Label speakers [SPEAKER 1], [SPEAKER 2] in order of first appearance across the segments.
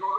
[SPEAKER 1] 2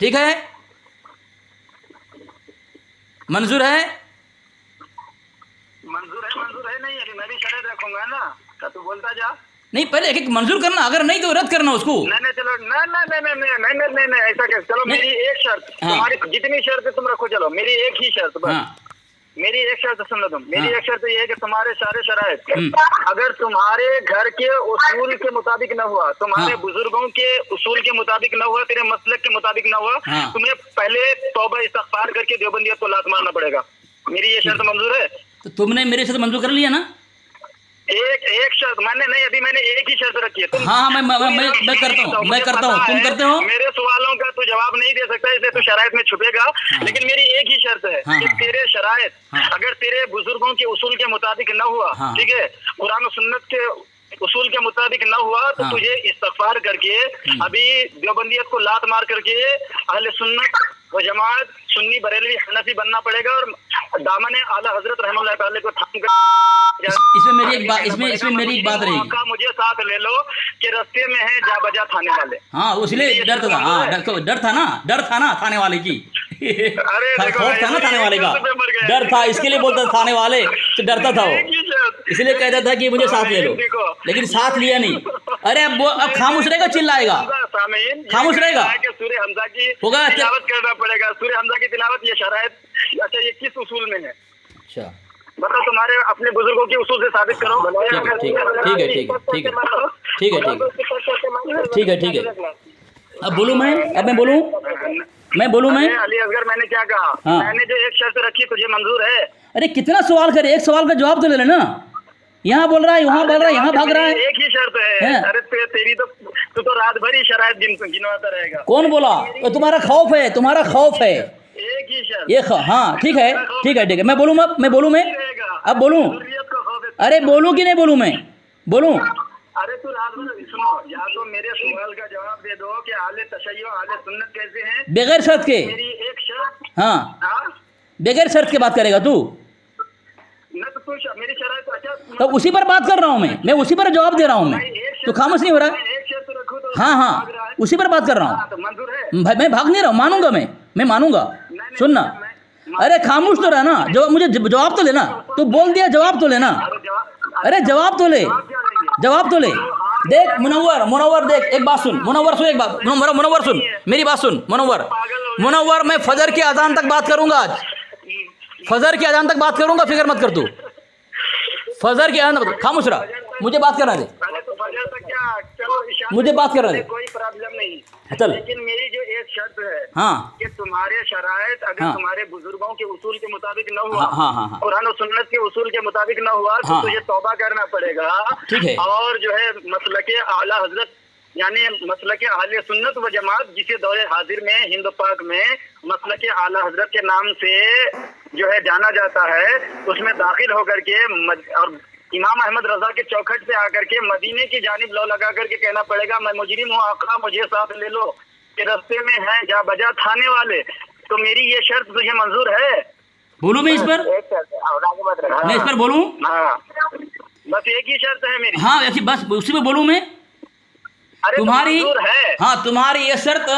[SPEAKER 2] ٹھیک ہے, منظور ہے,
[SPEAKER 1] منظور ہے نہیں, ابھی میں بھی شرط رکھوں گا نا, تو بولتا جا.
[SPEAKER 2] نہیں پہلے ایک منظور کرنا, اگر نہیں تو رد کرنا اس کو.
[SPEAKER 1] نہیں چلو, نہیں ایسا کہ چلو میری ایک شرط, تمہاری جتنی شرط تم رکھو, چلو میری ایک ہی شرط بس, میری ایک شرط سن لو تم, میری ایک شرط یہ ہے کہ تمہارے سارے شرائط اگر تمہارے گھر کے اصول کے مطابق نہ ہوا, تمہارے بزرگوں کے اصول کے مطابق نہ ہوا, تیرے مسلک کے مطابق نہ ہوا, تمہیں پہلے توبہ استغفار کر کے دیوبندیت کو لات مارنا پڑے گا. میری یہ شرط منظور ہے؟
[SPEAKER 2] تو تم نے میرے ساتھ منظور کر لیا نا.
[SPEAKER 1] ایک شرط میں نے نہیں, ابھی میں نے ایک ہی شرط رکھی ہے.
[SPEAKER 2] ہاں میں کرتا ہوں, تم کرتے ہو.
[SPEAKER 1] میرے سوالوں کا تو جواب نہیں دے سکتا, اسے تو شرائط میں چھپے گا, لیکن میری ایک ہی شرط ہے کہ تیرے شرائط اگر تیرے بزرگوں کے اصول کے مطابق نہ ہوا, ٹھیک ہے, قرآن و سنت کے اصول کے مطابق نہ ہوا, تو تجھے استغفار کر کے ابھی دیوبندیت کو لات مار کر کے اہل سنت و جماعت سنی بریلوی حنفی بننا پڑے گا, اور دامن اعلی حضرت رحمۃ اللہ تعالی کو تھام کر
[SPEAKER 2] اس میں میری ایک بات, اس میں میری ایک بات رہے گی,
[SPEAKER 1] مجھے ساتھ لے لو کہ رستے میں ہیں جا بجا تھانے والے.
[SPEAKER 2] ہاں اس لیے ڈر تھا, ہاں ڈر تھا نا تھانے والے کی, خوف تھا نا تھانے والے کا, ڈر تھا, اس کے لیے بولتا تھا تھانے والے, تو ڈرتا تھا وہ, اس لیے کہتا تھا کہ مجھے ساتھ لے لو, لیکن ساتھ لیا نہیں. ارے اب خاموش رہے گا, چلائے گا, خاموش رہے گا,
[SPEAKER 1] سورہ حمزہ کی
[SPEAKER 2] ہوگا
[SPEAKER 1] تلاوت کرنا پڑے گا. سورہ حمزہ کی تلاوت, یہ شرائط, اچھا یہ کس اصول میں ہے؟
[SPEAKER 2] اچھا
[SPEAKER 1] مطلب تمہارے اپنے بزرگوں کے اصول سے ثابت کرو.
[SPEAKER 2] ٹھیک ہے. اب بولوں میں, میں
[SPEAKER 1] علی اصغر, میں نے کیا کہا, میں نے جو ایک شرط رکھی تجھے منظور ہے؟
[SPEAKER 2] ارے کتنا سوال کرے, ایک سوال کا جواب تو لے لینا. یہاں بول رہا ہے, وہاں بول رہا ہے, یہاں بھاگ رہا ہے.
[SPEAKER 1] ایک ہی شرط ہے. ارے تیری تو رات بھر ہی شرائط گنواتا رہے گا.
[SPEAKER 2] کون بولا؟ تمہارا خوف ہے, تمہارا خوف ہے.
[SPEAKER 1] ایک ہی شرط,
[SPEAKER 2] ہاں ٹھیک ہے. میں بولوں, اب بولوں, ارے بولوں کہ نہیں بولوں, میں بولوں.
[SPEAKER 1] ارے تو رات بھر سنو, یا تو میرے سوال کا جواب دے دو کہ اہل تشیع اہل سنت کیسے ہیں
[SPEAKER 2] بغیر شرط کے.
[SPEAKER 1] میری ایک شرط,
[SPEAKER 2] ہاں بغیر شرط کے بات کرے گا تو,
[SPEAKER 1] میری شرائط, اچھا
[SPEAKER 2] تو اسی پر بات کر رہا ہوں میں اسی پر جواب دے رہا ہوں میں, تو خاموش نہیں ہو رہا.
[SPEAKER 1] ایک شرط رکھو تو
[SPEAKER 2] ہاں اسی پر بات کر رہا ہوں.
[SPEAKER 1] منظور ہے؟
[SPEAKER 2] میں بھاگ نہیں رہا ہوں, مانوں گا, میں مانوں گا. سننا, ارے خاموش تو رہنا, مجھے جواب تو لینا. تو بول دیا, جواب تو لینا. ارے جواب تو لے. دیکھ منور دیکھ, ایک بات سن, منور سن, میری بات سن. منور میں فجر کی اذان تک بات کروں گا, آج فجر کی اذان تک بات کروں گا, فکر مت کر تو. فجر کی اذان, خاموش رہا, مجھے بات کرنا دے, مجھے بات کرنا دے,
[SPEAKER 1] کوئی پرابلم نہیں.
[SPEAKER 2] چل.
[SPEAKER 1] لیکن میری جو ایک شرط ہے
[SPEAKER 2] ہاں
[SPEAKER 1] کہ تمہارے شرائط اگر تمہارے بزرگوں کے اصول کے مطابق نہ ہوا, قرآن و سنت کے اصول کے مطابق نہ ہوا, تو تجھے توبہ کرنا پڑے گا.
[SPEAKER 2] ٹھیک ہے.
[SPEAKER 1] اور جو ہے مسلک اعلی حضرت, یعنی مسلک اہل سنت و جماعت, جسے دور حاضر میں ہند پاک میں مسلک اعلی حضرت کے نام سے جو ہے جانا جاتا ہے, اس میں داخل ہو کر کے اور امام احمد رضا کے چوکھٹ سے آ کر کے مدینے کی جانب لو لگا کر کے کہنا پڑے گا, میں مجرم ہوں آقا, مجھے ساتھ لے لو کہ رستے میں ہیں جا بجا تھانے والے. تو میری یہ شرط تجھے منظور ہے؟
[SPEAKER 2] بولوں میں اس پر, میں اس پر بولوں.
[SPEAKER 1] ہاں بس ایک ہی شرط ہے میری.
[SPEAKER 2] ہاں بس اسی میں بولوں میں. تمہاری یہ شرط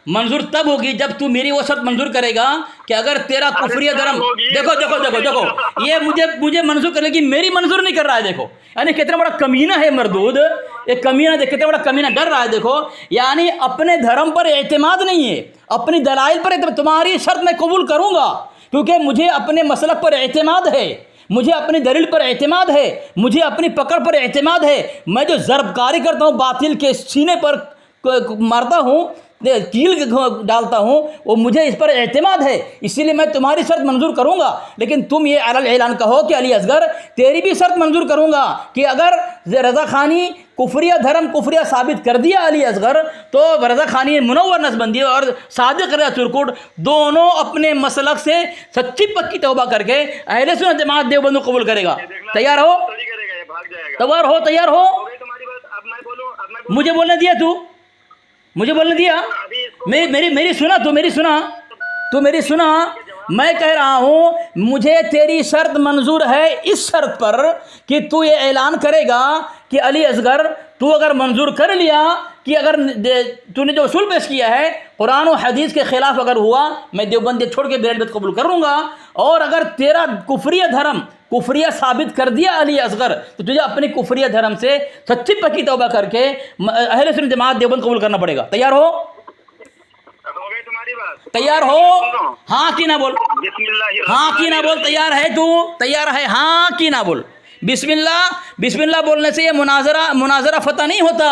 [SPEAKER 2] منظور تب ہوگی جب تو میری وہ شرط منظور کرے گا کہ اگر تیرا کفری دھرم, دیکھو یہ مجھے منظور کرنے کی, میری منظور نہیں کر رہا ہے. دیکھو یعنی کتنا بڑا کمینہ ہے مردود, ایک کمینہ, کتنا بڑا کمینہ ڈر رہا ہے. دیکھو یعنی اپنے دھرم پر اعتماد نہیں ہے, اپنی دلائل پر اعتماد. تمہاری شرط میں قبول کروں گا کیونکہ مجھے اپنے مسلک پر اعتماد ہے, مجھے اپنی دلیل پر اعتماد ہے, مجھے اپنی پکڑ پر اعتماد ہے. میں جو ضرب کاری کرتا ہوں, باطل کے سینے پر مارتا ہوں, کیل ڈالتا ہوں, وہ مجھے اس پر اعتماد ہے. اسی لیے میں تمہاری شرط منظور کروں گا. لیکن تم یہ اعلان کہو کہ علی اصغر تیری بھی شرط منظور کروں گا کہ اگر رضا خانی کفریہ دھرم کفریہ ثابت کر دیا علی اصغر, تو رضا خانی منور نسبندی اور صادق رضا چرکوٹ دونوں اپنے مسلک سے سچی پکی توبہ کر کے اہل سنت جماعت دیوبند قبول کرے گا. تیار ہو؟ تیار ہو؟ مجھے بولنے دیا, مجھے بولنے دیا. میری سنا. میں کہہ رہا ہوں مجھے تیری شرط منظور ہے اس شرط پر کہ تو یہ اعلان کرے گا کہ علی اصغر تو اگر منظور کر لیا کہ اگر تو نے جو اصول پیش کیا ہے قرآن و حدیث کے خلاف اگر ہوا میں دیوبندی چھوڑ کے بریلویت قبول کر لوں گا، اور اگر تیرا کفریہ دھرم کفریہ ثابت کر دیا علی اصغر تو تجھے اپنی کفریہ دھرم سے سچی پکی توبہ کر کے اہل سنت جماعت دیوبند قبول کرنا پڑے گا۔ تیار ہو؟
[SPEAKER 1] ہو گئی تمہاری بات؟
[SPEAKER 2] تیار ہو؟ ہاں کی نہ بول،
[SPEAKER 1] بسم اللہ
[SPEAKER 2] ہاں کی نہ بول، تیار ہے تو؟ تیار ہے؟ ہاں کی نہ بول۔ بسم اللہ بولنے سے یہ مناظرہ فتح نہیں ہوتا۔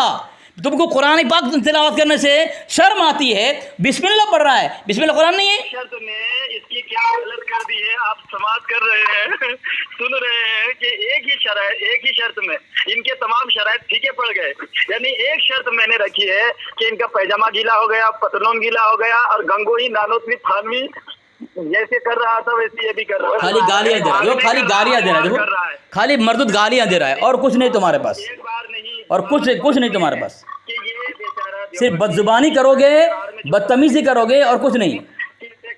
[SPEAKER 2] تم کو قرآن پاک تلاوت کرنے سے شرم آتی ہے، بسم اللہ پڑھ رہا ہے، بسم اللہ قرآن نہیں ہے۔
[SPEAKER 1] شرط نے اس کی کیا غلط کر دی ہے؟ آپ سماعت کر رہے ہیں، سن رہے ہیں کہ ایک ہی شرط میں ان کے تمام شرائط پھیکے پڑ گئے۔ یعنی ایک شرط میں نے رکھی ہے کہ ان کا پیجامہ گیلا ہو گیا، پتلون گیلا ہو گیا، اور گنگوئی نانوتوی تھانوی جیسے کر رہا تھا ویسے یہ بھی کر رہا ہے۔
[SPEAKER 2] خالی گالیاں دے رہا ہے، خالی گالیاں دے رہا ہے، دیکھو خالی مردود گالیاں دے رہا ہے، اور کچھ نہیں تمہارے پاس،
[SPEAKER 1] ایک بار نہیں
[SPEAKER 2] اور کچھ نہیں تمہارے پاس،
[SPEAKER 1] کہ یہ بیچارہ
[SPEAKER 2] صرف بدزبانی کرو گے، بدتمیزی کرو گے اور کچھ نہیں۔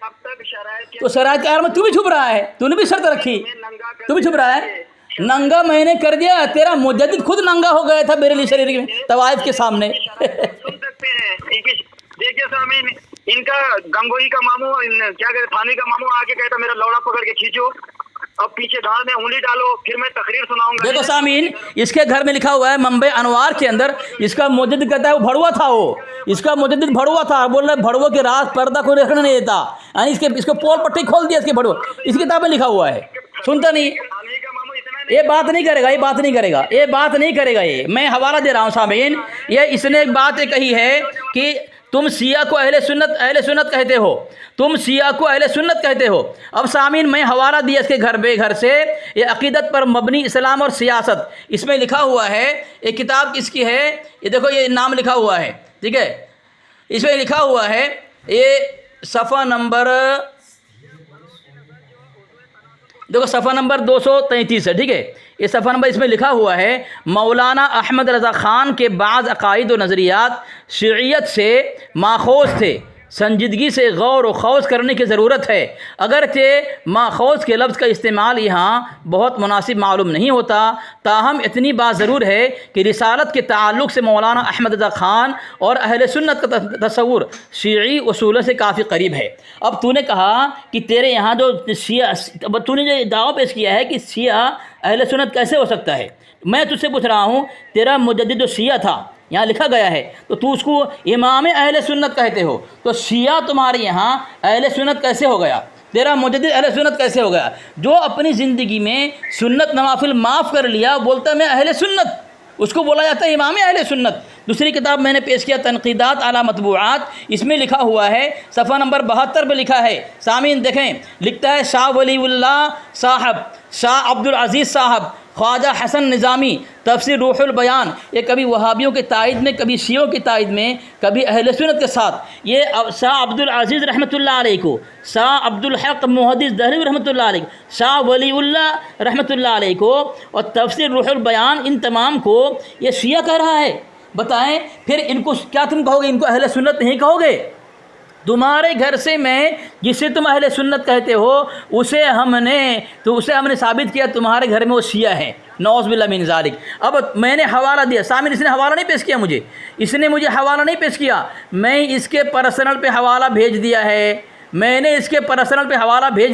[SPEAKER 1] اب تک شرائط کے
[SPEAKER 2] تو شرائط کے میں تو بھی چھپ رہا ہے، تو نے بھی شرط رکھی، تو بھی چھپ رہا ہے۔ ننگا میں نے کر دیا، تیرا مجدد خود ننگا ہو گیا تھا بریلی شریف میں طوائف کے سامنے۔
[SPEAKER 1] سن سکتے ہیں۔ دیکھیے سامعین، ان کا گنگوئی کا ماموں کیا کہتے تھانوی کا ماموں آ کے کہتا میرا لوڑا پکڑ کے کھینچو، اب پیچھے دھار میں انگلی ڈالو، پھر میں تقریر سناؤں گا۔
[SPEAKER 2] دیکھو سامعین، اس کے گھر میں لکھا ہوا ہے منبع انوار کے اندر، اس کا مجدد کہتا ہے وہ بھڑوا تھا، وہ اس کا مجدد بھڑوا تھا، بول رہے بھڑوا کے راز پردہ کوئی رکھنا نہیں دیتا، یعنی اس کو پول پٹی کھول دیا اس کے بھڑوا، اس کتاب میں لکھا ہوا ہے، سنتا نہیں،
[SPEAKER 1] تھانوی کا ماموں اتنا
[SPEAKER 2] یہ بات نہیں کرے گا، یہ بات نہیں کرے گا۔ یہ میں حوالہ دے رہا ہوں سامعین، یہ اس نے ایک بات کہی ہے کہ تم شیعہ کو اہل سنت کہتے ہو، تم شیعہ کو اہل سنت کہتے ہو۔ اب سامعین میں حوالہ دیا اس کے گھر سے، یہ عقیدت پر مبنی اسلام اور سیاست، اس میں لکھا ہوا ہے، ایک کتاب کس کی ہے، یہ دیکھو یہ نام لکھا ہوا ہے، ٹھیک ہے، اس میں لکھا ہوا ہے، یہ صفحہ نمبر دیکھو صفحہ نمبر 233 ہے، ٹھیک ہے، یہ صفحہ نمبر اس میں لکھا ہوا ہے، مولانا احمد رضا خان کے بعض عقائد و نظریات شیعیت سے ماخوذ تھے، سنجیدگی سے غور و خوض کرنے کی ضرورت ہے، اگرچہ ماخوذ کے لفظ کا استعمال یہاں بہت مناسب معلوم نہیں ہوتا، تاہم اتنی بات ضرور ہے کہ رسالت کے تعلق سے مولانا احمد رضا خان اور اہل سنت کا تصور شیعی اصولوں سے کافی قریب ہے۔ اب تو نے کہا کہ تیرے یہاں جو شیعہ، تو نے جو دعویٰ پیش کیا ہے کہ شیعہ اہل سنت کیسے ہو سکتا ہے، میں تجھ سے پوچھ رہا ہوں، تیرا مجدد جو شیعہ تھا یہاں لکھا گیا ہے تو اس کو امام اہل سنت کہتے ہو، تو شیعہ تمہارے یہاں اہل سنت کیسے ہو گیا، تیرا مجدد اہل سنت کیسے ہو گیا؟ جو اپنی زندگی میں سنت نوافل معاف کر لیا بولتا ہے میں اہل سنت، اس کو بولا جاتا ہے امام اہل سنت۔ دوسری کتاب میں نے پیش کیا تنقیدات علی مطبوعات، اس میں لکھا ہوا ہے صفحہ نمبر 72 پہ لکھا ہے، سامعین دیکھیں، لکھتا ہے شاہ ولی اللہ صاحب، شاہ عبد العزیز صاحب، خواجہ حسن نظامی، تفسیر روح البیان، یہ کبھی وہابیوں کے تائید میں، کبھی شیعوں کی تائید میں، کبھی اہل سنت کے ساتھ، یہ شاہ عبد العزیز رحمۃ اللہ علیہ کو، شاہ عبد الحق محدث دہلوی رحمۃ اللہ علیہ، شاہ ولی اللہ رحمۃ اللہ علیہ کو، اور تفسیر روح البیان، ان تمام کو یہ شیعہ کہہ رہا ہے۔ بتائیں پھر ان کو کیا تم کہو گے؟ ان کو اہل سنت نہیں کہو گے؟ تمہارے گھر سے میں جسے تم اہل سنت کہتے ہو اسے ہم نے ثابت کیا تمہارے گھر میں وہ شیعہ ہیں، نعوذ باللہ من ذالک۔ اب میں نے حوالہ دیا، سامنے اس نے حوالہ نہیں پیش کیا، اس نے مجھے حوالہ نہیں پیش کیا، میں اس کے پرسنل پہ حوالہ بھیج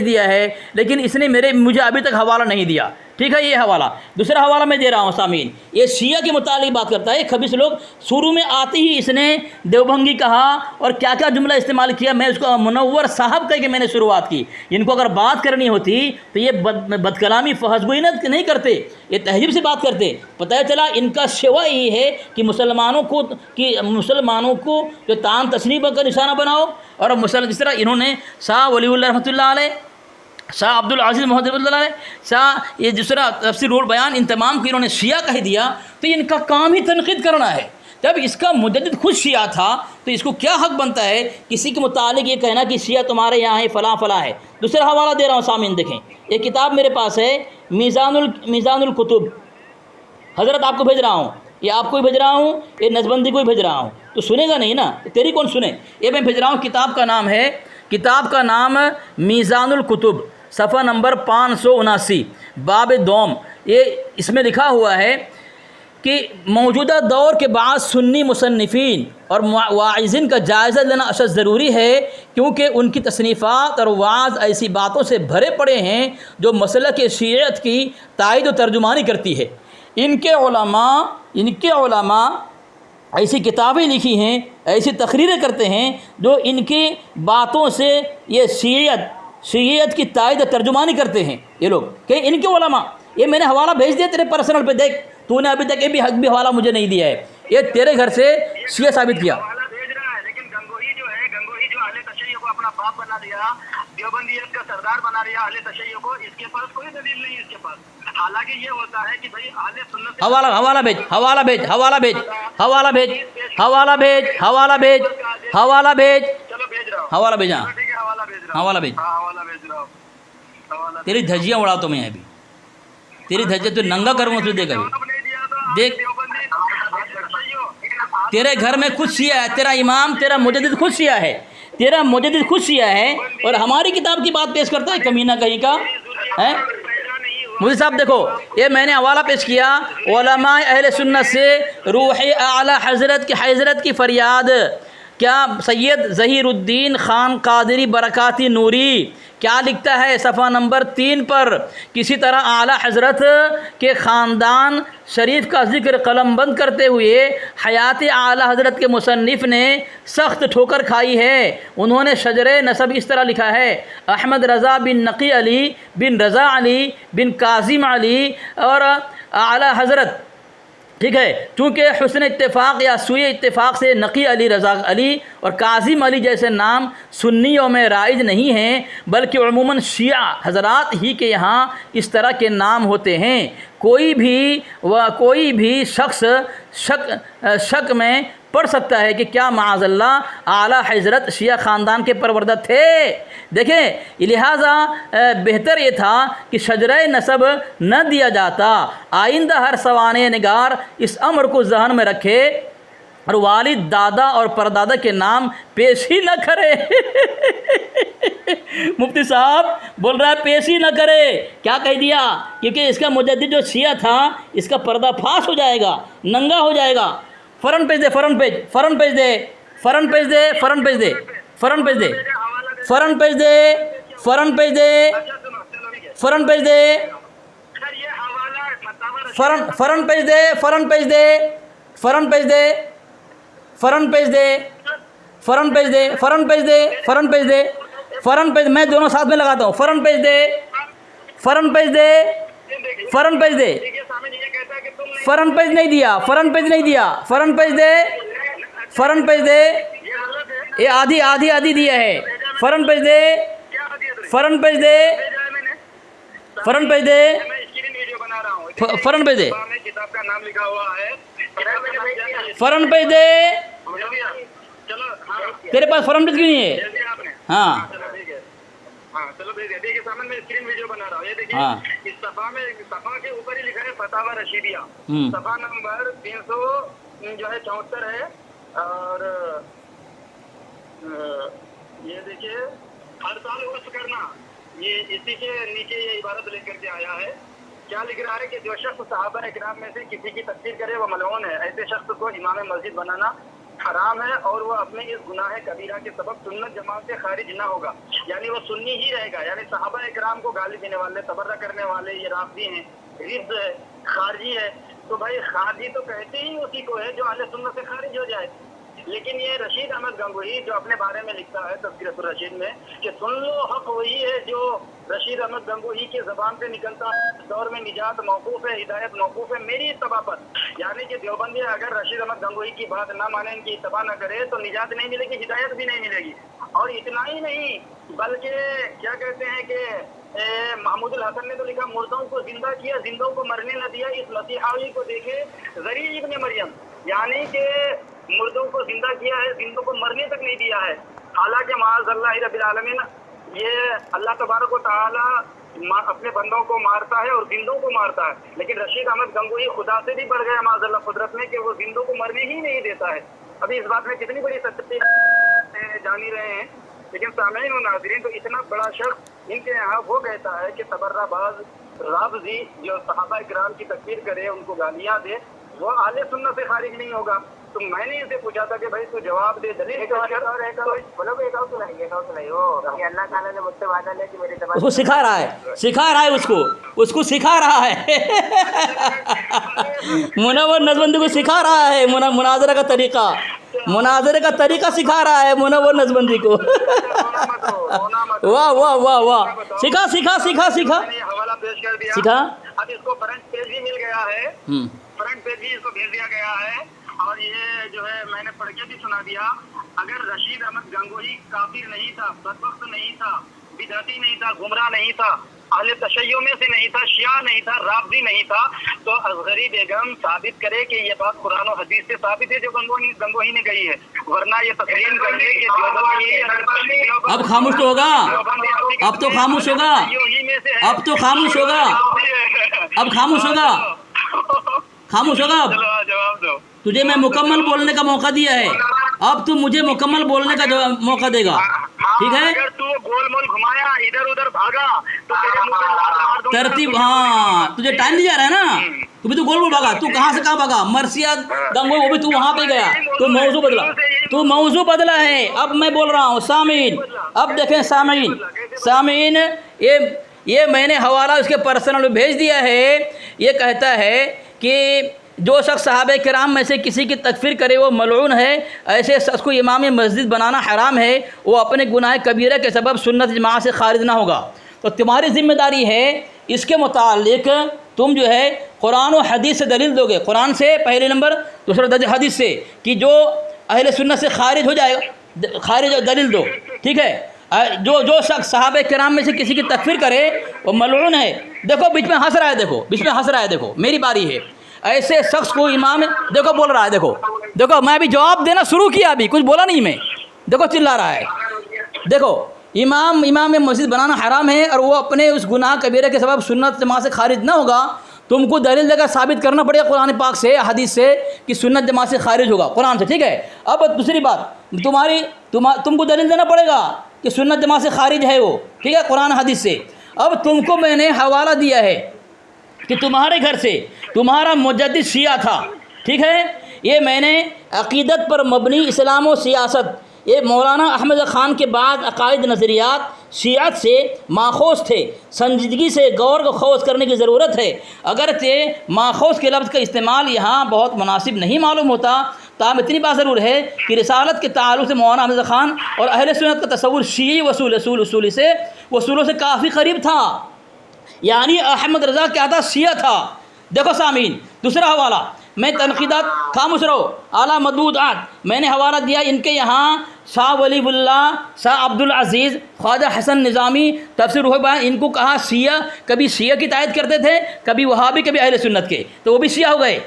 [SPEAKER 2] دیا ہے، لیکن اس نے مجھے ابھی تک حوالہ نہیں دیا، ٹھیک ہے، یہ حوالہ۔ دوسرا حوالہ میں دے رہا ہوں سامعین، یہ شیعہ کے متعلق بات کرتا ہے، خبیث لوگ، شروع میں آتے ہی اس نے دیوبھنگی کہا اور کیا کیا جملہ استعمال کیا، میں اس کو منور صاحب کہہ کے میں نے شروعات کی۔ ان کو اگر بات کرنی ہوتی تو یہ بد کلامی فحش گوئی نہیں کرتے، یہ تہذیب سے بات کرتے۔ پتہ چلا ان کا شیوا یہی ہے کہ مسلمانوں کو جو تان تشریف کا نشانہ بناؤ، اور جس طرح انہوں نے شاہ ولی اللہ رحمۃ اللہ علیہ، شاہ عبد العزیز محمد رحمۃ اللہ علیہ، شاہ یہ دوسرا تفسیر روح البیان، ان تمام کو انہوں نے شیعہ کہہ دیا، تو ان کا کام ہی تنقید کرنا ہے۔ جب اس کا مجدد خود شیعہ تھا تو اس کو کیا حق بنتا ہے کسی کے متعلق یہ کہنا کہ شیعہ تمہارے یہاں ہے، فلاں فلاں ہے۔ دوسرا حوالہ دے رہا ہوں سامعین، دیکھیں، ایک کتاب میرے پاس ہے، میزان الکتب، حضرت آپ کو بھیج رہا ہوں، یہ آپ کو بھی بھیج رہا ہوں، یہ نظبندی کو بھی بھیج رہا ہوں، تو سنے گا نہیں نا، تیری کون سنے؟ یہ میں بھیج رہا ہوں، کتاب کا نام میزان الکتب، صفحہ نمبر 579، باب دوم، یہ اس میں لکھا ہوا ہے کہ موجودہ دور کے بعض سنی مصنفین اور واعظین کا جائزہ لینا اشد ضروری ہے، کیونکہ ان کی تصنیفات اور وعظ ایسی باتوں سے بھرے پڑے ہیں جو مسلک شیعیت کی تائید و ترجمانی کرتی ہے۔ ان کے علماء ایسی کتابیں لکھی ہیں، ایسی تقریریں کرتے ہیں جو ان کی باتوں سے یہ شیعیت کی تائید و ترجمانی کرتے ہیں یہ لوگ، کہ ان کے علماء۔ یہ میں نے حوالہ بھیج دیا تیرے پرسنل پہ، دیکھ تو نے ابھی تک یہ بھی حوالہ مجھے نہیں دیا ہے، یہ تیرے گھر سے شیعہ ثابت کیا۔
[SPEAKER 1] حوالہ بھیج رہا ہے، لیکن گنگوہی جو اہل تشیع کو اپنا باپ بنا دیا، دیوبندیت کا سردار بنا لیا اہل تشیع کو، اس کے پاس کوئی دلیل نہیں اس کے پاس۔ حالانکہ یہ ہوتا ہے کہ بھائی اہل سنت
[SPEAKER 2] حوالہ بھیج
[SPEAKER 1] چلو بھیج رہا ہوں،
[SPEAKER 2] حوالہ بھیجا،
[SPEAKER 1] ٹھیک ہے، حوالہ بھیج رہا ہوں،
[SPEAKER 2] حوالہ بھیج۔
[SPEAKER 1] حوالہ بھیج رہا ہوں، حوالہ
[SPEAKER 2] تیری دھجیاں اڑا تو میں ابھی، تیری دھجیاں تو ننگا کروں گا تو دیکھ ابھی،
[SPEAKER 1] نہیں دیا تو
[SPEAKER 2] دیکھ تیرے گھر میں خود شیعہ ہے، تیرا امام تیرا مجدد خود شیعہ ہے، اور ہماری کتاب کی بات پیش کرتا ہے کمینہ کہیں کا ہے۔ مجھے صاحب دیکھو، یہ میں نے حوالہ پیش کیا، علماء اہل سنت سے روح اعلی حضرت کی فریاد، کیا سید ظہیر الدین خان قادری برکاتی نوری کیا لکھتا ہے صفحہ نمبر 3 پر، کسی طرح اعلی حضرت کے خاندان شریف کا ذکر قلم بند کرتے ہوئے حیات اعلی حضرت کے مصنف نے سخت ٹھوکر کھائی ہے۔ انہوں نے شجر نسب اس طرح لکھا ہے: احمد رضا بن نقی علی بن رضا علی بن کاظم علی اور اعلی حضرت، ٹھیک ہے، چونکہ حسن اتفاق یا سوء اتفاق سے نقی علی، رضا علی اور کاظم علی جیسے نام سنیوں میں رائج نہیں ہیں، بلکہ عموماً شیعہ حضرات ہی کے یہاں اس طرح کے نام ہوتے ہیں۔ کوئی بھی شخص شک میں پڑھ سکتا ہے کہ کیا معاذ اللہ اعلیٰ حضرت شیعہ خاندان کے پروردہ تھے۔ دیکھیں، لہٰذا بہتر یہ تھا کہ شجرہ نسب نہ دیا جاتا۔ آئندہ ہر سوانح نگار اس امر کو ذہن میں رکھے اور والد، دادا اور پردادا کے نام پیش ہی نہ کرے۔ مفتی صاحب بول رہا ہے پیش ہی نہ کرے، کیا کہہ دیا؟ کیونکہ اس کا مجدد جو شیعہ تھا اس کا پردہ فاش ہو جائے گا، ننگا ہو جائے گا۔ فرنٹ پیج دے، فرنٹ پیج دے، فرنٹ پیج دے، فرنٹ پیج دے، فرنٹ پیج دے، فرنٹ پیج دے، فرنٹ پیج دے، فرنٹ پیج دے، فرنٹ پیج دے، فرنٹ پیج دے، فرنٹ پیج دے، فرنٹ پیج دے، فرنٹ پیج دے، فرنٹ پیج دے، فرنٹ پیج دے، فرنٹ پیج دے، front page, میں دونوں ساتھ میں لگاتا ہوں، front page دے، front page دے، front page دے، front page نہیں دیا، front page نہیں دیا، فرنٹ پیج دے، فرنٹ پیج دے، یہ آدھی دیا ہے، فرنٹ پیج دے، فرنٹ پیج دے، فرنٹ پیج دے، فرنٹ پیج دے،
[SPEAKER 1] کتاب کا نام لکھا ہوا ہے،
[SPEAKER 2] فرنٹ پیج دے، تیرے پاس فرنٹ پیج کیوں نہیں ہے؟ ہاں
[SPEAKER 1] ہاں چلو دیکھیے سامنے میں اسکرین ویڈیو بنا رہا ہوں، یہ دیکھیے
[SPEAKER 2] ہاں،
[SPEAKER 1] اس صفحہ میں، صفحہ کے اوپر ہی لکھا ہے فتاوی رشیدیہ، صفحہ نمبر 374 ہے، اور یہ دیکھیے ہر سال عرس کرنا، یہ اسی کے نیچے یہ عبارت لے کر کے آیا ہے۔ کیا لکھ رہا ہے کہ جو شخص صحابہ اکرام میں سے کسی کی تکفیر کرے وہ ملعون ہے، ایسے شخص کو امام مسجد بنانا حرام ہے اور وہ اپنے اس گناہ کبیرہ کے سبب سنت جماعت سے خارج نہ ہوگا، یعنی وہ سنی ہی رہے گا۔ یعنی صحابہ اکرام کو گالی دینے والے، تبرہ کرنے والے یہ رافضی ہیں، رفض ہے، خارجی ہے، تو بھائی خارجی تو کہتے ہی اسی کو ہے جو اہل سنت سے خارج ہو جائے۔ لیکن یہ رشید احمد گنگوہی جو اپنے بارے میں لکھتا ہے تذکرۃ الرشید میں کہ سن لو حق وہی ہے جو رشید احمد گنگوہی کی زبان سے نکلتا ہے، اس دور میں نجات موقوف ہے، ہدایت موقوف ہے میری اتباع پر۔ یعنی کہ دیوبندی اگر رشید احمد گنگوہی کی بات نہ مانے، ان کی اتباع نہ کرے تو نجات نہیں ملے گی، ہدایت بھی نہیں ملے گی۔ اور اتنا ہی نہیں بلکہ کیا کہتے ہیں کہ محمود الحسن نے تو لکھا مردوں کو زندہ کیا، زندوں کو مرنے نہ دیا۔ اس مسیحاوی کو دیکھے ذریع ابن مریم، یعنی کہ مردوں کو زندہ کیا ہے، زندوں کو مرنے تک نہیں دیا ہے۔ حالانکہ معاذ اللہ رب العالمین یہ اللہ تبارک و تعالی اپنے بندوں کو مارتا ہے اور زندوں کو مارتا ہے، لیکن رشید احمد گنگوہی خدا سے بھی بڑھ گیا معاذ اللہ قدرت میں کہ وہ زندوں کو مرنے ہی نہیں دیتا ہے۔ ابھی اس بات میں کتنی بڑی سچائی جان ہی رہے ہیں، لیکن سامعین و ناظرین تو اتنا بڑا شخص ان کے یہاں وہ کہتا ہے کہ تبرہ باز رافضی جو صحابہ کرام کی تکفیر کرے، ان کو گالیاں دے، وہ اہل سنت سے خارج نہیں ہوگا. تو میں نے اسے پوچھا تھا کہ بھائی تو جواب دے, دلیل
[SPEAKER 3] ایک اور سنائیے وہ کہ اللہ تعالیٰ نے مجھ سے وعدہ لیا کہ میری
[SPEAKER 2] اس کو سکھا رہا ہے اس کو سکھا رہا ہے منور نظمندی کو سکھا رہا ہے مناظرہ کا طریقہ سکھا رہا ہے منور نظمندی کو. واہ واہ واہ واہ, سکھا
[SPEAKER 1] حوالہ پیش کر دیا.
[SPEAKER 2] سکھا.
[SPEAKER 1] اب اس کو فرنٹ پیج بھی مل گیا ہے, فرنٹ پیج بھی اس کو بھیج دیا گیا ہے. اور یہ جو ہے میں نے پڑھ کے بھی سنا دیا. اگر رشید احمد گنگوہی کافر نہیں تھا, بدبخت نہیں تھا, بدعتی نہیں تھا, گمراہ نہیں تھا, اہل تشیع میں سے نہیں تھا, شیعہ نہیں تھا, رافضی نہیں تھا, تو اصغری بیگم ثابت کرے کہ یہ بات قرآن و حدیث سے ثابت ہے جو گنگوہی نے کہی ہے. ورنہ یہ تسلیم کر لے کہ
[SPEAKER 2] اب خاموش تو ہوگا, اب تو خاموش ہوگا.
[SPEAKER 1] جواب دو.
[SPEAKER 2] تجھے میں مکمل بولنے کا موقع دیا ہے, اب تو مجھے مکمل بولنے کا موقع دے گا, ٹھیک ہے.
[SPEAKER 1] اگر تو گول مول گھمایا, ادھر ادھر بھاگا تو تیرے منہ پہ لات مار دوں گا.
[SPEAKER 2] ترتیب, ہاں تجھے ٹائم نہیں جا رہا ہے نا, تو بھی تو گول بھاگا. تو کہاں سے کہاں بھاگا؟ مرثیات گنگوہی, وہ بھی تو وہاں پہ گیا, تو موضوع بدلا ہے. اب میں بول رہا ہوں سامعین, اب دیکھیں سامعین, یہ میں نے حوالہ اس کے پرسنل بھیج دیا ہے. یہ کہتا ہے کہ جو شخص صحابہ کرام میں سے کسی کی تکفیر کرے وہ ملعون ہے, ایسے شخص کو امام مسجد بنانا حرام ہے, وہ اپنے گناہ کبیرہ کے سبب سنت جماعت سے خارج نہ ہوگا. تو تمہاری ذمہ داری ہے اس کے متعلق تم جو ہے قرآن و حدیث سے دلیل دو گے. قرآن سے پہلے نمبر, دوسرا درجہ حدیث سے, کہ جو اہل سنت سے خارج ہو جائے گا, خارج دلیل دو, ٹھیک ہے. جو شخص صحابہ کرام میں سے کسی کی تکفیر کرے وہ ملعون ہے. دیکھو بیچ میں ہنس رہا ہے, دیکھو میری باری ہے. ایسے شخص کو امام, دیکھو بول رہا ہے, دیکھو میں ابھی جواب دینا شروع کیا, ابھی کچھ بولا نہیں میں, دیکھو چلا رہا ہے. دیکھو امام مسجد بنانا حرام ہے اور وہ اپنے اس گناہ کبیرہ کے سبب سنت جماعت سے خارج نہ ہوگا. تم کو دلیل دے کر ثابت کرنا پڑے گا قرآن پاک سے, حدیث سے, کہ سنت جماعت سے خارج ہوگا قرآن سے, ٹھیک ہے. اب دوسری بات, تم کو دلیل دینا پڑے گا کہ سنت جماعت سے خارج ہے وہ, ٹھیک ہے, قرآن حدیث سے. اب تم کو میں نے حوالہ دیا ہے کہ تمہارے گھر سے تمہارا مجدد شیعہ تھا, ٹھیک ہے. یہ میں نے عقیدت پر مبنی اسلام و سیاست, یہ مولانا احمد خان کے بعد عقائد نظریات شیعت سے ماخوذ تھے. سنجیدگی سے غور و خوض کرنے کی ضرورت ہے. اگرچہ ماخوذ کے لفظ کا استعمال یہاں بہت مناسب نہیں معلوم ہوتا, تاہم اتنی بات ضرور ہے کہ رسالت کے تعلق سے مولانا احمد خان اور اہل سنت کا تصور شیعی اصولوں سے کافی قریب تھا. یعنی احمد رضا کیا تھا؟ شیعہ تھا. دیکھو سامعین, دوسرا حوالہ میں تنقیدات, خاموش رہو, اعلیٰ مدعوات میں نے حوالہ دیا. ان کے یہاں شاہ ولی اللہ, شاہ عبد العزیز, خواجہ حسن نظامی, تفسیر روح بیان, ان کو کہا شیعہ, کبھی شیعہ کی تائید کرتے تھے, کبھی وہابی, کبھی اہل سنت کے, تو وہ بھی شیعہ ہو گئے.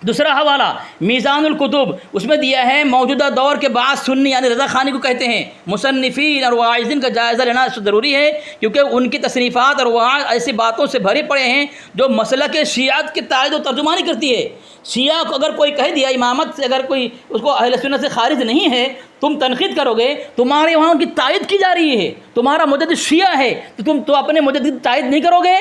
[SPEAKER 2] دوسرا حوالہ میزان الکتب, اس میں دیا ہے موجودہ دور کے بعض سنی یعنی رضا خانی کو کہتے ہیں مصنفین اور واعظین کا جائزہ لینا ضروری ہے, کیونکہ ان کی تصنیفات اور وعظ ایسی باتوں سے بھرے پڑے ہیں جو مسلک شیعت کی تائید و ترجمانی کرتی ہے. شیعہ کو اگر کوئی کہہ دیا امامت سے, اگر کوئی اس کو اہل سنت سے خارج نہیں ہے, تم تنقید کرو گے, تمہارے وہاں کی تائید کی جا رہی ہے, تمہارا مجدد شیعہ ہے, تو تم تو اپنے مجدد کی تائید نہیں کرو گے,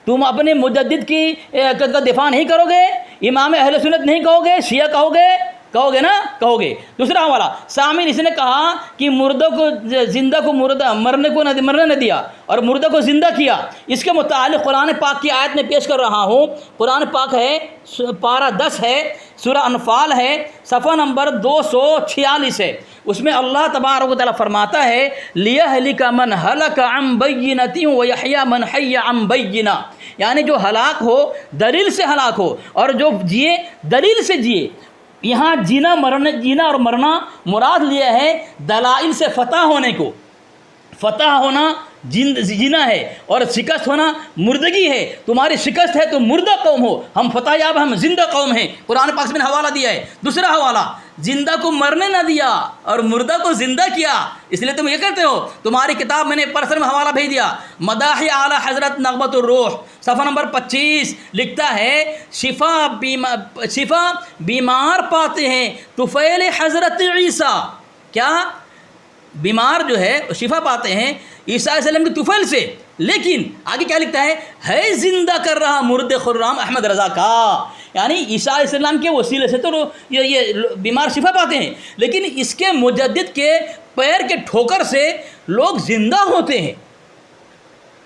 [SPEAKER 2] تم اپنے مجدد کی کا دفاع نہیں کرو گے, امام اہل سنت نہیں کہو گے, شیعہ کہو گے نا, کہو گے. دوسرا حوالہ سامعین, اس نے کہا کہ مردوں کو زندہ کو مرنے نہ دیا اور مردہ کو زندہ کیا. اس کے متعلق قرآن پاک کی آیت میں پیش کر رہا ہوں. قرآن پاک ہے, پارہ 10 ہے, سورہ انفال ہے, صفحہ نمبر 246 ہے. اس میں اللہ تبارک و تعالیٰ فرماتا ہے لِيَهْلِكَ مَنْ هَلَكَ عَنْ بَيِّنَةٍ وَيَحْيَى مَنْ حَيَّ عَنْ بَيِّنَةٍ, یعنی جو ہلاک ہو دلیل سے ہلاک ہو اور جو جیے دلیل سے جیے. یہاں جینا اور مرنا مراد لیا ہے دلائل سے فتح ہونے کو. فتح ہونا جینا ہے اور شکست ہونا مردگی ہے. تمہاری شکست ہے تو مردہ قوم ہو, ہم فتح یاب, ہم زندہ قوم ہیں. قرآن پاک میں نے حوالہ دیا ہے. دوسرا حوالہ زندہ کو مرنے نہ دیا اور مردہ کو زندہ کیا, اس لیے تم یہ کہتے ہو. تمہاری کتاب میں نے پرسن میں حوالہ بھیج دیا, مداح اعلی حضرت نغمت الروح, صفحہ نمبر 25, لکھتا ہے شفا بیمار پاتے ہیں طفیل حضرت عیسیٰ. کیا بیمار جو ہے شفا پاتے ہیں عیسیٰ علیہ السلام کی طفیل سے, لیکن آگے کیا لکھتا ہے زندہ کر رہا مرد خرام احمد رضا کا، یعنی عیسیٰ علیہ السلام کے وسیلے سے تو یہ بیمار شفا پاتے ہیں، لیکن اس کے مجدد کے پیر کے ٹھوکر سے لوگ زندہ ہوتے ہیں۔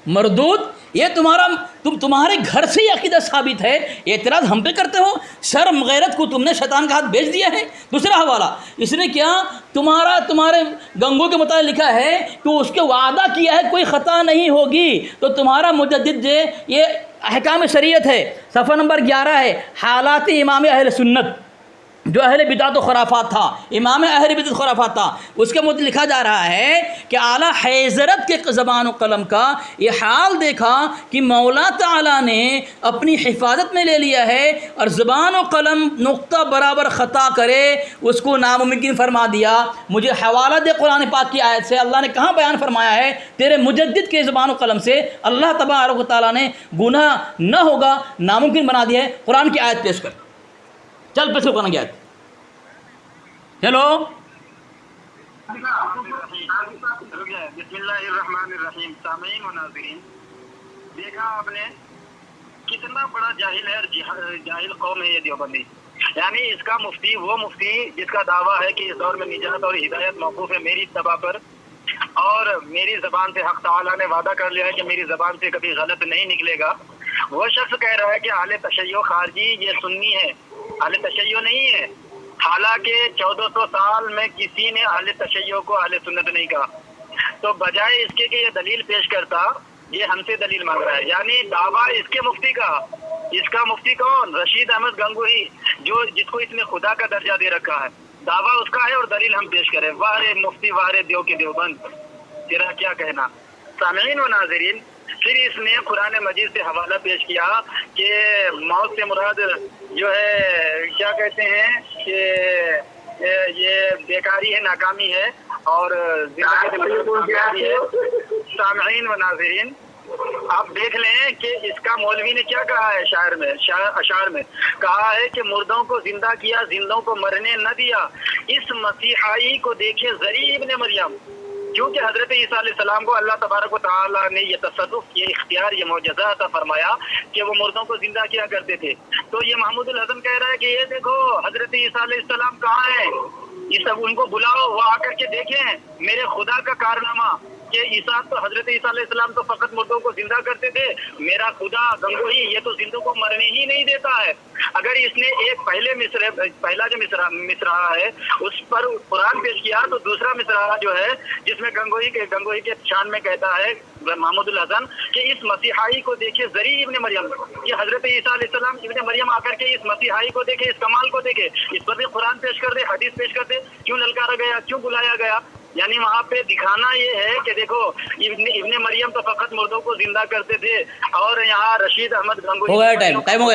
[SPEAKER 2] مردود، یہ تمہارے گھر سے یہ عقیدہ ثابت ہے، اعتراض ہم پہ کرتے ہو؟ شرم غیرت کو تم نے شیطان کا ہاتھ بھیج دیا ہے۔ دوسرا حوالہ اس نے کیا، تمہارے گنگو کے متعلق لکھا ہے کہ اس کے وعدہ کیا ہے کوئی خطا نہیں ہوگی، تو تمہارا مجدد جو یہ احکام شریعت ہے، صفحہ نمبر 11 ہے، حالات امام اہل سنت، جو اہل بدعت و خرافات تھا، امام اہل بدعت و خرافات تھا، اس کے متعلق لکھا جا رہا ہے کہ اعلیٰ حضرت کے زبان و قلم کا یہ حال دیکھا کہ مولا تعالیٰ نے اپنی حفاظت میں لے لیا ہے، اور زبان و قلم نقطہ برابر خطا کرے اس کو ناممکن فرما دیا۔ مجھے حوالہ دے قرآن پاک کی آیت سے، اللہ نے کہاں بیان فرمایا ہے تیرے مجدد کے زبان و قلم سے اللہ تبارک و تعالیٰ نے گناہ نہ ہوگا ناممکن بنا دیا ہے؟ قرآن کی آیت پیش کر، چل پیش کرنا گیا۔ چلو
[SPEAKER 1] بسم اللہ الرحمن الرحیم۔ سامعین و ناظرین، دیکھا آپ نے کتنا بڑا جاہل ہے اور جاہل قوم ہے یہ دیوبندی، یعنی اس کا مفتی وہ مفتی جس کا دعویٰ ہے کہ اس دور میں نجات اور ہدایت موقوف ہے میری اتباع پر، اور میری زبان سے حق تعالیٰ نے وعدہ کر لیا ہے کہ میری زبان سے کبھی غلط نہیں نکلے گا۔ وہ شخص کہہ رہا ہے کہ اہل تشیع خارجی یہ سنی ہے، اہل تشیع نہیں ہے، حالانکہ 1400 سال میں کسی نے اہل تشیع کو اہل سنت نہیں کہا۔ تو بجائے اس کے کہ یہ دلیل پیش کرتا، یہ ہم سے دلیل مانگ رہا ہے، یعنی دعویٰ اس کے مفتی کا، اس کا مفتی کون؟ رشید احمد گنگوہی، جس کو اس نے خدا کا درجہ دے رکھا ہے، دعویٰ اس کا ہے اور دلیل ہم پیش کریں۔ واہ مفتی، واہ دیو کے دیوبند، تیرا کیا کہنا۔ سامعین و ناظرین، پھر اس نے قرآن مجید سے حوالہ پیش کیا کہ موت سے مراد جو ہے کیا کہتے ہیں کہ یہ بیکاری ہے، ناکامی ہے، اور زندگی ہے۔ سامعین و ناظرین، آپ دیکھ لیں کہ اس کا مولوی نے کیا کہا ہے اشعار میں کہا ہے کہ مردوں کو زندہ کیا، زندوں کو مرنے نہ دیا، اس مسیحائی کو دیکھے زری ابن مریم۔ کیونکہ حضرت عیسیٰ علیہ السلام کو اللہ تبارک و تعالیٰ نے یہ تصرف، یہ اختیار، یہ معجزہ عطا فرمایا کہ وہ مردوں کو زندہ کیا کرتے تھے۔ تو یہ محمود الحسن کہہ رہا ہے کہ یہ دیکھو حضرت عیسیٰ علیہ السلام کہاں ہیں، یہ سب ان کو بلاؤ، وہ آ کر کے دیکھیں میرے خدا کا کارنامہ کہ عیسیٰ تو حضرت عیسیٰ علیہ السلام تو فقط مردوں کو زندہ کرتے تھے، میرا خدا گنگوہی یہ تو زندوں کو مرنے ہی نہیں دیتا ہے۔ اگر اس نے ایک پہلا جو مصرعہ ہے اس پر قرآن پیش کیا، تو دوسرا مصرعہ جو ہے جس میں گنگوہی کے شان میں کہتا ہے محمود الحسن کہ اس مسیحائی کو دیکھے زری ابن مریم، کہ حضرت عیسیٰ علیہ السلام ابن مریم آ کر کے اس مسیحائی کو دیکھے، اس کمال کو دیکھے، اس پر بھی قرآن پیش کر دے، حدیث پیش کر دے۔ کیوں للکارا گیا، کیوں بلایا گیا؟ یعنی وہاں پہ دکھانا یہ ہے کہ دیکھو ابن مریم تو فقط مردوں کو زندہ کرتے تھے، اور یہاں رشید احمد گنگوہی
[SPEAKER 2] ہو گیا ٹائم ہو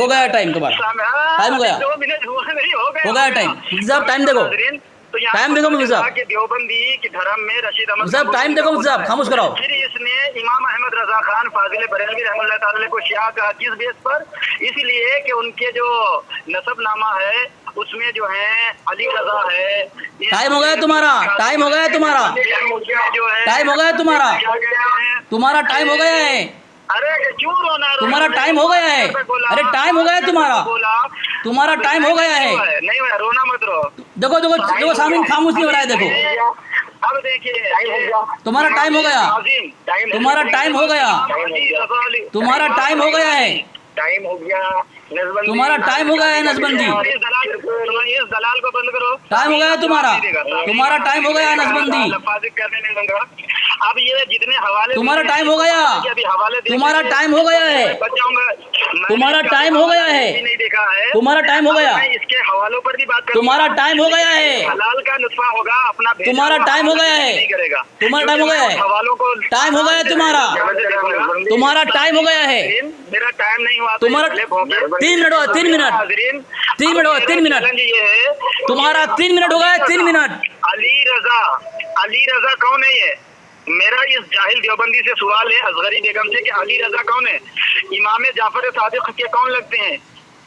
[SPEAKER 2] گیا ٹائم تمہارا ٹائم ہو گیا،
[SPEAKER 1] 2 منٹ
[SPEAKER 2] ہو گیا ٹائم صاحب، ٹائم دیکھو، ٹائم دیکھو مفتی صاحب
[SPEAKER 1] کہ دیوبندی کے دھرم میں رشید احمد
[SPEAKER 2] صاحب، ٹائم دیکھو مفتی صاحب، خاموش کراؤ۔
[SPEAKER 1] پھر اس نے امام احمد رضا خان فاضل بریلوی رحمۃ اللہ تعالی کو شیعہ کہا، کس بیس پر؟ اس لیے کہ ان کے جو نسب نامہ ہے اس میں جو ہے علی رضا ہے۔
[SPEAKER 2] ٹائم ہو گیا تمہارا، ٹائم ہو گیا تمہارا، ٹائم ہو گیا تمہارا، تمہارا ٹائم ہو گیا ہے،
[SPEAKER 1] ارے کیوں رونا،
[SPEAKER 2] تمہارا ٹائم ہو گیا ہے، ارے ٹائم ہو گیا تمہارا، تمہارا ٹائم ہو گیا ہے،
[SPEAKER 1] نہیں رونا مت رو۔
[SPEAKER 2] دیکھو دیکھو دیکھو سامعین خاموش نہیں ہو رہا ہے، دیکھو
[SPEAKER 1] اب دیکھیے
[SPEAKER 2] تمہارا ٹائم ہو گیا، تمہارا ٹائم ہو گیا، تمہارا ٹائم ہو گیا ہے،
[SPEAKER 1] ٹائم ہو گیا،
[SPEAKER 2] تمہارا ٹائم ہو گیا ہے نسبندی،
[SPEAKER 1] اس دلال کو بند کرو،
[SPEAKER 2] ٹائم ہو گیا تمہارا، تمہارا ٹائم ہو گیا ہے نسبندی،
[SPEAKER 1] کرنے نہیں دوں گا۔ اب یہ جتنے حوالے
[SPEAKER 2] تمہارا ٹائم ہو گیا، تمہارا ٹائم ہو گیا ہے، تمہارا ٹائم ہو گیا ہے،
[SPEAKER 1] نہیں دیکھا ہے،
[SPEAKER 2] تمہارا ٹائم ہو گیا،
[SPEAKER 1] اس کے حوالوں پر بھی بات کروں،
[SPEAKER 2] تمہارا ٹائم ہو گیا ہے،
[SPEAKER 1] حلال کا نطفہ ہوگا اپنا،
[SPEAKER 2] تمہارا ٹائم ہو گیا ہے، تمہارا ٹائم ہو گیا ہے،
[SPEAKER 1] حوالوں کو
[SPEAKER 2] ٹائم ہو گیا ہے تمہارا، تمہارا ٹائم ہو گیا ہے،
[SPEAKER 1] میرا ٹائم نہیں ہوا،
[SPEAKER 2] تمہارا 3 منٹ ہو، 3 منٹ 3 منٹ ہو، 3 منٹ
[SPEAKER 1] یہ ہے
[SPEAKER 2] تمہارا 3 منٹ ہو گیا ہے، 3 منٹ۔
[SPEAKER 1] علی رضا کون ہے؟ یہ میرا اس جاہل دیوبندی سے سوال ہے، اصغری بیگم سے، کہ علی رضا کون ہے؟ امام جعفر صادق کے کون لگتے ہیں؟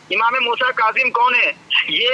[SPEAKER 1] امام موسیٰ کاظم کون ہے؟ یہ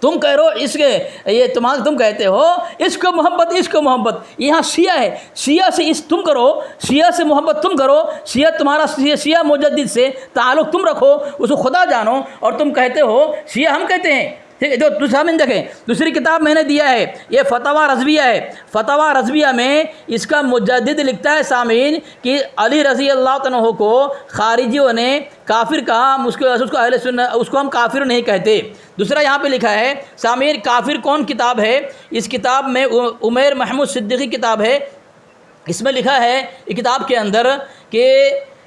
[SPEAKER 2] تم کہہ رہو اس کے یہ تم کہتے ہو عشق و محبت یہاں شیعہ ہے، شیعہ سے تم کرو، شیعہ سے محبت تم کرو، شیعہ تمہارا شیعہ مجدد سے تعلق تم رکھو، اس کو خدا جانو، اور تم کہتے ہو شیعہ ہم کہتے ہیں، ٹھیک ہے؟ جو سامنے دیکھیں دوسری کتاب میں نے دیا ہے، یہ فتاوی رضویہ ہے، فتاوی رضویہ میں اس کا مجدد لکھتا ہے سامعین کہ علی رضی اللہ عنہ کو خارجیوں نے کافر کہا، اس کو اہل سنت اس کو ہم کافر نہیں کہتے۔ دوسرا یہاں پہ لکھا ہے سامعین کافر کون کتاب ہے، اس کتاب میں عمیر محمود صدیقی کتاب ہے، اس میں لکھا ہے یہ کتاب کے اندر کہ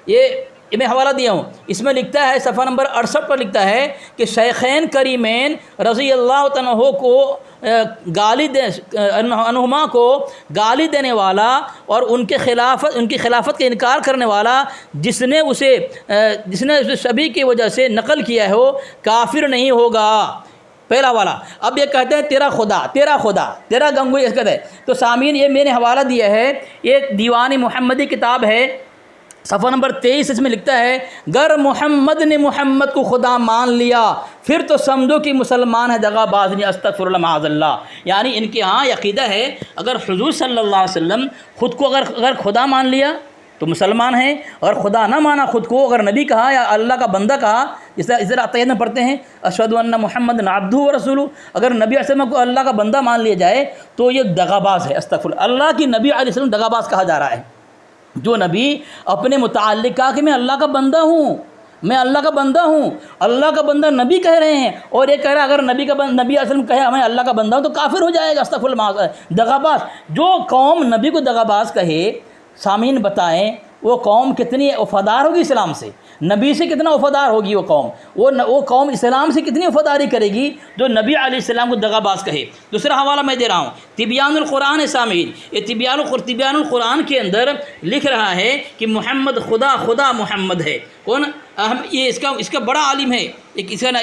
[SPEAKER 2] یہ میں حوالہ دیا ہوں، اس میں لکھتا ہے صفحہ نمبر 68 پر لکھتا ہے کہ شیخین کریمین رضی اللہ عنہ کو عنہما کو گالی دینے والا اور ان کی خلافت کا انکار کرنے والا جس نے اسے شبیہ کی وجہ سے نقل کیا ہے وہ کافر نہیں ہوگا۔ پہلا والا۔ اب یہ کہتے ہیں تیرا خدا گنگوئی اس کہتے ہیں۔ تو سامعین یہ میں نے حوالہ دیا ہے، یہ دیوان محمدی کتاب ہے، صفحہ نمبر 23 اس میں لکھتا ہے گر محمد نے محمد کو خدا مان لیا پھر تو سمجھو کہ مسلمان ہے دغا باز نہیں، استغفر اللہ معاذ اللہ۔ یعنی ان کے ہاں عقیدہ ہے اگر حضور صلی اللہ علیہ وسلم خود کو اگر خدا مان لیا تو مسلمان ہیں، اور خدا نہ مانا خود کو، اگر نبی کہا یا اللہ کا بندہ کہا، اس طرح عقیدہ میں پڑھتے ہیں اشہد ان محمد عبدہ و رسولہ، اگر نبی علیہ السلام کو اللہ کا بندہ مان لیا جائے تو یہ دغا باز ہے، استغفر اللہ کی نبی علیہ السلام دغا باز کہا جا رہا ہے۔ جو نبی اپنے متعلق کہا کہ میں اللہ کا بندہ ہوں، اللہ کا بندہ نبی کہہ رہے ہیں، اور یہ کہہ رہا ہے اگر نبی علیہ السلام کہے میں اللہ کا بندہ ہوں تو کافر ہو جائے گا، استغفر اللہ۔ دغا باز، جو قوم نبی کو دغا باز کہے، سامعین بتائیں وہ قوم کتنی وفادار ہوگی اسلام سے، نبی سے کتنا وفادار ہوگی وہ قوم، وہ قوم اسلام سے کتنی وفاداری کرے گی جو نبی علیہ السلام کو دغا باز کہے۔ دوسرا حوالہ میں دے رہا ہوں، تبیان القرآن ہے سامعین، یہ تبیان القرآن کے اندر لکھ رہا ہے کہ محمد خدا محمد ہے۔ کون؟ یہ اس کا بڑا عالم ہے،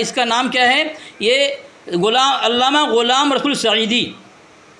[SPEAKER 2] اس کا نام کیا ہے؟ یہ علامہ غلام رسول سعیدی،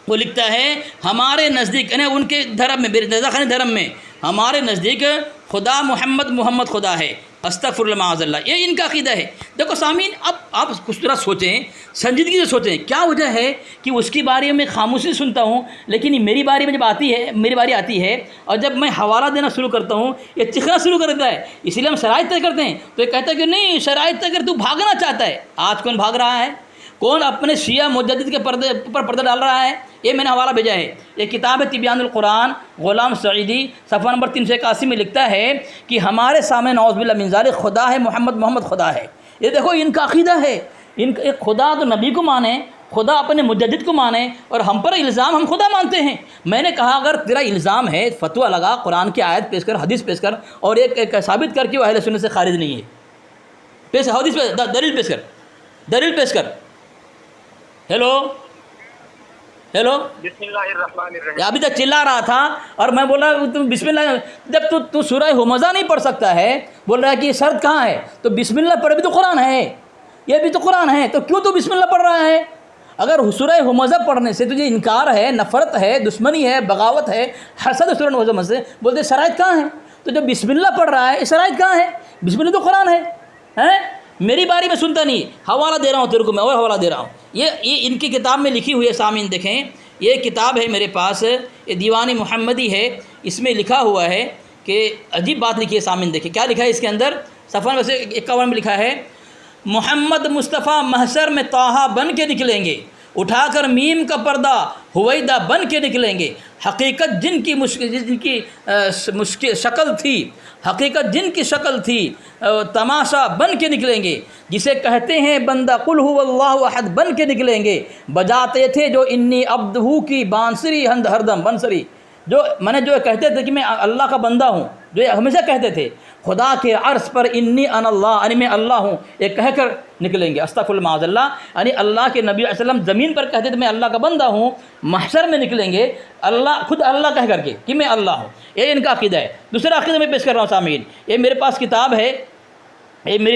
[SPEAKER 2] وہ لکھتا ہے ہمارے نزدیک یعنی ان کے دھرم میں رضاخانی دھرم میں ہمارے نزدیک خدا محمد خدا ہے، استغفر اللہ معاذ اللہ۔ یہ ان کا عقیدہ ہے۔ دیکھو سامعین، اب آپ کچھ طرح سوچیں، سنجیدگی سے سوچیں، کیا وجہ ہے کہ اس کی بارے میں خاموشی سنتا ہوں، لیکن میری باری میں جب میری باری آتی ہے اور جب میں حوالہ دینا شروع کرتا ہوں یہ چکھنا شروع کر دیتا ہے، اس لیے ہم شرائط طے کرتے ہیں، تو یہ کہتا ہے کہ نہیں شرائط طے کر تو بھاگنا چاہتا ہے۔ آج کون بھاگ رہا ہے؟ کون اپنے شیعہ مجدد کے پر پردہ ڈال رہا ہے؟ یہ میں نے حوالہ بھیجا ہے، یہ کتاب ہے تبیان القرآن، غلام سعیدی، صفحہ نمبر 381 میں لکھتا ہے کہ ہمارے سامنے نعوذ باللہ من ذالک خدا ہے، محمد خدا ہے۔ یہ دیکھو ان کا عقیدہ ہے، ایک خدا تو نبی کو مانے، خدا اپنے مجدد کو مانے، اور ہم پر الزام ہم خدا مانتے ہیں۔ میں نے کہا اگر تیرا الزام ہے فتویٰ لگا، قرآن کی آیت پیش کر، حدیث پیش کر، اور ایک ثابت کر کے وہ اہل سنت سے خارج نہیں ہے، حدیث دلیل پیش کر۔ ہیلو
[SPEAKER 1] بسم اللہ الرحمن الرحیم۔
[SPEAKER 2] ابھی تک چلا رہا تھا اور میں بول رہا تم بسم اللہ، جب تو سورہ ہمزہ نہیں پڑھ سکتا ہے، بول رہا ہے کہ یہ شرط کہاں ہے، تو بسم اللہ پڑھ بھی تو قرآن ہے، یہ بھی تو قرآن ہے، تو کیوں تو بسم اللہ پڑھ رہا ہے؟ اگر سورہ ہمزہ پڑھنے سے تجھے انکار ہے، نفرت ہے، دشمنی ہے، بغاوت ہے، حسد سورہ ہمزہ سے، بولتے شرائط کہاں ہے؟ تو جب بسم اللہ پڑھ رہا ہے شرائط کہاں ہے؟ بسم اللہ تو قرآن ہے۔ میری باری میں سنتا نہیں، حوالہ دے رہا ہوں تیرے کو، میں اور حوالہ دے رہا ہوں۔ یہ ان کی کتاب میں لکھی ہوئی ہے سامعین، دیکھیں یہ کتاب ہے میرے پاس، یہ دیوان محمدی ہے، اس میں لکھا ہوا ہے کہ عجیب بات لکھی ہے سامعین، دیکھیں کیا لکھا ہے اس کے اندر، صفحہ ویسے 51 میں لکھا ہے محمد مصطفیٰ محشر میں طٰہٰ بن کے نکلیں گے، اٹھا کر میم کا پردہ ہویدہ بن کے نکلیں گے، حقیقت جن کی شکل تھی، حقیقت جن کی شکل تھی تماشا بن کے نکلیں گے، جسے کہتے ہیں بندہ قل هو اللہ احد بن کے نکلیں گے، بجاتے تھے جو انی عبدہ کی بانسری ہردم بنسری، جو کہتے تھے کہ میں اللہ کا بندہ ہوں، جو ہمیشہ کہتے تھے خدا کے عرش پر انی انا اللہ، یعنی میں اللہ ہوں، یہ کہہ کر نکلیں گے، استغفر اللہ معاذ اللہ۔ یعنی اللہ کے نبی علیہ السلام زمین پر کہتے تھے میں اللہ کا بندہ ہوں، محشر میں نکلیں گے خود اللہ کہہ کر کے کہ میں اللہ ہوں، یہ ان کا عقیدہ ہے۔ دوسرا عقیدہ میں پیش کر رہا ہوں سامعین، یہ میرے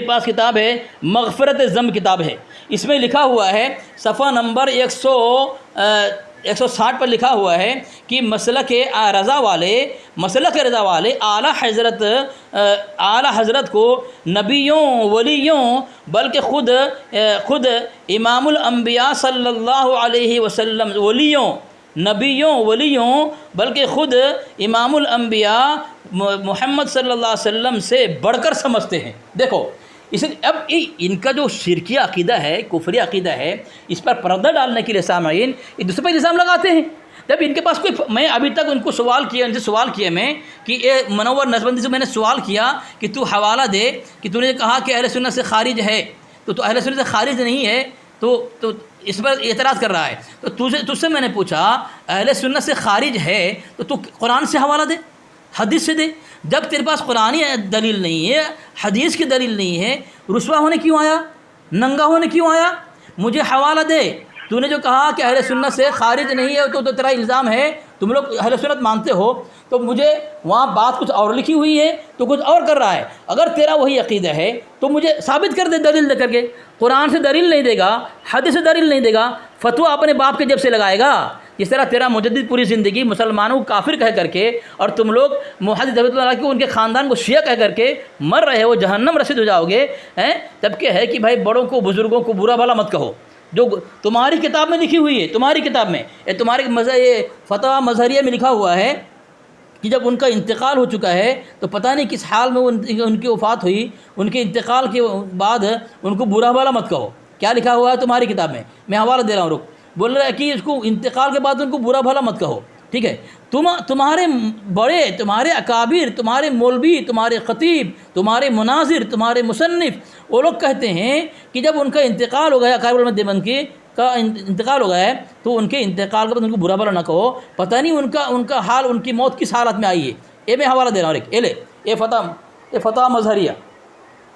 [SPEAKER 2] پاس کتاب ہے مغفرت ذنب کتاب ہے، اس میں لکھا ہوا ہے صفحہ نمبر 160 پر لکھا ہوا ہے کہ مسلک رضا والے اعلیٰ حضرت کو نبیوں ولیوں بلکہ خود امام الانبیاء صلی اللہ علیہ وسلم ولیوں بلکہ خود امام الانبیاء محمد صلی اللہ علیہ وسلم سے بڑھ کر سمجھتے ہیں۔ دیکھو اب ان کا جو شرکی عقیدہ ہے، کفری عقیدہ ہے، اس پر پردہ ڈالنے کے لیے سامعین ایک دوسرے پر الزام لگاتے ہیں۔ جب ان کے پاس میں ابھی تک ان سے سوال کیا میں کہ منور نسبندی سے میں نے سوال کیا کہ تو حوالہ دے کہ تو نے کہا کہ اہل سنت سے خارج ہے، تو اہل سنت سے خارج نہیں ہے، تو اس پر اعتراض کر رہا ہے۔ تو تجھ سے میں نے پوچھا اہل سنت سے خارج ہے تو قرآن سے حوالہ دے، حدیث سے دے۔ جب تیرے پاس قرآنی دلیل نہیں ہے، حدیث کی دلیل نہیں ہے، رسوا ہونے کیوں آیا، ننگا ہونے کیوں آیا؟ مجھے حوالہ دے۔ تو نے جو کہا کہ اہل سنت سے خارج نہیں ہے تو تیرا الزام ہے، تم لوگ اہل سنت مانتے ہو، تو مجھے وہاں بات کچھ اور لکھی ہوئی ہے تو کچھ اور کر رہا ہے۔ اگر تیرا وہی عقیدہ ہے تو مجھے ثابت کر دے دلیل دے کر کے۔ قرآن سے دلیل نہیں دے گا، حدیث سے دلیل نہیں دے گا، فتویٰ اپنے باپ کے جیب سے لگائے گا۔ جس طرح تیرا مجدد پوری زندگی مسلمانوں کو کافر کہہ کر کے، اور تم لوگ محدث رحمۃ اللہ کو ان کے خاندان کو شیعہ کہہ کر کے مر رہے ہو، جہنم رسید ہو جاؤ گے۔ تب کہ ہے کہ بھائی بڑوں کو بزرگوں کو برا بھلا مت کہو، جو تمہاری کتاب میں لکھی ہوئی ہے، تمہاری کتاب میں تمہارے یہ فتویٰ مظہریہ میں لکھا ہوا ہے کہ جب ان کا انتقال ہو چکا ہے تو پتہ نہیں کس حال میں ان کی وفات ہوئی، ان کے انتقال کے بعد ان کو برا بھلا مت کہو۔ کیا لکھا ہوا ہے تمہاری کتاب میں؟ میں حوالہ دے رہا ہوں، رک۔ بول رہا ہے کہ اس کو انتقال کے بعد ان کو برا بھلا مت کہو، ٹھیک ہے؟ تمہارے بڑے، تمہارے اکابر، تمہارے مولوی، تمہارے خطیب، تمہارے مناظر، تمہارے مصنف، وہ لوگ کہتے ہیں کہ جب ان کا انتقال ہو گیا، اکابر علماء دیوبند کا انتقال ہو گیا ہے، تو ان کے انتقال کے بعد ان کو برا بھلا نہ کہو۔ پتہ نہیں ان کا حال، ان کی موت کس حالت میں آئی ہے۔ یہ میں حوالہ دے رہا ہوں، ایک لے، یہ فتویٰ مظہریہ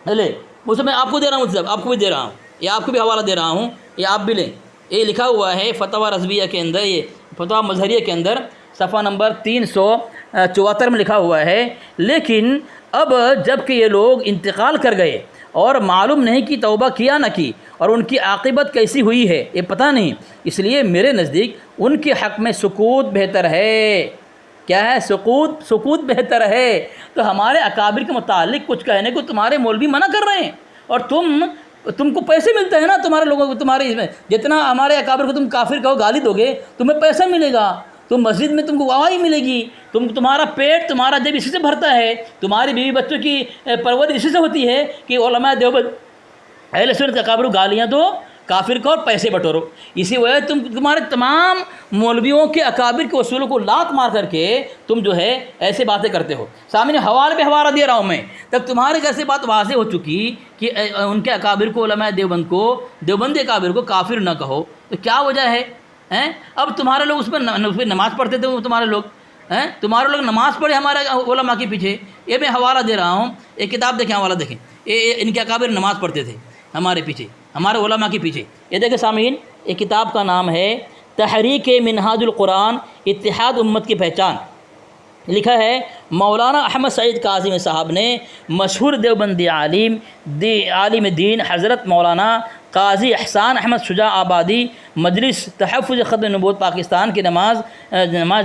[SPEAKER 2] لے، اسے میں آپ کو دے رہا ہوں، آپ کو بھی دے رہا ہوں، یہ آپ کو بھی حوالہ دے رہا ہوں، یہ آپ بھی لیں۔ یہ لکھا ہوا ہے فتویٰ رضویہ کے اندر، یہ فتویٰ مظہریہ کے اندر صفحہ نمبر 374 میں لکھا ہوا ہے۔ لیکن اب جب کہ یہ لوگ انتقال کر گئے اور معلوم نہیں کہ توبہ کیا نہ کی اور ان کی عاقبت کیسی ہوئی ہے یہ پتہ نہیں، اس لیے میرے نزدیک ان کے حق میں سکوت بہتر ہے۔ کیا ہے؟ سکوت بہتر ہے۔ تو ہمارے اکابر کے متعلق کچھ کہنے کو تمہارے مولوی منع کر رہے ہیں، اور تم کو پیسے ملتے ہیں نا، تمہارے لوگوں کو، تمہارے اس میں جتنا ہمارے اکابر کو تم کافر کہو، گالی دو گے، تمہیں پیسہ ملے گا، تم مسجد میں تم کو گواہی ملے گی، تمہارا پیٹ، تمہارا جب اسی سے بھرتا ہے، تمہاری بیوی بچوں کی پرورش اسی سے ہوتی ہے کہ علماء دیوبند اہل سنت کے اکابر کو گالیاں دو، کافر کو، اور پیسے بٹورو۔ اسی وجہ تمہارے تمام مولویوں کے اکابر کے اصولوں کو لات مار کر کے تم جو ہے ایسے باتیں کرتے ہو۔ سامنے حوالے پہ حوالہ دے رہا ہوں میں، تب تمہارے گھر سے بات واضح ہو چکی کہ ان کے اکابر کو، علماء دیوبند کو، دیوبندی اکابر کو کافر نہ کہو، تو کیا وجہ ہے؟ اب تمہارے لوگ اس پہ نماز پڑھتے تھے، تمہارے لوگ نماز پڑھے ہمارے علماء کے پیچھے۔ یہ میں حوالہ دے رہا ہوں، ایک کتاب دیکھیں، حوالہ دیکھیں، ان کے اکابر نماز پڑھتے تھے ہمارے پیچھے، ہمارے علماء کے پیچھے۔ یہ دیکھیں سامعین، ایک کتاب کا نام ہے تحریک منہاج القرآن، اتحاد امت کی پہچان۔ لکھا ہے مولانا احمد سعید کاظمی صاحب نے، مشہور دیوبندی عالم دین حضرت مولانا قاضی احسان احمد شجاع آبادی مجلس تحفظ ختم نبوت پاکستان کی نماز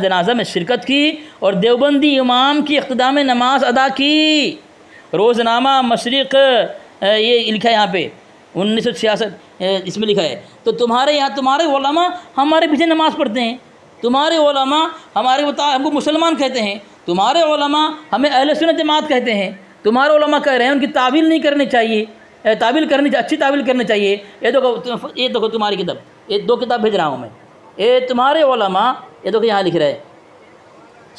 [SPEAKER 2] جنازہ میں شرکت کی اور دیوبندی امام کی اقتداء میں نماز ادا کی۔ روزنامہ مشرق، یہ لکھا ہے یہاں پہ 1966 اس میں لکھا ہے۔ تو تمہارے یہاں تمہارے علماء ہمارے پیچھے نماز پڑھتے ہیں، تمہارے علماء ہم کو مسلمان کہتے ہیں، تمہارے علماء ہمیں اہل سنت جماعت کہتے ہیں، تمہارے علماء کہہ رہے ہیں ان کی تعویل نہیں کرنی چاہیے، اچھی تعویل کرنی چاہیے۔ یہ دیکھو تمہاری کتاب، یہ 2 کتاب بھیج رہا ہوں میں، یہ تمہارے علماء، یہ دیکھو یہاں لکھ رہے ہیں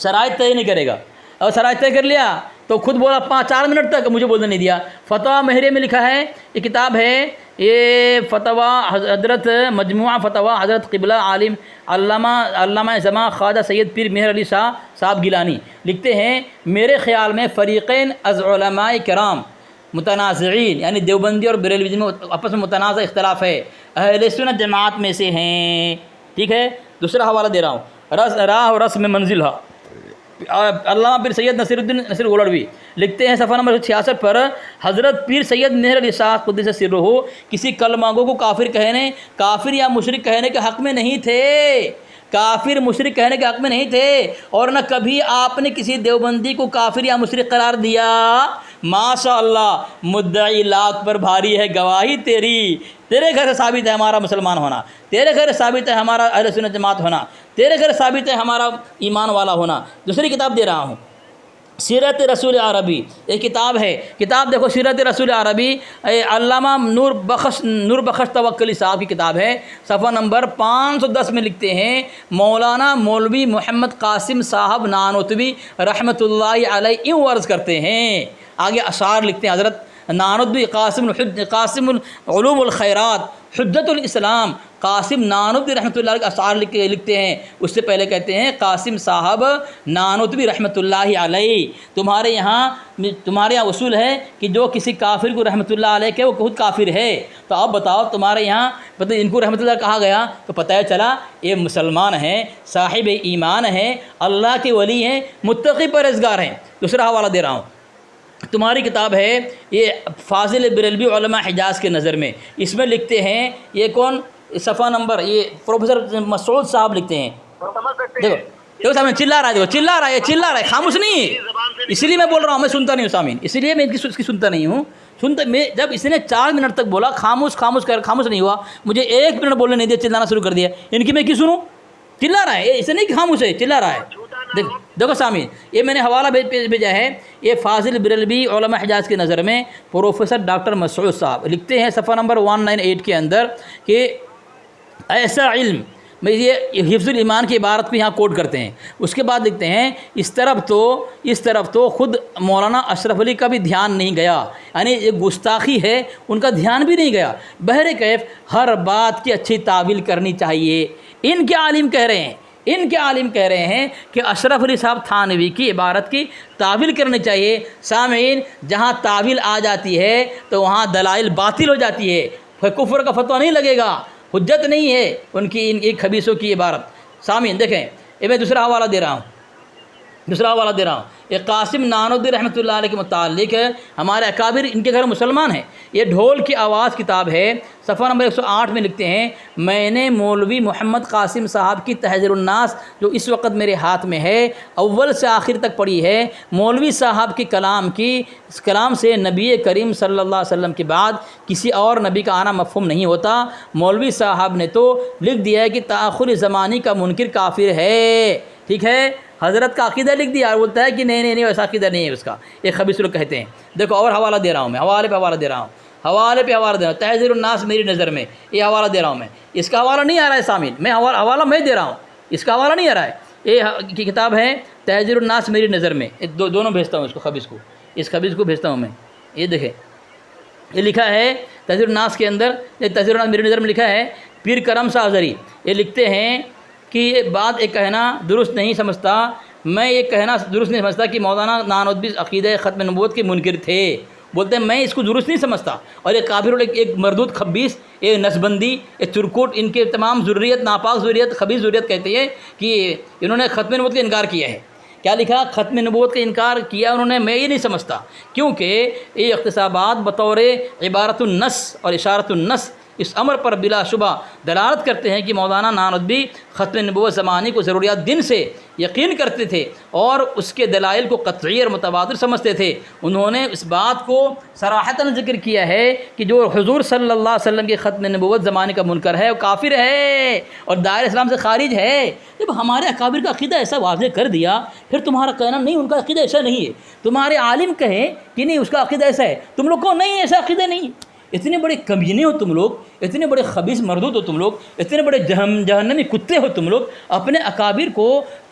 [SPEAKER 2] شرائط طے نہیں کرے گا، اور شرائط طے کر لیا تو خود بولا 4 منٹ تک مجھے بولنے نہیں دیا۔ فتویٰ مظہریہ میں لکھا ہے، یہ کتاب ہے، یہ فتویٰ حضرت مجموعہ فتویٰ حضرت قبلہ عالم علامہ زمان خواجہ سید پیر مہر علی شاہ صاحب گیلانی لکھتے ہیں، میرے خیال میں فریقین از علماء کرام متنازعین، یعنی دیوبندی اور بریلوی میں آپس میں متنازع اختلاف ہے، اہل سنت جماعت میں سے ہیں، ٹھیک ہے۔ دوسرا حوالہ دے رہا ہوں، راہ و رسم منزل ہے، علامہ پیر سید نصیر گولڑوی لکھتے ہیں صفحہ نمبر 66 پر، حضرت پیر سید مہر علی شاہ قدس سرہ کسی کلمہ گو کو کافر یا مشرک کہنے کے حق میں نہیں تھے، کافر مشرک کہنے کے حق میں نہیں تھے، اور نہ کبھی آپ نے کسی دیوبندی کو کافر یا مشرک قرار دیا۔ ماشاء اللہ، مدعی لاکھ پر بھاری ہے گواہی تیری، تیرے گھر ثابت ہے ہمارا مسلمان ہونا، تیرے گھر ثابت ہے ہمارا اہل سنت جماعت ہونا، تیرے گھر ثابت ہے ہمارا ایمان والا ہونا۔ دوسری کتاب دے رہا ہوں، سیرت رسول عربی، ایک کتاب ہے، کتاب دیکھو سیرت رسول عربی، علامہ نور بخش توکلی صاحب کی کتاب ہے، صفحہ نمبر 510 میں لکھتے ہیں مولانا مولوی محمد قاسم صاحب نانوتوی رحمۃ اللہ علیہ یوں عرض کرتے ہیں، آگے اشعار لکھتے ہیں حضرت نانوتوی قاسم علوم الخیرات حجت الاسلام قاسم نانوتوی رحمۃ اللہ علیہ اشعار لکھتے ہیں، اس سے پہلے کہتے ہیں قاسم صاحب نانوتوی رحمۃ اللہ علیہ، تمہارے یہاں اصول ہے کہ جو کسی کافر کو رحمۃ اللہ علیہ کہ وہ خود کافر ہے، تو اب بتاؤ تمہارے یہاں ان کو رحمۃ اللہ کہا گیا تو پتہ چلا یہ مسلمان ہیں، صاحب ایمان ہیں، اللہ کے ولی ہیں، متقی پرہیزگار ہیں۔ دوسرا حوالہ دے رہا ہوں، تمہاری کتاب ہے یہ فاضل بریلوی علماء حجاز کے نظر میں، اس میں لکھتے ہیں، یہ کون، صفحہ نمبر، یہ پروفیسر مسعود صاحب لکھتے ہیں، دیکھو سامعین چلا رہا ہے، چلا رہا ہے، خاموش نہیں ہے، اسی لیے میں بول رہا ہوں، میں سنتا نہیں ہوں سامعین، اسی لیے میں اس کی سنتا نہیں ہوں، میں جب اس نے 4 منٹ تک بولا خاموش نہیں ہوا، مجھے 1 منٹ بولنے نہیں دیا، چلانا شروع کر دیا، ان کی میں کی سنوں، چلا رہا ہے، اسے نہیں کہ خاموش ہے، چلا رہا ہے۔ دیکھو سامعین، یہ میں نے حوالہ بھیجا ہے، یہ فاضل بریلوی علماء حجاز کے نظر میں پروفیسر ڈاکٹر مسعود صاحب لکھتے ہیں صفحہ نمبر 198 کے اندر کہ ایسا علم، یہ حفظ الایمان کی عبارت کو یہاں کوٹ کرتے ہیں، اس کے بعد لکھتے ہیں اس طرف تو خود مولانا اشرف علی کا بھی دھیان نہیں گیا، یعنی یہ گستاخی ہے، ان کا دھیان بھی نہیں گیا، بہرکیف ہر بات کی اچھی تعویل کرنی چاہیے۔ ان کے عالم کہہ رہے ہیں کہ اشرف علی صاحب تھانوی کی عبارت کی تعویل کرنی چاہیے۔ سامعین، جہاں تعویل آ جاتی ہے تو وہاں دلائل باطل ہو جاتی ہے، کفر کا فتویٰ نہیں لگے گا، حجت نہیں ہے ان کی ان خبیثوں کی عبارت۔ سامعین دیکھیں، یہ میں دوسرا حوالہ دے رہا ہوں، یہ قاسم نانوتوی رحمۃ اللہ علیہ کے متعلق ہے، ہمارے اکابر ان کے گھر مسلمان ہیں، یہ ڈھول کی آواز کتاب ہے، صفحہ نمبر 108 میں لکھتے ہیں میں نے مولوی محمد قاسم صاحب کی تحذیر الناس جو اس وقت میرے ہاتھ میں ہے اول سے آخر تک پڑھی ہے۔ مولوی صاحب کے کلام سے نبی کریم صلی اللہ علیہ وسلم کے بعد کسی اور نبی کا آنا مفہوم نہیں ہوتا۔ مولوی صاحب نے تو لکھ دیا ہے کہ تأخر زمانی کا منکر کافر ہے، ٹھیک ہے، حضرت کا عقیدہ لکھ دیا اور بولتا ہے کہ نہیں ویسا عقیدہ نہیں ہے اس کا، یہ خبیث لوگ کہتے ہیں۔ دیکھو اور حوالہ دے رہا ہوں میں، حوالے پہ حوالہ دے رہا ہوں، تحذیر الناس میری نظر میں، یہ حوالہ دے رہا ہوں میں، اس کا حوالہ نہیں آ رہا ہے سامعین، میں حوالہ میں دے رہا ہوں، اس کا حوالہ نہیں آ رہا ہے، یہ کتاب ہے تحذیر الناس میری نظر میں، دونوں بھیجتا ہوں، اس خبیث کو بھیجتا ہوں میں، یہ دیکھیں، یہ لکھا ہے تحذیر الناس کے اندر، یہ تحذیر الناس میری نظر میں لکھا ہے پیر کرم شاہ ازہری، یہ لکھتے ہیں کہ یہ بات ایک کہنا درست نہیں سمجھتا، میں یہ کہنا درست نہیں سمجھتا کہ مولانا نانوتوی عقیدہ ختم نبوت کے منکر تھے، بولتے ہیں میں اس کو درست نہیں سمجھتا، اور یہ کافر ایک مردود خبیث، یہ نسبندی، یہ چرکوٹ، ان کے تمام ذریت، ناپاک ذریت، خبیث ذریت کہتے ہیں کہ انہوں نے ختم نبوت کا انکار کیا ہے۔ کیا لکھا؟ ختم نبوت کا انکار کیا انہوں نے، میں یہ نہیں سمجھتا، کیونکہ یہ اقتصابات بطور عبارت النص اور اشارت النص اس امر پر بلا شبہ دلالت کرتے ہیں کہ مولانا نانوتوی ختم نبوت زمانے کو ضروریات دن سے یقین کرتے تھے اور اس کے دلائل کو قطعی اور متواتر سمجھتے تھے۔ انہوں نے اس بات کو صراحتاً ذکر کیا ہے کہ جو حضور صلی اللہ علیہ وسلم کے ختم نبوت زمانے کا منکر ہے وہ کافر ہے اور دائرہ اسلام سے خارج ہے۔ جب ہمارے اکابر کا عقیدہ ایسا واضح کر دیا، پھر تمہارا کہنا نہیں ان کا عقیدہ ایسا نہیں ہے، تمہارے عالم کہیں کہ نہیں اس کا عقیدہ ایسا ہے، تم لوگ کو نہیں ایسا عقیدہ نہیں۔ اتنے بڑے کمینے ہو تم لوگ، اتنے بڑے خبیث مردود ہو تم لوگ، اتنے بڑے جہنمی کتے ہو تم لوگ، اپنے اکابر کو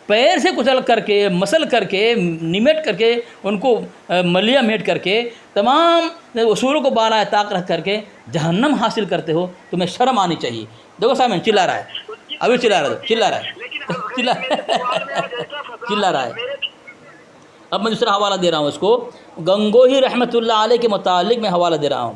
[SPEAKER 2] پیر سے کچل کر کے، مسل کر کے، نمیٹ کر کے، ان کو ملیا میٹ کر کے، تمام اصولوں کو بالائے طاق رکھ کر کے جہنم حاصل کرتے ہو، تمہیں شرم آنی چاہیے۔ دیکھو سامنے چلا رہا ہے، ابھی چلا رہا ہے۔ اب میں دوسرا حوالہ دے رہا ہوں، اس کو گنگوہی رحمۃ اللہ علیہ کے متعلق میں حوالہ دے رہا ہوں۔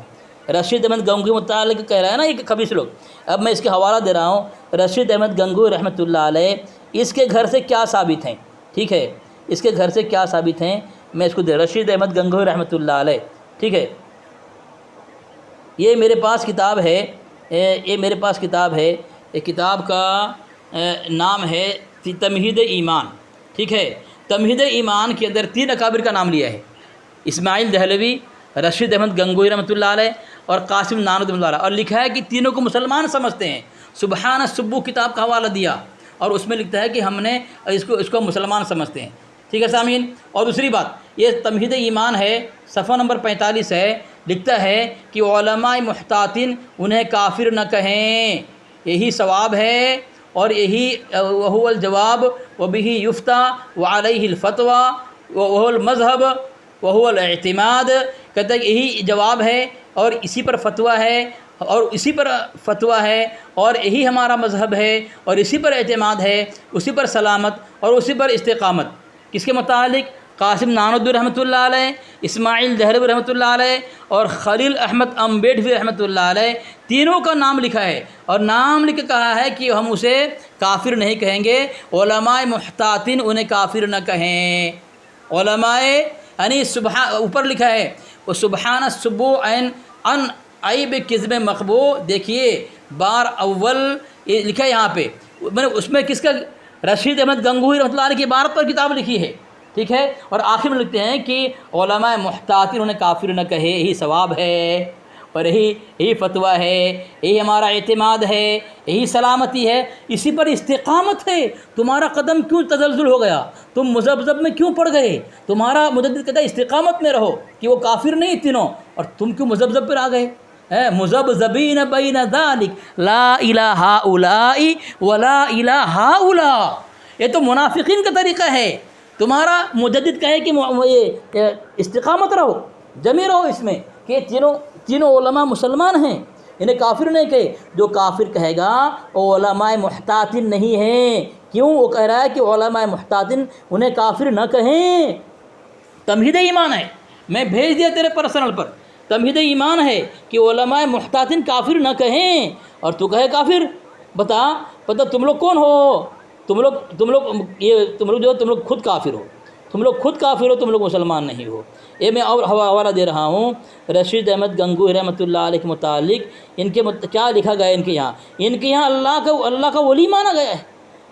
[SPEAKER 2] رشید احمد گنگوہی متعلق کہہ رہا ہے نا یہ خبیث لوگ، اب میں اس کے حوالہ دے رہا ہوں۔ رشید احمد گنگوہی رحمۃ اللہ علیہ، اس کے گھر سے کیا ثابت ہیں، ٹھیک ہے، اس کے گھر سے کیا ثابت ہیں، میں اس کو رشید احمد گنگوہی رحمۃ اللہ علیہ، ٹھیک ہے، یہ میرے پاس کتاب ہے، یہ کتاب کا نام ہے تمہید ایمان، ٹھیک ہے، تمہید ایمان کے اندر 3 اکابر کا نام لیا ہے، اسماعیل دہلوی، رشید احمد گنگوئی رحمۃ اللہ علیہ اور قاسم نانوتوی رحمۃ اللہ علیہ، اور لکھا ہے کہ تینوں کو مسلمان سمجھتے ہیں۔ سبحان السبو کتاب کا حوالہ دیا اور اس میں لکھتا ہے کہ ہم نے اس کو مسلمان سمجھتے ہیں، ٹھیک ہے سامعین۔ اور دوسری بات، یہ تمہید ایمان ہے، صفحہ نمبر 45 ہے، لکھتا ہے کہ علماء محتاطین انہیں کافر نہ کہیں، یہی ثواب ہے اور یہی وہو الجواب وبہ یفتیٰ وعلیہ الفتویٰ وہو المذہب وہو الاعتماد، کہتا ہے یہی جواب ہے اور اسی پر فتویٰ ہے اور اسی پر فتویٰ ہے اور یہی ہمارا مذہب ہے اور اسی پر اعتماد ہے، اسی پر سلامت اور اسی پر استقامت۔ کس کے متعلق؟ قاسم نانوتوی رحمۃ اللہ علیہ، اسماعیل دہلوی رحمۃ اللہ علیہ اور خلیل احمد امبیڈوی رحمۃ اللہ علیہ، تینوں کا نام لکھا ہے اور نام لکھ کے کہا ہے کہ ہم اسے کافر نہیں کہیں گے، علماء محتاطین انہیں کافر نہ کہیں۔ علماء یعنی اوپر لکھا ہے وہ سبحان السبو ان عیب کذب مقبو، دیکھیے بار اول یہ لکھا ہے یہاں پہ، میں نے اس میں کس کا؟ رشید احمد گنگوئی رحمۃ اللہ علیہ کی عبارت پر کتاب لکھی ہے، ٹھیک ہے، اور آخر میں لکھتے ہیں کہ علماء محتاطین انہیں کافر نہ کہے، یہی ثواب ہے اور یہی فتویٰ ہے، یہی ہمارا اعتماد ہے، یہی سلامتی ہے، اسی پر استقامت ہے۔ تمہارا قدم کیوں تزلزل ہو گیا؟ تم مذبذب میں کیوں پڑ گئے؟ تمہارا مجدد کہتا ہے استقامت میں رہو کہ وہ کافر نہیں تینوں، اور تم کیوں مذبذب پر آ گئے؟ مذبذبین بین ذالک لا الہ ہؤلاء ولا الہ ہؤلاء، یہ تو منافقین کا طریقہ ہے۔ تمہارا مجدد کہے کہ یہ استقامت رہو، جمے رہو اس میں کہ تینوں علماء مسلمان ہیں، انہیں کافر نہیں کہے۔ جو کافر کہے گا وہ علماء محتاطین نہیں ہیں، کیوں؟ وہ کہہ رہا ہے کہ علماء محتاطین انہیں کافر نہ کہیں۔ تمہید ایمان ہے، میں بھیج دیا تیرے پرسنل پر، تمہید ایمان ہے کہ علماء محتاطین کافر نہ کہیں، اور تو کہے کافر۔ بتا تم لوگ کون ہو؟ تم لوگ خود کافر ہو، تم لوگ خود کافر ہو، تم لوگ مسلمان نہیں ہو۔ یہ میں اور حوالہ دے رہا ہوں رشید احمد گنگوئی رحمۃ اللہ علیہ کے متعلق، ان کے کیا لکھا گیا ہے۔ ان کے یہاں اللہ کا ولی مانا گیا ہے،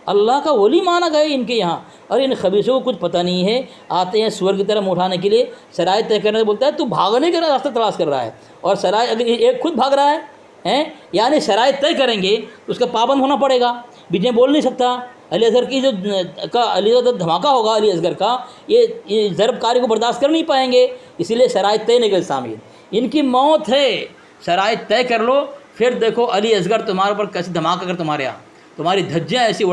[SPEAKER 2] اللہ کا ولی مانا گیا ہے ان کے یہاں، اور ان خبیثوں کو کچھ پتہ نہیں ہے، آتے ہیں سور کی طرح منہ اٹھانے کے لیے، شرائط طے کرنے کو بولتا ہے، تو بھاگنے کا راستہ تلاش کر رہا ہے، اور شرائط اگر ایک خود بھاگ رہا ہے یعنی شرائط طے کریں گے اس کا پابند ہونا پڑے گا، بیچ میں بول نہیں سکتا۔ علی اصغر کی علی اصغر دھماکہ ہوگا علی اصغر کا، یہ ضرب کاری کو برداشت کر نہیں پائیں گے، اسی لیے شرائط طے نہیں کر سامعین، ان کی موت ہے، شرائط طے کر لو، پھر دیکھو علی اصغر تمہارے اوپر کیسے دھماکہ کر تمہارے یہاں تمہاری دھجیاں ایسی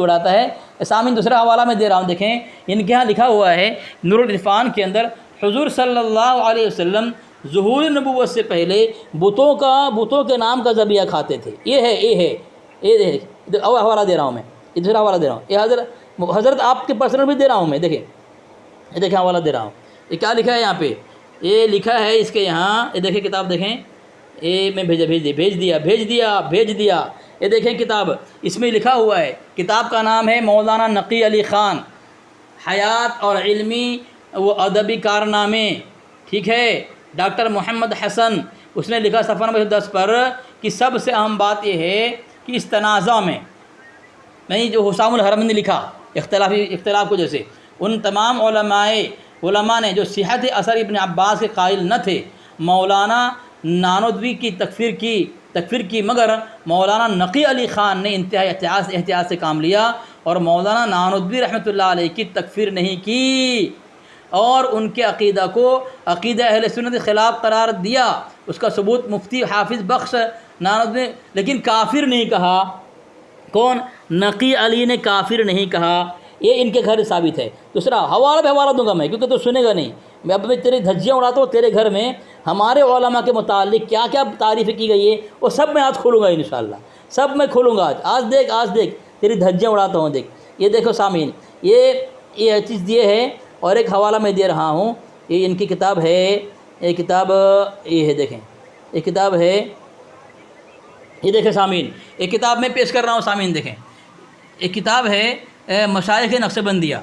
[SPEAKER 2] اڑاتا ہے، سامعین دوسرا حوالہ میں دے رہا ہوں، دیکھیں ان کے ہاں لکھا ہوا ہے نور العرفان کے اندر، حضور صلی اللہ علیہ وسلم ظہور نبوت سے پہلے بتوں کے نام کا ذبیحہ کھاتے تھے۔ یہ حوالہ دے رہا ہوں میں، یہ دوسرا حوالہ دے رہا ہوں، یہ حضرت آپ کے پرسنل بھی دے رہا ہوں میں، دیکھیں حوالہ دے رہا ہوں، یہ کیا لکھا ہے یہاں پہ، یہ لکھا ہے اس کے یہاں، یہ دیکھیں کتاب دیکھیں، یہ میں بھیج دیا، یہ دیکھیں کتاب، اس میں لکھا ہوا ہے، کتاب کا نام ہے مولانا نقی علی خان، حیات اور علمی و ادبی کارنامے، ٹھیک ہے، ڈاکٹر محمد حسن، اس نے لکھا صفحہ نمبر 10 پر کہ سب سے اہم بات یہ ہے کہ اس تنازع میں نہیں جو حسام الحرم نے لکھا اختلاف کو جیسے ان تمام علماء نے جو صحت اثر ابن عباس کے قائل نہ تھے، مولانا نانوتوی کی تکفیر کی، مگر مولانا نقی علی خان نے انتہائی احتیاط سے کام لیا اور مولانا نانوتوی رحمۃ اللہ علیہ کی تکفیر نہیں کی، اور ان کے عقیدہ کو عقیدہ اہل سنت کے خلاف قرار دیا۔ اس کا ثبوت مفتی حافظ بخش نانوتوی، لیکن کافر نہیں کہا۔ کون؟ نقی علی نے کافر نہیں کہا، یہ ان کے گھر ثابت ہے۔ دوسرا حوالہ دوں گا میں، کیونکہ تو سنے گا نہیں، میں اب تیری دھجیاں اڑاتا ہوں، تیرے گھر میں ہمارے علماء کے متعلق کیا کیا تعریفیں کی گئی ہے وہ سب میں آج کھولوں گا انشاءاللہ، سب میں کھولوں گا آج دیکھ تیری دھجیاں اڑاتا ہوں، دیکھ یہ دیکھو سامعین، یہ چیز یہ ہے، اور ایک حوالہ میں دے رہا ہوں، یہ ان کی کتاب ہے، یہ کتاب یہ ہے، دیکھیں یہ کتاب ہے، یہ دیکھیں سامعین، ایک کتاب میں پیش کر رہا ہوں سامعین، دیکھیں ایک کتاب ہے مشائخ نقشبندیہ،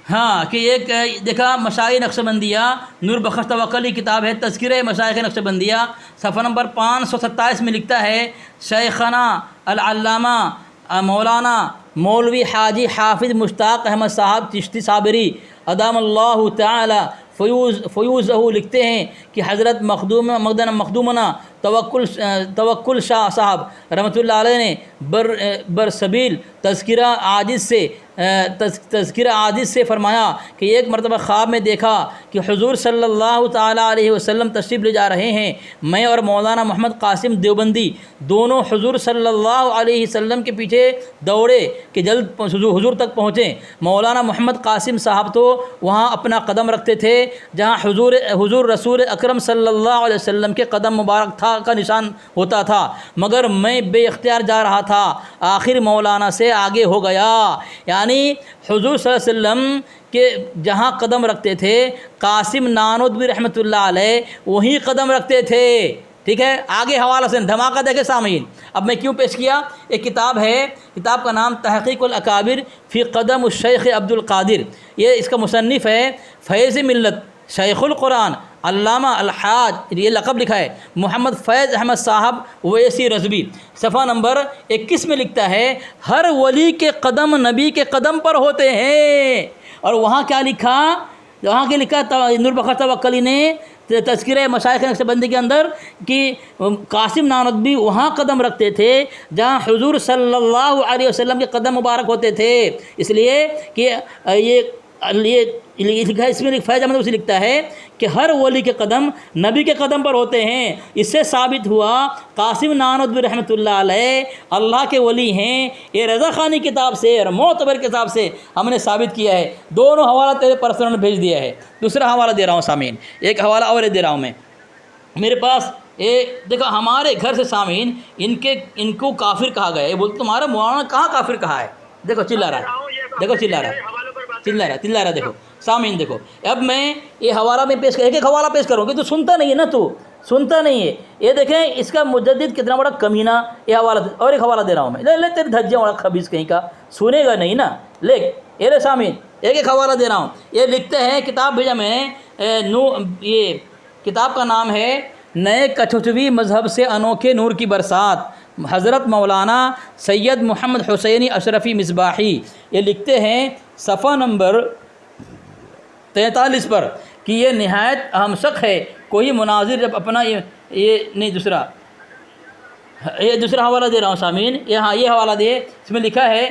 [SPEAKER 2] ہاں کہ ایک دیکھا مشائخ نقشبندیہ نور بخش توکلی کتاب ہے تذکرہ مشائخ نقشبندیہ صفحہ نمبر 527 میں لکھتا ہے شیخنا العلامہ مولانا مولوی حاجی حافظ مشتاق احمد صاحب چشتی صابری ادام اللہ تعالی فیوزہ لکھتے ہیں کہ حضرت مخدومنا توکل شاہ صاحب رحمۃ اللہ علیہ نے برسبیل تذکرہ عاجز سے فرمایا کہ ایک مرتبہ خواب میں دیکھا کہ حضور صلی اللہ تعالیٰ علیہ وسلم تشریف لے جا رہے ہیں. میں اور مولانا محمد قاسم دیوبندی دونوں حضور صلی اللہ علیہ وسلم کے پیچھے دوڑے کہ جلد حضور تک پہنچیں. مولانا محمد قاسم صاحب تو وہاں اپنا قدم رکھتے تھے جہاں حضور رسول اکرم صلی اللہ علیہ وسلم کے قدم مبارک کا نشان ہوتا تھا، مگر میں بے اختیار جا رہا تھا. آخر مولانا سے آگے ہو گیا. یعنی حضور صلی اللہ علیہ وسلم کہ جہاں قدم رکھتے تھے قاسم نانوتوی رحمۃ اللہ علیہ وہیں قدم رکھتے تھے. ٹھیک ہے، آگے حوالہ سے دھماکہ دیکھے سامعین. اب میں کیوں پیش کیا، ایک کتاب ہے، کتاب کا نام تحقیق الاکابر فی قدم الشیخ عبد القادر. یہ اس کا مصنف ہے فیض ملت شیخ القرآن علامہ الحاج، یہ لقب لکھا ہے محمد فیض احمد صاحب ویسی رضوی. صفحہ نمبر 21 میں لکھتا ہے ہر ولی کے قدم نبی کے قدم پر ہوتے ہیں. اور وہاں کیا لکھا، وہاں کے لکھا نور بخش توکلی نے تذکرہ مشائخ نقشبندی کے اندر کہ قاسم نانوتوی وہاں قدم رکھتے تھے جہاں حضور صلی اللہ علیہ وسلم کے قدم مبارک ہوتے تھے. اس لیے کہ یہ لکھا ہے، اس میں فیض احمد اسے لکھتا ہے کہ ہر ولی کے قدم نبی کے قدم پر ہوتے ہیں. اس سے ثابت ہوا قاسم نانوتوی رحمۃ اللہ علیہ اللہ کے ولی ہیں. یہ رضا خانی کتاب سے اور معتبر کتاب سے ہم نے ثابت کیا ہے. دونوں حوالہ تیرے پرسنل نے بھیج دیا ہے. دوسرا حوالہ دے رہا ہوں سامعین، ایک حوالہ اور دے رہا ہوں میں. میرے پاس دیکھو ہمارے گھر سے سامعین ان کو کافر کہا گیا ہے. بولتے تمہارا مولانا کہاں کافر کہا ہے؟ دیکھو چلا رہا ہے، دیکھو چلا رہا دیکھو سامعین. دیکھو اب میں یہ حوالہ میں پیش ایک حوالہ پیش کروں گی، تو سنتا نہیں ہے نا، تو سنتا نہیں ہے. یہ دیکھیں اس کا مجدد کتنا بڑا کمینہ. یہ حوالہ اور ایک حوالہ دے رہا ہوں میں، لے تیرے دھجیاں والا خبیث کہیں کا، سنے گا نہیں نا. یہ لے سامعین ایک حوالہ دے رہا ہوں. یہ لکھتے ہیں کتاب بھیجا میں یہ کتاب کا نام ہے نئے کچھوچوی مذہب سے انوکھے نور کی برسات، حضرت مولانا سید محمد حسینی اشرفی مصباحی. یہ لکھتے ہیں صفحہ نمبر 43 پر کہ یہ نہایت اہم شق ہے. کوئی مناظر جب اپنا یہ نہیں دوسرا حوالہ دے رہا ہوں سامعین. یہ حوالہ دے، اس میں لکھا ہے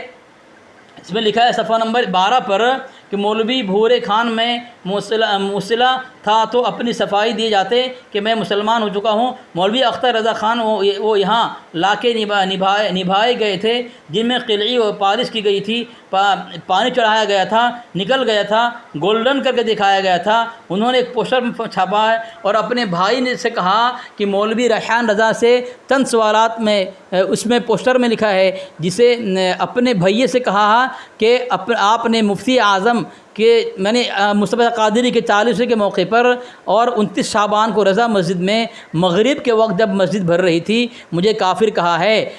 [SPEAKER 2] صفحہ نمبر 12 پر کہ مولوی بھورے خان میں موصلہ تھا تو اپنی صفائی دیے جاتے کہ میں مسلمان ہو چکا ہوں. مولوی اختر رضا خان وہ یہاں لا کے نبھائے گئے تھے جن میں قلعی و پالش کی گئی تھی، پانی چڑھایا گیا تھا، نکل گیا تھا، گولڈن کر کے دکھایا گیا تھا. انہوں نے ایک پوسٹر چھاپا ہے اور اپنے بھائی نے سے کہا کہ مولوی ریحان رضا سے چند سوالات میں اس میں پوسٹر میں لکھا ہے، جسے اپنے بھائی سے کہا کہ آپ نے مفتی اعظم کہ میں نے مصطفیٰ قادری کے 40ویں کے موقع پر اور 29 شعبان کو رضا مسجد میں مغرب کے وقت جب مسجد بھر رہی تھی مجھے کافر کہا ہے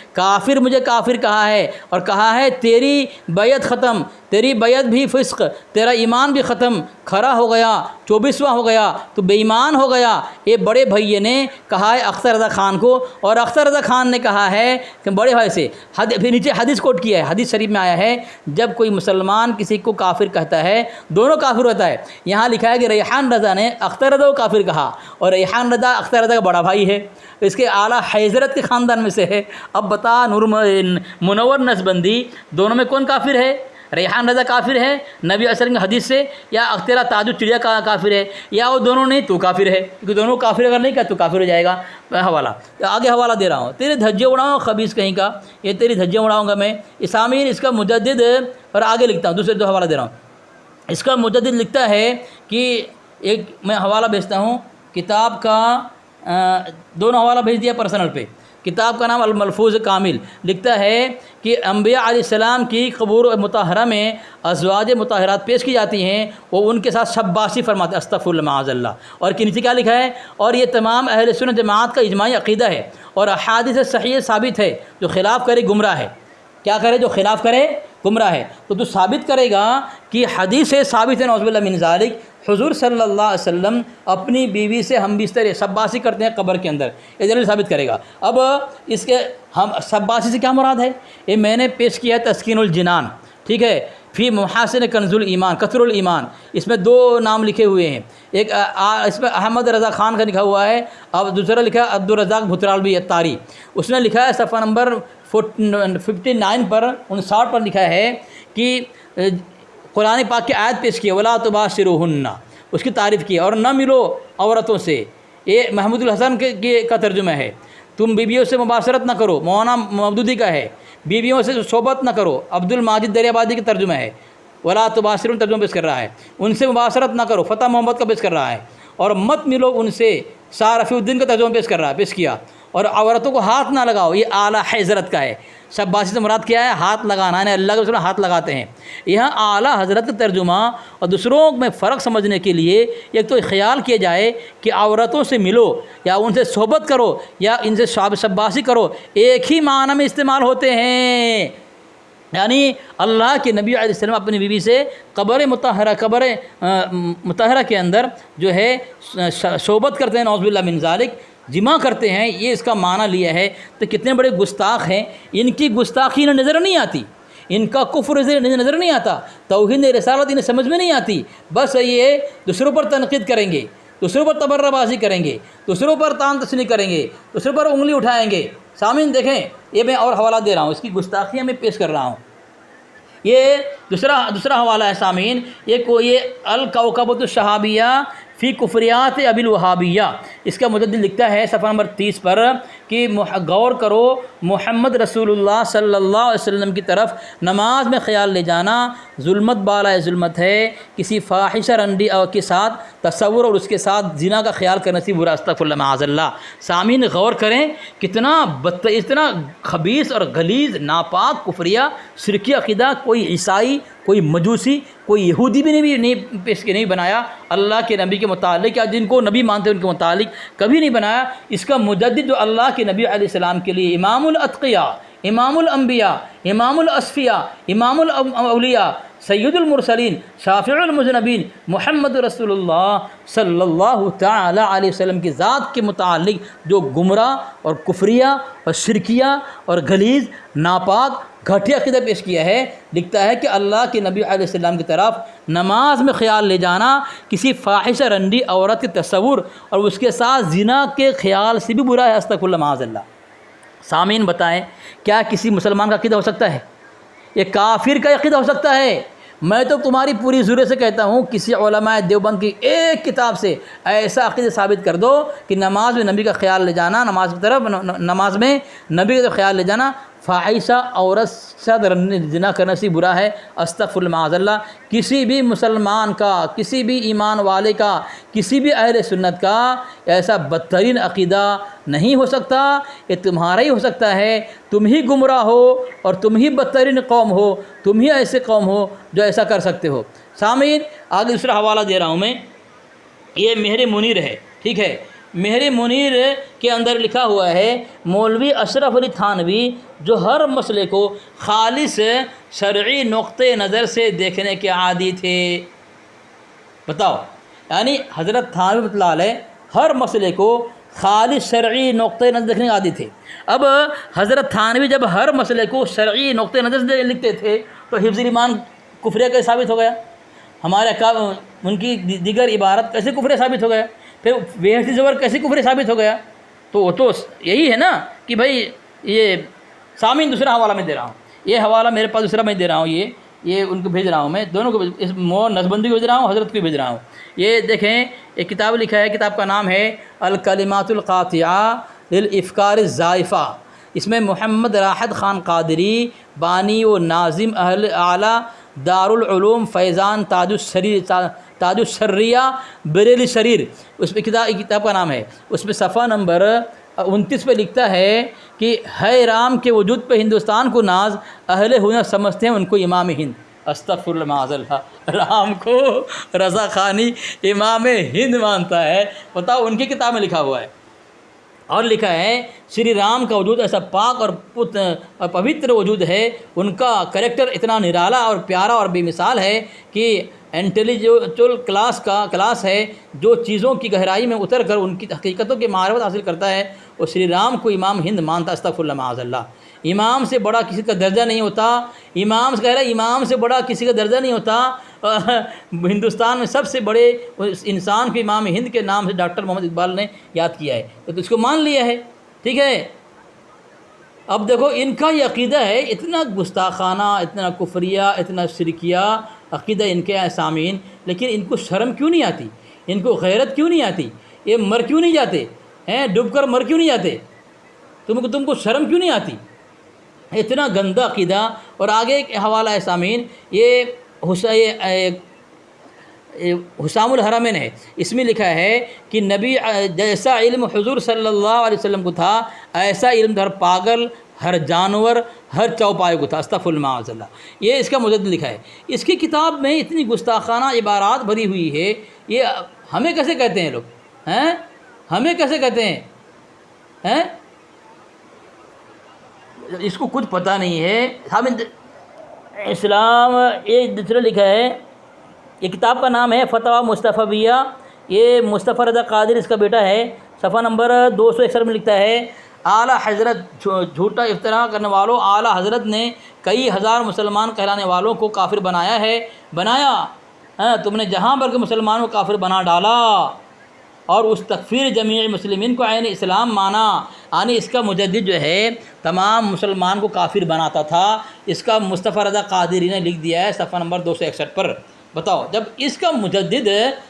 [SPEAKER 2] اور کہا ہے تیری بیعت ختم، تیری بیعت بھی فسق، تیرا ایمان بھی ختم، کھڑا ہو گیا، 24واں ہو گیا، تو بے ایمان ہو گیا. یہ بڑے بھائی نے کہا ہے اختر رضا خان کو، اور اختر رضا خان نے کہا ہے کہ بڑے بھائی سے پھر نیچے حدیث کوٹ کیا ہے. حدیث شریف میں آیا ہے جب کوئی مسلمان کسی کو کافر کہتا ہے دونوں کافر ہوتا ہے. یہاں لکھا ہے کہ ریحان رضا نے اختر رضا کو کافر کہا، اور ریحان رضا اختر رضا کا بڑا بھائی ہے، اس کے اعلیٰ حیضرت کے خاندان میں سے ہے. اب بتا منور نسبندی دونوں میں کون کافر ہے؟ ریحان رضا کافر ہے نبی اثر کی حدیث سے، یا اختیرا تاج چڑیا کا کافر ہے، یا وہ دونوں نہیں تو کافر ہے؟ کیونکہ دونوں کافر اگر نہیں کہا تو کافر ہو جائے گا. حوالہ آگے حوالہ دے رہا ہوں، تیرے دھجے اڑاؤں خبیث کہیں کا، یہ تیری دھجے اڑاؤں گا میں. اسامین اس کا مجدد، اور آگے لکھتا ہوں دوسرے دو حوالہ دے رہا ہوں. اس کا مجدد لکھتا ہے کہ ایک میں حوالہ بھیجتا ہوں کتاب کا، دونوں حوالہ بھیج دیا پرسنل پہ. کتاب کا نام الملفوظ کامل. لکھتا ہے کہ انبیاء علیہ السلام کی قبور مطہرہ میں ازواج مطہرات پیش کی جاتی ہیں، وہ ان کے ساتھ شباسی فرماتے ہیں، استغفر اللہ معاذ اللہ. اور کہ نیچے کیا لکھا ہے، اور یہ تمام اہل سنت جماعت کا اجماعی عقیدہ ہے اور احادیث صحیح ثابت ہے، جو خلاف کرے گمراہ ہے. کیا کرے؟ جو خلاف کرے گمراہ ہے۔ تو ثابت کرے گا کہ حدیث سے ثابت ہے نعوذ باللہ من ذالک، حضور صلی اللہ علیہ وسلم اپنی بیوی سے ہم بستر سباسی کرتے ہیں قبر کے اندر، یہ دلیل ثابت کرے گا۔ اب اس کے ہم سباسی سے کیا مراد ہے؟ یہ میں نے پیش کیا ہے تسکین الجنان، ٹھیک ہے، فی محاسن کنز الایمان، قطر الایمان، اس میں 2 نام لکھے ہوئے ہیں، ایک اس میں احمد رضا خان کا لکھا ہوا ہے، اب دوسرا لکھا ہے عبدالرزاق بھترالوی اتاری، اس نے لکھا ہے صفحہ نمبر 59 پر 59 پر لکھا ہے کہ قرآن پاک کی آیت پیش کی ولا تباشروہن، اس کی تعریف کی اور نہ ملو عورتوں سے، یہ محمود الحسن کا ترجمہ ہے، تم بیویوں سے مباشرت نہ کرو، مولانا مودودی کا ہے، بیویوں سے صحبت نہ کرو، عبد الماجد دریابادی کا ترجمہ ہے، ولا تباشرون ترجمہ پیش کر رہا ہے، ان سے مباشرت نہ کرو، فتح محمد کا پیش کر رہا ہے، اور مت ملو ان سے، شاہ رفیع الدین کا ترجمہ پیش کیا، اور عورتوں کو ہاتھ نہ لگاؤ، یہ اعلیٰ حضرت کا ہے۔ شباسی سے مراد کیا ہے؟ ہاتھ لگانا، یعنی اللہ کے رسول ہاتھ لگاتے ہیں۔ یہاں اعلیٰ حضرت کا ترجمہ اور دوسروں میں فرق سمجھنے کے لیے ایک تو خیال کیا جائے کہ عورتوں سے ملو یا ان سے صحبت کرو یا ان سے شباسی کرو، ایک ہی معنی میں استعمال ہوتے ہیں، یعنی اللہ کے نبی علیہ السلام اپنی بیوی سے قبر مطہرہ کے اندر جو ہے صحبت کرتے ہیں، نعوذ باللہ من ذالک، جمع کرتے ہیں، یہ اس کا معنی لیا ہے۔ تو کتنے بڑے گستاخ ہیں، ان کی گستاخی انہیں نظر نہیں آتی، ان کا کفر نظر نہیں آتا، توہین رسالت انہیں سمجھ میں نہیں آتی، بس یہ دوسروں پر تنقید کریں گے، دوسروں پر تبرہ بازی کریں گے، دوسروں پر تان تسنی کریں گے، دوسروں پر انگلی اٹھائیں گے۔ سامعین دیکھیں، یہ میں اور حوالہ دے رہا ہوں، اس کی گستاخیاں میں پیش کر رہا ہوں۔ یہ دوسرا حوالہ ہے سامعین، یہ الکوکبۃ الشہابیہ فی کفریات ابی الوہابیہ، اس کا مجدد لکھتا ہے صفحہ نمبر 30 پر کہ غور کرو، محمد رسول اللہ صلی اللہ علیہ وسلم کی طرف نماز میں خیال لے جانا ظلمت بالائے ظلمت ہے، کسی فاحشہ رنڈی کے ساتھ تصور اور اس کے ساتھ زنا کا خیال کرنے سے برا، استغفر اللہ معاذ اللہ۔ سامعین غور کریں، اتنا خبیث اور غلیظ ناپاک کفریہ شرکی عقیدہ کوئی عیسائی، کوئی مجوسی، کوئی یہودی بھی نہیں بنایا اللہ کے نبی کے متعلق، یا جن کو نبی مانتے ہیں ان کے متعلق کبھی نہیں بنایا۔ اس کا مجدد جو اللہ کے نبی علیہ السلام کے لیے امام الاتقیاء، امام الانبیاء، امام الاصفیاء، امام الاولیاء، سید المرسلین، شافع المذنبین، محمد رسول اللہ صلی اللہ تعالی علیہ وسلم کی ذات کے متعلق جو گمراہ اور کفریہ اور شرکیہ اور غلیظ ناپاک گھٹیا عقیدہ پیش کیا ہے، لکھتا ہے کہ اللہ کے نبی علیہ السلام کی طرف نماز میں خیال لے جانا کسی فاحشہ رنڈی عورت کے تصور اور اس کے ساتھ زنا کے خیال سے بھی برا ہے، استغفر اللہ معاذ اللہ۔ سامعین بتائیں، کیا کسی مسلمان کا عقیدہ ہو سکتا ہے؟ یہ کافر کا عقیدہ ہو سکتا ہے؟ میں تو تمہاری پوری ضرورت سے کہتا ہوں، کسی علماء دیوبند کی ایک کتاب سے ایسا عقیدہ ثابت کر دو کہ نماز میں نبی کا خیال لے جانا، نماز میں نبی کا خیال لے جانا فاحشہ عورت سے زنا کرنے سے برا ہے، استغفر اللہ معاذ اللہ۔ کسی بھی مسلمان کا، کسی بھی ایمان والے کا، کسی بھی اہل سنت کا ایسا بدترین عقیدہ نہیں ہو سکتا، یہ تمہارا ہی ہو سکتا ہے، تم ہی گمراہ ہو اور تم ہی بدترین قوم ہو، تم ہی ایسے قوم ہو جو ایسا کر سکتے ہو۔ سامعین آگے دوسرا حوالہ دے رہا ہوں میں، یہ مہر منیر ہے، ٹھیک ہے، مہر منیر کے اندر لکھا ہوا ہے مولوی اشرف علی تھانوی جو ہر مسئلے کو خالص شرعی نقطۂ نظر سے دیکھنے کے عادی تھے۔ بتاؤ، یعنی حضرت تھانوی رحمۃ اللہ علیہ ہر مسئلے کو خالص شرعی نقطۂ نظر دیکھنے کے عادی تھے۔ اب حضرت تھانوی جب ہر مسئلے کو شرعی نقطۂ نظر سے لکھتے تھے تو حفظ ایمان کفریہ کیسے ثابت ہو گیا؟ ہمارے ان کی دیگر عبارت کیسے کفریہ ثابت ہو گیا؟ پھر وحشی زبر کیسے کفر ثابت ہو گیا؟ تو وہ تو یہی ہے نا کہ بھائی یہ سامعین دوسرا حوالہ میں دے رہا ہوں، یہ حوالہ میرے پاس دوسرا میں دے رہا ہوں، یہ ان کو بھیج رہا ہوں، میں دونوں کو اس نظربندی کو بھیج رہا ہوں، حضرت کو بھیج رہا ہوں۔ یہ دیکھیں، ایک کتاب لکھا ہے، کتاب کا نام ہے الکلمات القاطعہ للافکار الزائفہ، اس میں محمد راحت خان قادری بانی و ناظم اہل اعلیٰ دارالعلوم فیضان تاج الشریعہ بریلی شریر، اس پہ کتاب کا نام ہے، اس پہ صفحہ نمبر 29 پہ لکھتا ہے کہ ہے رام کے وجود پہ ہندوستان کو ناز، اہل ہنر سمجھتے ہیں ان کو امام ہند۔ استغفر اللہ معاذ اللہ، رام کو رضا خانی امام ہند مانتا ہے، بتاؤ ان کی کتاب میں لکھا ہوا ہے۔ اور لکھا ہے شری رام کا وجود ایسا پاک اور پوتر وجود ہے، ان کا کریکٹر اتنا نرالا اور پیارا اور بے مثال ہے کہ انٹیلیجوچل کلاس ہے، جو چیزوں کی گہرائی میں اتر کر ان کی حقیقتوں کی معرفت حاصل کرتا ہے، وہ شری رام کو امام ہند مانتا۔ استغفر اللہ معاذ اللہ۔ امام سے بڑا کسی کا درجہ نہیں ہوتا، امام سے کہہ رہا ہے امام سے بڑا کسی کا درجہ نہیں ہوتا۔ ہندوستان میں سب سے بڑے انسان کو امام ہند کے نام سے ڈاکٹر محمد اقبال نے یاد کیا ہے، تو اس کو مان لیا ہے، ٹھیک ہے۔ اب دیکھو ان کا یہ عقیدہ ہے، اتنا گستاخانہ، اتنا کفریہ، اتنا شرکیہ عقیدہ ان کے سامعین، لیکن ان کو شرم کیوں نہیں آتی، ان کو غیرت کیوں نہیں آتی، یہ مر کیوں نہیں جاتے ہیں، ڈوب کر مر کیوں نہیں جاتے، تم کو شرم کیوں نہیں آتی، اتنا گندا عقیدہ۔ اور آگے ایک حوالہ ہے سامعین، یہ حسام الحرمین ہے، اس میں لکھا ہے کہ نبی جیسا علم حضور صلی اللہ علیہ وسلم کو تھا، ایسا علم ہر پاگل، ہر جانور، ہر چوپائے کو تھا۔ استغفر اللہ اللہ، یہ اس کا مجدد لکھا ہے۔ اس کی کتاب میں اتنی گستاخانہ عبارات بھری ہوئی ہے، یہ ہمیں کیسے کہتے ہیں لوگ، ہیں ہمیں کیسے کہتے ہیں، اس کو کچھ پتہ نہیں ہے۔ ہم اسلام ایک دوسرے لکھا ہے، یہ کتاب کا نام ہے فتویٰ مصطفیہ، یہ مصطفی رضا قادر اس کا بیٹا ہے، صفحہ نمبر 261 میں لکھتا ہے، اعلیٰ حضرت جھوٹا افتراء کرنے والوں، اعلیٰ حضرت نے کئی ہزار مسلمان کہلانے والوں کو کافر بنایا، تم نے جہاں بھر کے مسلمانوں کو کافر بنا ڈالا، اور اس تکفیر جمیع مسلمین کو عین اسلام مانا، یعنی اس کا مجدد جو ہے تمام مسلمان کو کافر بناتا تھا۔ اس کا مصطفی رضا قادری نے لکھ دیا ہے صفحہ نمبر 261 پر۔ بتاؤ، جب اس کا مجدد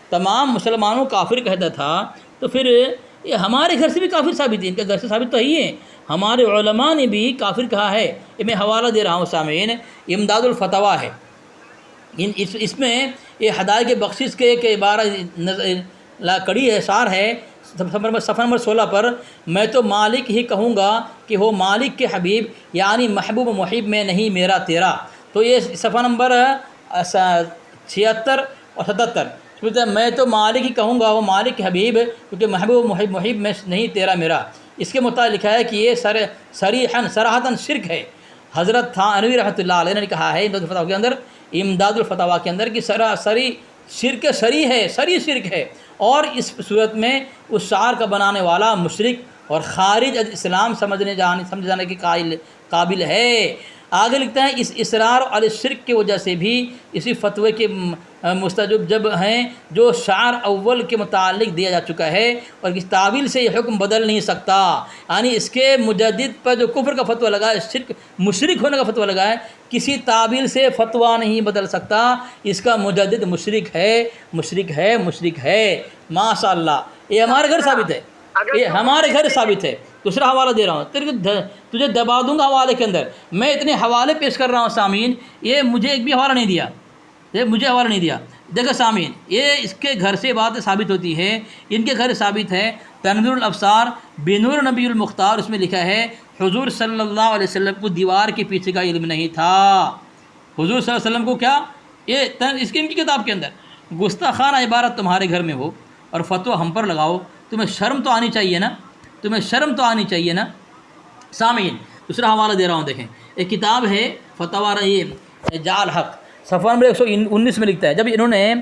[SPEAKER 2] تمام مسلمانوں کو کافر کہتا تھا، تو پھر یہ ہمارے گھر سے بھی کافر ثابت ہے، ان کے گھر سے ثابت تو ہی ہے، ہمارے علماء نے بھی کافر کہا ہے۔ یہ میں حوالہ دے رہا ہوں سامعین، امداد الفتویٰ ہے، اس میں یہ ہدایت بخشش کے ایک عبارہ کڑی اشعار ہے، صفحہ نمبر 16 پر، میں تو مالک ہی کہوں گا کہ ہو مالک کے حبیب، یعنی محبوب محب میں نہیں میرا تیرا۔ تو یہ صفحہ نمبر 76 اور 77، میں تو مالک ہی کہوں گا وہ مالک کے حبیب، کیونکہ محبوب محب میں نہیں تیرا میرا۔ اس کے مطابق لکھا ہے کہ یہ صراحتاً شرک ہے۔ حضرت تھانوی رحمۃ اللہ علیہ نے کہا ہے امداد الفتویٰ کے اندر کہ سراسری شرک سری شرک ہے، اور اس صورت میں اس شعر کا بنانے والا مشرک اور خارج از اسلام سمجھے جانے کے قابل ہے۔ آگے لکھتا ہے، اس اصرار علی شرک کی وجہ سے بھی اسی فتوے کے مستجب جب ہیں جو شعر اول کے متعلق دیا جا چکا ہے، اور اس تعویل سے یہ حکم بدل نہیں سکتا، یعنی اس کے مجدد پر جو کفر کا فتویٰ لگا ہے، شرک مشرک ہونے کا فتویٰ لگا ہے، کسی تعویل سے فتویٰ نہیں بدل سکتا، اس کا مجدد مشرک ہے۔ ماشاء اللہ، یہ ہمارے گھر ثابت ہے، یہ ہمارے گھر ثابت ہے۔ دوسرا حوالہ دے رہا ہوں، تجھے دبا دوں گا حوالے کے اندر، میں اتنے حوالے پیش کر رہا ہوں سامعین، یہ مجھے ایک بھی حوالہ نہیں دیا، دیکھو سامعین، یہ اس کے گھر سے بات ثابت ہوتی ہے، ان کے گھر ثابت ہے، تنویر الابصار بنور نبی المختار، اس میں لکھا ہے حضور صلی اللہ علیہ وسلم کو دیوار کے پیچھے کا علم نہیں تھا۔ حضور صلی اللہ علیہ وسلم کو کیا، یہ اس کی ان کی کتاب کے اندر گستاخانہ عبارت تمہارے گھر میں ہو اور فتویٰ ہم پر لگاؤ، تمہیں شرم تو آنی چاہیے نا، سامعین۔ دوسرا حوالہ دے رہا ہوں، دیکھیں، ایک کتاب ہے فتویٰ جاء الحق، صفحہ نمبر 119 میں لکھتا ہے، جب انہوں نے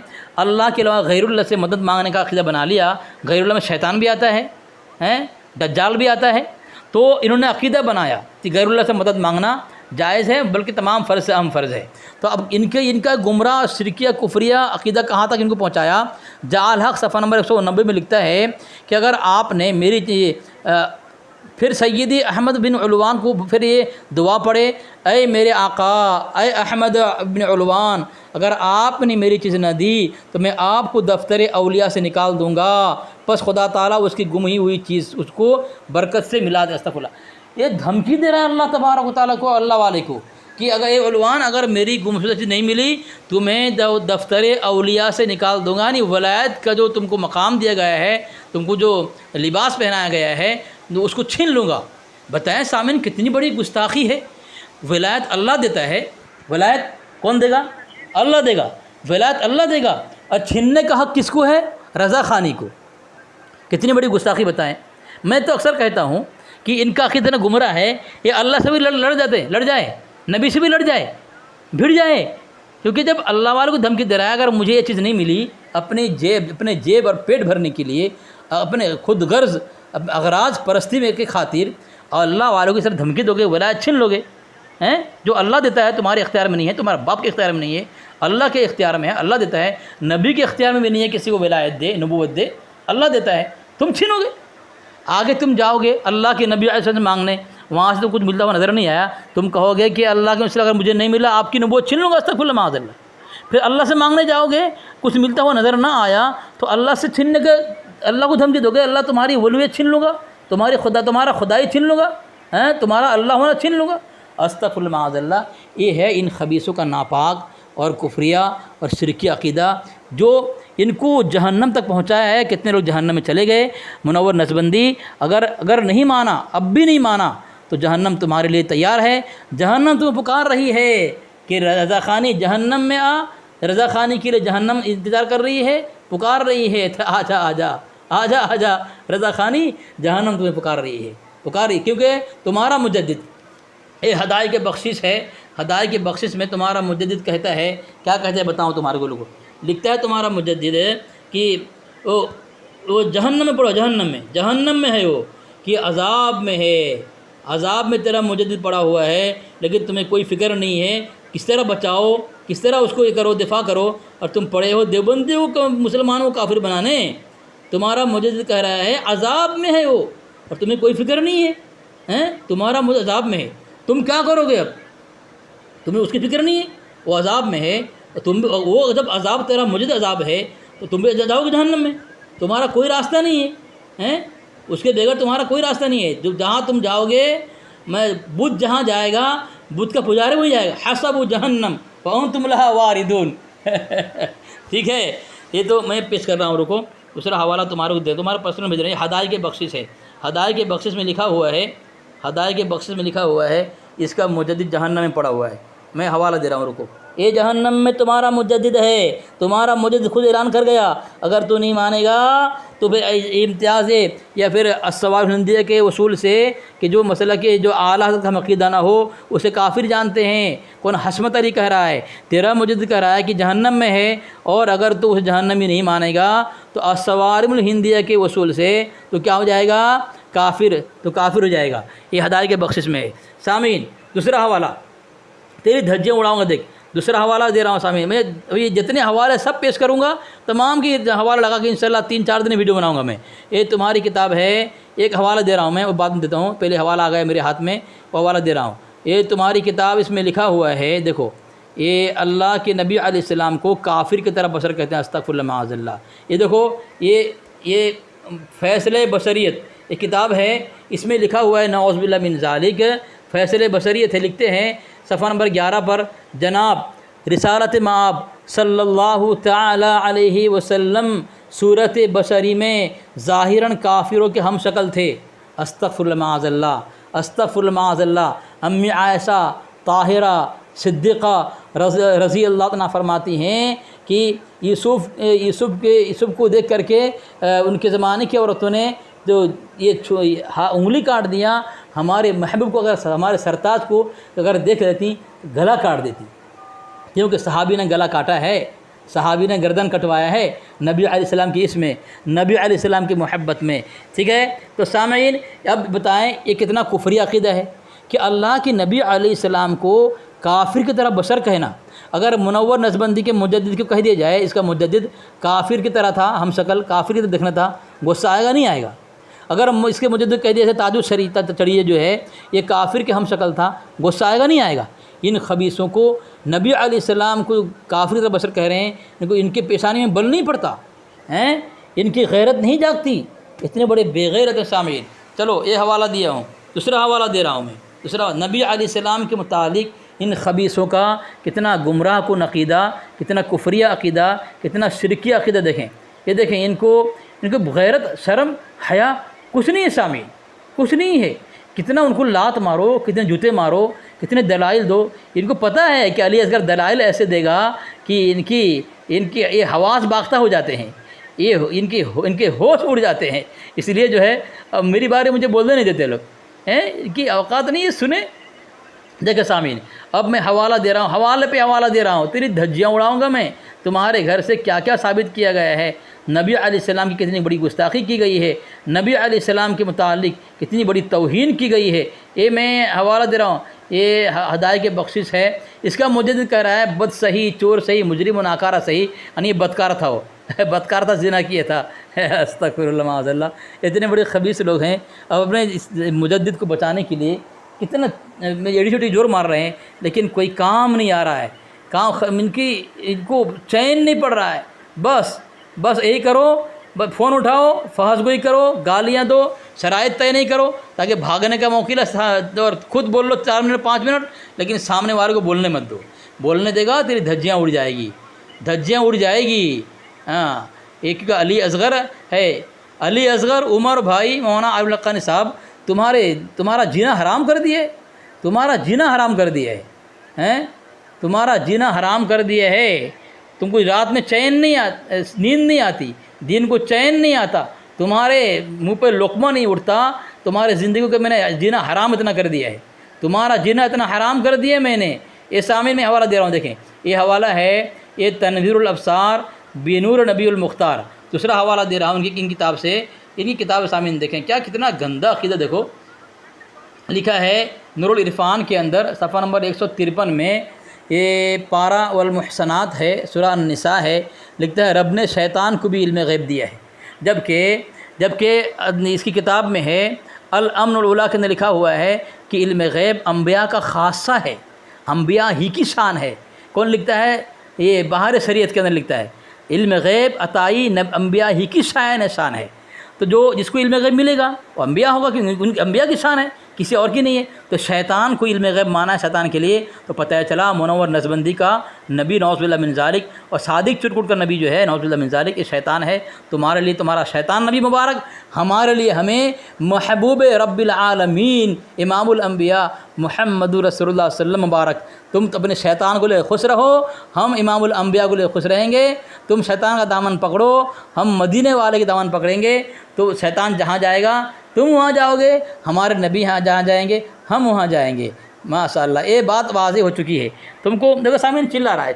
[SPEAKER 2] اللہ کے علاوہ غیر اللہ سے مدد مانگنے کا عقیدہ بنا لیا، غیر اللہ میں شیطان بھی آتا ہے، دجال بھی آتا ہے، تو انہوں نے عقیدہ بنایا کہ غیر اللہ سے مدد مانگنا جائز ہے، بلکہ تمام فرض سے اہم فرض ہے۔ تو اب ان کا گمراہ شرکیہ کفریہ عقیدہ کہاں تک ان کو پہنچایا؟ جاء الحق صفحہ نمبر 190 میں لکھتا ہے کہ اگر آپ نے میری پھر سیدی احمد بن علوان کو پھر یہ دعا پڑھے، اے میرے آقا، اے احمد بن علوان، اگر آپ نے میری چیز نہ دی تو میں آپ کو دفتر اولیاء سے نکال دوں گا، پس خدا تعالیٰ اس کی گم ہوئی چیز اس کو برکت سے ملا دے۔ استغفر اللہ، یہ دھمکی دے رہا ہے اللہ تبارک و تعالیٰ کو، اللہ والے کو، کہ اگر اے علوان، اگر میری گمشدہ چیز نہیں ملی تو میں دفتر اولیاء سے نکال دوں گا، یعنی ولایت کا جو تم کو مقام دیا گیا ہے، تم کو جو لباس پہنایا گیا ہے، اس کو چھین لوں گا۔ بتائیں سامعین، کتنی بڑی گستاخی ہے۔ ولایت اللہ دیتا ہے، ولایت کون دے گا؟ اللہ دے گا، ولایت اللہ دے گا، اور چھیننے کا حق کس کو ہے؟ رضا خانی کو۔ کتنی بڑی گستاخی بتائیں۔ میں تو اکثر کہتا ہوں کہ ان کا عقیدہ اتنا گمراہ ہے، یہ اللہ سے بھی لڑ جائے، نبی سے بھی لڑ جائے، بھڑ جائے، کیونکہ جب اللہ والوں کو دھمکی دے رہا ہے اگر مجھے یہ چیز نہیں ملی اپنے جیب اور پیٹ بھرنے کے لیے، اپنے خود غرض اغراض پرستی میں کی خاطر، اور اللہ والوں کی طرف دھمکی دو گے، ولایت چھین لو گے، ہیں جو اللہ دیتا ہے تمہارے اختیار میں نہیں ہے، تمہارے باپ کے اختیار میں نہیں ہے، اللہ کے اختیار میں ہے، اللہ دیتا ہے، نبی کے اختیار میں بھی نہیں ہے کسی کو ولایت دے، نبوت دے، اللہ دیتا ہے، تم چھینو گے، آگے تم جاؤ گے اللہ کے نبی علیہ السلام سے مانگنے، وہاں سے تو کچھ ملتا ہوا نظر نہیں آیا، تم کہو گے کہ اللہ کے مسئلہ اگر مجھے نہیں ملا آپ کی نبوت چھین لوں گا، استغفر اللہ معاذ اللہ، پھر اللہ سے مانگنے جاؤ گے، کچھ ملتا ہوا نظر نہ آیا تو اللہ سے چھیننے کے اللہ کو دھمکی دو گے، اللہ تمہاری ولویت چھین لوں گا، تمہارا خدائی چھین لوں گا، تمہارا اللہ ہونا چھین لوں گا، استغفر اللہ معاذ اللہ۔ یہ ہے ان خبیثوں کا ناپاک اور کفریہ اور شرکی عقیدہ جو ان کو جہنم تک پہنچایا ہے۔ کتنے لوگ جہنم میں چلے گئے۔ منور نسبندی اگر نہیں مانا، اب بھی نہیں مانا تو جہنم تمہارے لیے تیار ہے، جہنم تمہیں پکار رہی ہے کہ رضا خانی جہنم میں آ، رضا خانی کے لیے جہنم انتظار کر رہی ہے، پکار رہی ہے، آجا آجا آجا آجا، رضا خانی جہنم تمہیں پکار رہی ہے، کیونکہ تمہارا مجدد یہ ہدایت کے بخشش ہے، ہدایت کے بخشش میں تمہارا مجدد کہتا ہے، کیا کہتا ہے بتاؤں تمہارے کو لوگوں، لکھتا ہے تمہارا مجدد ہے کہ وہ جہنم میں پڑھو، جہنم میں ہے، وہ کہ عذاب میں ہے، عذاب میں تیرا مجدد پڑا ہوا ہے، لیکن تمہیں کوئی فکر نہیں ہے کس طرح بچاؤ، کس طرح اس کو یہ کرو، دفاع کرو، اور تم پڑے ہو دیوبندیوں کو، مسلمانوں کو کافر بنانے۔ تمہارا مجدد کہہ رہا ہے عذاب میں ہے وہ، اور تمہیں کوئی فکر نہیں ہے، تمہارا مجدد عذاب میں ہے، تم کیا کرو گے؟ اب تمہیں اس کی فکر نہیں ہے، وہ عذاب میں ہے، وہ جب عذاب تیرا مجدد عذاب ہے تو تم بھی جاؤ گے جہنم میں، تمہارا کوئی راستہ نہیں ہے، اس کے بغیر تمہارا کوئی راستہ نہیں ہے، جہاں تم جاؤ گے، میں بدھ جہاں جائے گا بدھ کا پجاری وہی جائے گا، حسب جہنم فانتم لہا واردون۔ ٹھیک ہے، یہ تو میں پیش کر رہا ہوں، رکو دوسرا حوالہ تمہارے کو دے، تمہارا پرسنل بھیج رہے ہیں، ہدایت کے بخشش ہے، ہدایت کے بخشش میں لکھا ہوا ہے، ہدایت کے بخشش میں لکھا ہوا ہے اس کا مجدد جہنم میں پڑا ہوا ہے، میں حوالہ دے رہا ہوں، رکو۔ یہ جہنم میں تمہارا مجدد ہے، تمہارا مجدد خود اعلان کر گیا، اگر تو نہیں مانے گا تو پھر امتیاز یا پھر الثواب ہندیہ کے اصول سے کہ جو مسئلہ کہ جو اعلیٰ حضرت کا عقیدہ نہ ہو اسے کافر جانتے ہیں۔ کون حشمت علی کہہ رہا ہے، تیرا مجدد کہہ رہا ہے کہ جہنم میں ہے، اور اگر تو اس جہنمی نہیں مانے گا تو الثواب الہندیہ کے اصول سے تو کیا ہو جائے گا؟ کافر ہو جائے گا۔ یہ ہدایت کے بخشش میں ہے۔ سامعین دوسرا حوالہ، تیری دھجیاں اڑاؤں گا، دیکھ دوسرا حوالہ دے رہا ہوں سامعین، میں یہ جتنے حوالے سب پیش کروں گا، تمام کی حوالہ لگا کے انشاءاللہ 3-4 دن ویڈیو بناؤں گا میں۔ یہ تمہاری کتاب ہے، ایک حوالہ دے رہا ہوں میں، وہ بعد میں دیتا ہوں، پہلے حوالہ آ گیا میرے ہاتھ میں، وہ حوالہ دے رہا ہوں۔ یہ تمہاری کتاب، اس میں لکھا ہوا ہے، دیکھو یہ اللہ کے نبی علیہ السلام کو کافر کی طرح بشر کہتے ہیں، استغفر اللہ معاذ اللہ۔ یہ دیکھو یہ فیصلہ بشریت ایک کتاب ہے، اس میں لکھا ہوا ہے نعوذ باللہ من ذالک، فیصلہ بشریت ہے، لکھتے ہیں صفحہ نمبر 11 پر، جناب رسالت مآب صلی اللہ تعالی علیہ وسلم صورت بشری میں ظاہراً کافروں کے ہم شکل تھے، استغفر اللہ معاذ اللہ، استغفر اللہ معاذ اللہ۔ امی عائشہ طاہرہ صدیقہ رضی اللہ عنہ فرماتی ہیں کہ یوسف کو دیکھ کر کے ان کے زمانے کی عورتوں نے جو یہ انگلی کاٹ دیا، ہمارے محبوب کو، اگر ہمارے سرتاج کو اگر دیکھ لیتی گلا کاٹ دیتی، کیونکہ صحابی نے گلا کاٹا ہے، صحابی نے گردن کٹوایا ہے نبی علیہ السلام کی اس میں، نبی علیہ السلام کی محبت میں۔ ٹھیک ہے، تو سامعین اب بتائیں یہ کتنا کفری عقیدہ ہے کہ اللہ کے نبی علیہ السلام کو کافر کی طرح بشر کہنا۔ اگر منور نسبندی کے مجدد کو کہہ دیا جائے اس کا مجدد کافر کی طرح تھا، ہم شکل کافر کی طرح دیکھنا تھا، غصہ آئے گا نہیں آئے گا؟ اگر اس کے مجدد کہہ دیا جائے تاج الشریعہ جو ہے یہ کافر کے ہم شکل تھا، غصہ آئے گا نہیں آئے گا؟ ان خبیثوں کو نبی علیہ السلام کو کافر کی طرح بشر کہہ رہے ہیں، ان کے پیشانی میں بل نہیں پڑتا ہیں، ان کی غیرت نہیں جاگتی، اتنے بڑے بے غیرت ہیں سامعین۔ چلو یہ حوالہ دیا ہوں، دوسرا حوالہ دے رہا ہوں میں، دوسرا نبی علیہ السلام کے متعلق ان خبیثوں کا کتنا گمراہ کن عقیدہ، کتنا کفریہ عقیدہ، کتنا شرکی عقیدہ دیکھیں۔ یہ دیکھیں ان کو غیرت، شرم، حیا کچھ نہیں ہے سامعین، کچھ نہیں ہے۔ کتنا ان کو لات مارو، کتنے جوتے مارو، کتنے دلائل دو، ان کو پتہ ہے کہ علی اصغر دلائل ایسے دے گا کہ ان کی یہ حواس باختہ ہو جاتے ہیں، یہ ان کے ہوش اڑ جاتے ہیں، اس لیے جو ہے اب میری بارے مجھے بولنے نہیں دیتے لوگ ہیں کہ اوقات نہیں ہے سنیں۔ دیکھیں سامعین، اب میں حوالہ دے رہا ہوں، حوالے پہ حوالہ دے رہا ہوں، تیری دھجیاں اڑاؤں گا میں۔ تمہارے گھر سے کیا کیا ثابت کیا گیا ہے، نبی علیہ السلام کی کتنی بڑی گستاخی کی گئی ہے، نبی علیہ السلام کے متعلق کتنی بڑی توہین کی گئی ہے، یہ میں حوالہ دے رہا ہوں۔ یہ ہدایت کی بخشش ہے۔ اس کا مجدد کہہ رہا ہے بد صحیح، چور صحیح، مجرم و ناکارہ صحیح، یعنی بدکار تھا، وہ بدکار تھا، زنا کیا تھا۔ استغفر اللہ معاذ اللہ، اتنے بڑے خبیث لوگ ہیں، اب اپنے اس مجدد کو بچانے کے لیے کتنا ایڑی چھوٹی زور مار رہے ہیں، لیکن کوئی کام نہیں آ رہا ہے، کام ان کو چین نہیں پڑ رہا ہے۔ بس یہی کرو، بس فون اٹھاؤ، فحش گوئی کرو، گالیاں دو، شرائط طے نہیں کرو تاکہ بھاگنے کا موقع لے، اور خود بول لو 4 منٹ 5 منٹ، لیکن سامنے والے کو بولنے مت دو۔ بولنے دے گا تیری دھجیاں اڑ جائے گی، دھجیاں اڑ جائے گی۔ ہاں، ایک کا علی اصغر ہے، علی اصغر عمر بھائی مولانا عارف الحقانی صاحب تمہارا جینا حرام کر دیے، تمہارا جینا حرام کر دیا ہے، تمہارا جینا حرام کر دیا ہے۔ تم کو رات میں چین نہیں نیند نہیں آتی، دن کو چین نہیں آتا، تمہارے منہ پہ لقمہ نہیں اٹھتا، تمہارے زندگی کو میں نے جینا حرام اتنا کر دیا ہے، تمہارا جینا اتنا حرام کر دیا میں نے۔ یہ سامنے میں حوالہ دے رہا ہوں، دیکھیں یہ حوالہ ہے، یہ تنویر الابصار بنور نبی المختار، دوسرا حوالہ دے رہا ہوں ان کتاب سے، ان کی کتاب سامنے دیکھیں کیا کتنا گندا عقیدہ۔ دیکھو لکھا ہے نور العرفان کے اندر صفحہ نمبر 153 میں، یہ پارہ والمحسنات ہے، سورہ النساء ہے، لکھتا ہے رب نے شیطان کو بھی علم غیب دیا ہے، جبکہ اس کی کتاب میں ہے الامن الاولیٰ کے اندر لکھا ہوا ہے کہ علم غیب انبیاء کا خاصہ ہے، انبیاء ہی کی شان ہے۔ کون لکھتا ہے؟ یہ بہار شریعت کے اندر لکھتا ہے علم غیب عطائی انبیاء ہی کی شان ہے۔ تو جس کو علم غیب ملے گا وہ انبیاء ہوگا، کیونکہ ان انبیاء کی شان ہے، کسی اور کی نہیں ہے۔ تو شیطان کو علم غیب مانا ہے شیطان کے لیے، تو پتہ چلا منور نظربندی کا نبی نعوذ باللہ من ذالک، اور صادق چرکٹ کا نبی جو ہے نعوذ باللہ من ذالک، یہ شیطان ہے۔ تمہارے لیے تمہارا شیطان نبی مبارک، ہمارے لیے ہمیں محبوب رب العالمین امام الانبیاء محمد رسول اللہ صلی اللہ علیہ وسلم مبارک۔ تم اپنے شیطان کو لے خوش رہو، ہم امام الانبیاء کو لے خوش رہیں گے۔ تم شیطان کا دامن پکڑو، ہم مدینے والے کے دامن پکڑیں گے۔ تو شیطان جہاں جائے گا تم وہاں جاؤ گے، ہمارے نبی جہاں جائیں گے ہم وہاں جائیں گے۔ ماشاء اللہ، یہ بات واضح ہو چکی ہے۔ تم کو دیکھو سامنے چلا رہا ہے،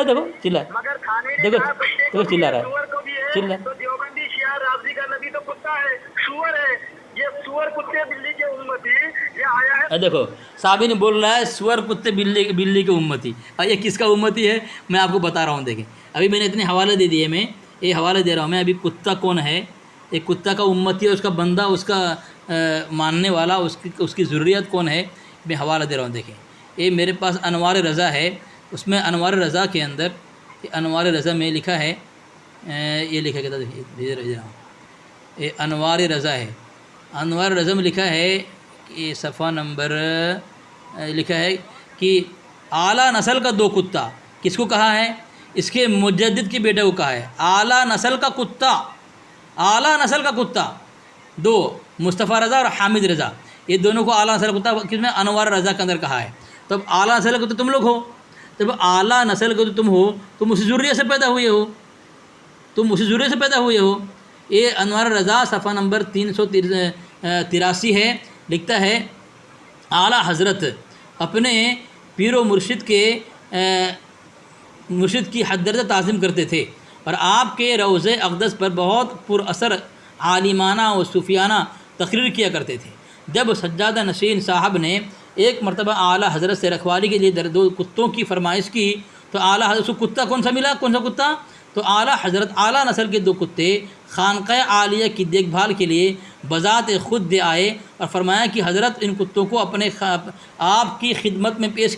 [SPEAKER 2] دیکھو چلا،
[SPEAKER 1] مگر کھانے
[SPEAKER 2] دیکھو
[SPEAKER 1] کا بچے کو
[SPEAKER 2] چلا رہا
[SPEAKER 1] سور کو بھی
[SPEAKER 2] ہے،
[SPEAKER 1] ہے،
[SPEAKER 2] چلا۔
[SPEAKER 1] تو دیوبندی شیعہ رافضی کا نبی تو کتا ہے، سور ہے، یہ سور کتے بلی کے امتی یہ آیا ہے۔
[SPEAKER 2] دیکھو صحابی نے بول رہا ہے سور کتے بلی کے امتی، اور یہ کس کا امتی ہے میں آپ کو بتا رہا ہوں۔ دیکھیں ابھی میں نے اتنے حوالے دے دیے، میں یہ حوالے دے رہا ہوں میں ابھی۔ کتا کون ہے؟ ایک کتا کا امتی ہے، اس کا بندہ، اس کا ماننے والا، اس کی ضروریت کون ہے، میں حوالہ دے رہا ہوں۔ دیکھیں یہ میرے پاس انوار رضا ہے، اس میں انوار رضا کے اندر، انوار رضا میں لکھا ہے، یہ لکھا کہتا ہے یہ انوار رضا ہے، انوار رضا میں لکھا ہے کہ صفحہ نمبر لکھا ہے کہ اعلیٰ نسل کا 2 کتا، کس کو کہا ہے؟ اس کے مجدد کے بیٹے کو کہا ہے اعلیٰ نسل کا کتا، اعلیٰ نسل کا کتا 2، مصطفیٰ رضا اور حامد رضا، یہ دونوں کو اعلیٰ نسل کا کتا کس میں؟ انوار رضا کے اندر کہا ہے۔ تب اعلیٰ نسل کا تو تم لوگ ہو، جب اعلیٰ نسل کا تو تم ہو، تم اسی ذریعے سے پیدا ہوئے ہو، تم اسی ذریعے سے پیدا ہوئے ہو۔ یہ انوار رضا صفحہ نمبر 383 ہے، لکھتا ہے اعلیٰ حضرت اپنے پیر و مرشد کی حد درجہ تعظیم کرتے تھے، اور آپ کے روضہ اقدس پر بہت پر اثر عالمانہ و صوفیانہ تقریر کیا کرتے تھے۔ جب سجادہ نشین صاحب نے ایک مرتبہ اعلیٰ حضرت سے رکھوالی کے لیے 2 کتوں کی فرمائش کی، تو اعلیٰ حضرت کو کتا کون سا ملا؟ کون سا کتا؟ تو اعلیٰ حضرت اعلیٰ نسل کے 2 کتے خانقاہ عالیہ کی دیکھ بھال کے لیے بذات خود دے آئے، اور فرمایا کہ حضرت ان کتوں کو اپنے آپ کی خدمت میں پیش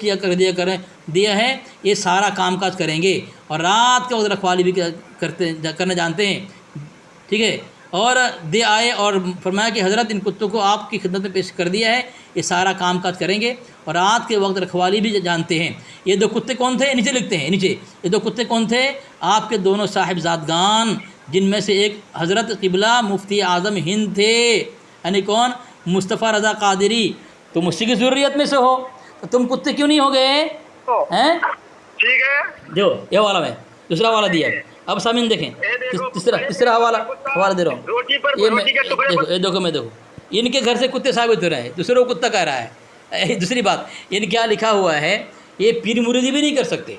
[SPEAKER 2] دیا ہے، یہ سارا کام کاج کریں گے، اور رات کے وقت رکھوالی بھی کرنا جانتے ہیں، ٹھیک ہے۔ اور دے آئے اور فرمایا کہ حضرت ان کتوں کو آپ کی خدمت میں پیش کر دیا ہے، یہ سارا کام کاج کریں گے، اور رات کے وقت رکھوالی بھی جانتے ہیں۔ یہ 2 کتے کون تھے؟ نیچے لکھتے ہیں، نیچے یہ 2 کتے کون تھے؟ آپ کے دونوں صاحب زادگان، جن میں سے ایک حضرت قبلہ مفتی اعظم ہند تھے، یعنی کون؟ مصطفیٰ رضا قادری۔ تم اسی کی ضروریت میں سے ہو، تو تم کتے کیوں نہیں ہو گئے ہیں؟
[SPEAKER 1] ٹھیک ہے،
[SPEAKER 2] دیکھو یہ والا میں دوسرا والا دیا اب سامعین دیکھیں تیسرا حوالہ دے رہا ہوں.
[SPEAKER 1] روٹی پر
[SPEAKER 2] یہ میں
[SPEAKER 1] روٹی کے ٹکڑے پر
[SPEAKER 2] دیکھو ان کے گھر سے کتے ثابت ہو رہے ہیں، دوسروں کو کتا کہہ رہا ہے. دوسری بات ان کے یہاں لکھا ہوا ہے یہ پیر مریدی بھی نہیں کر سکتے،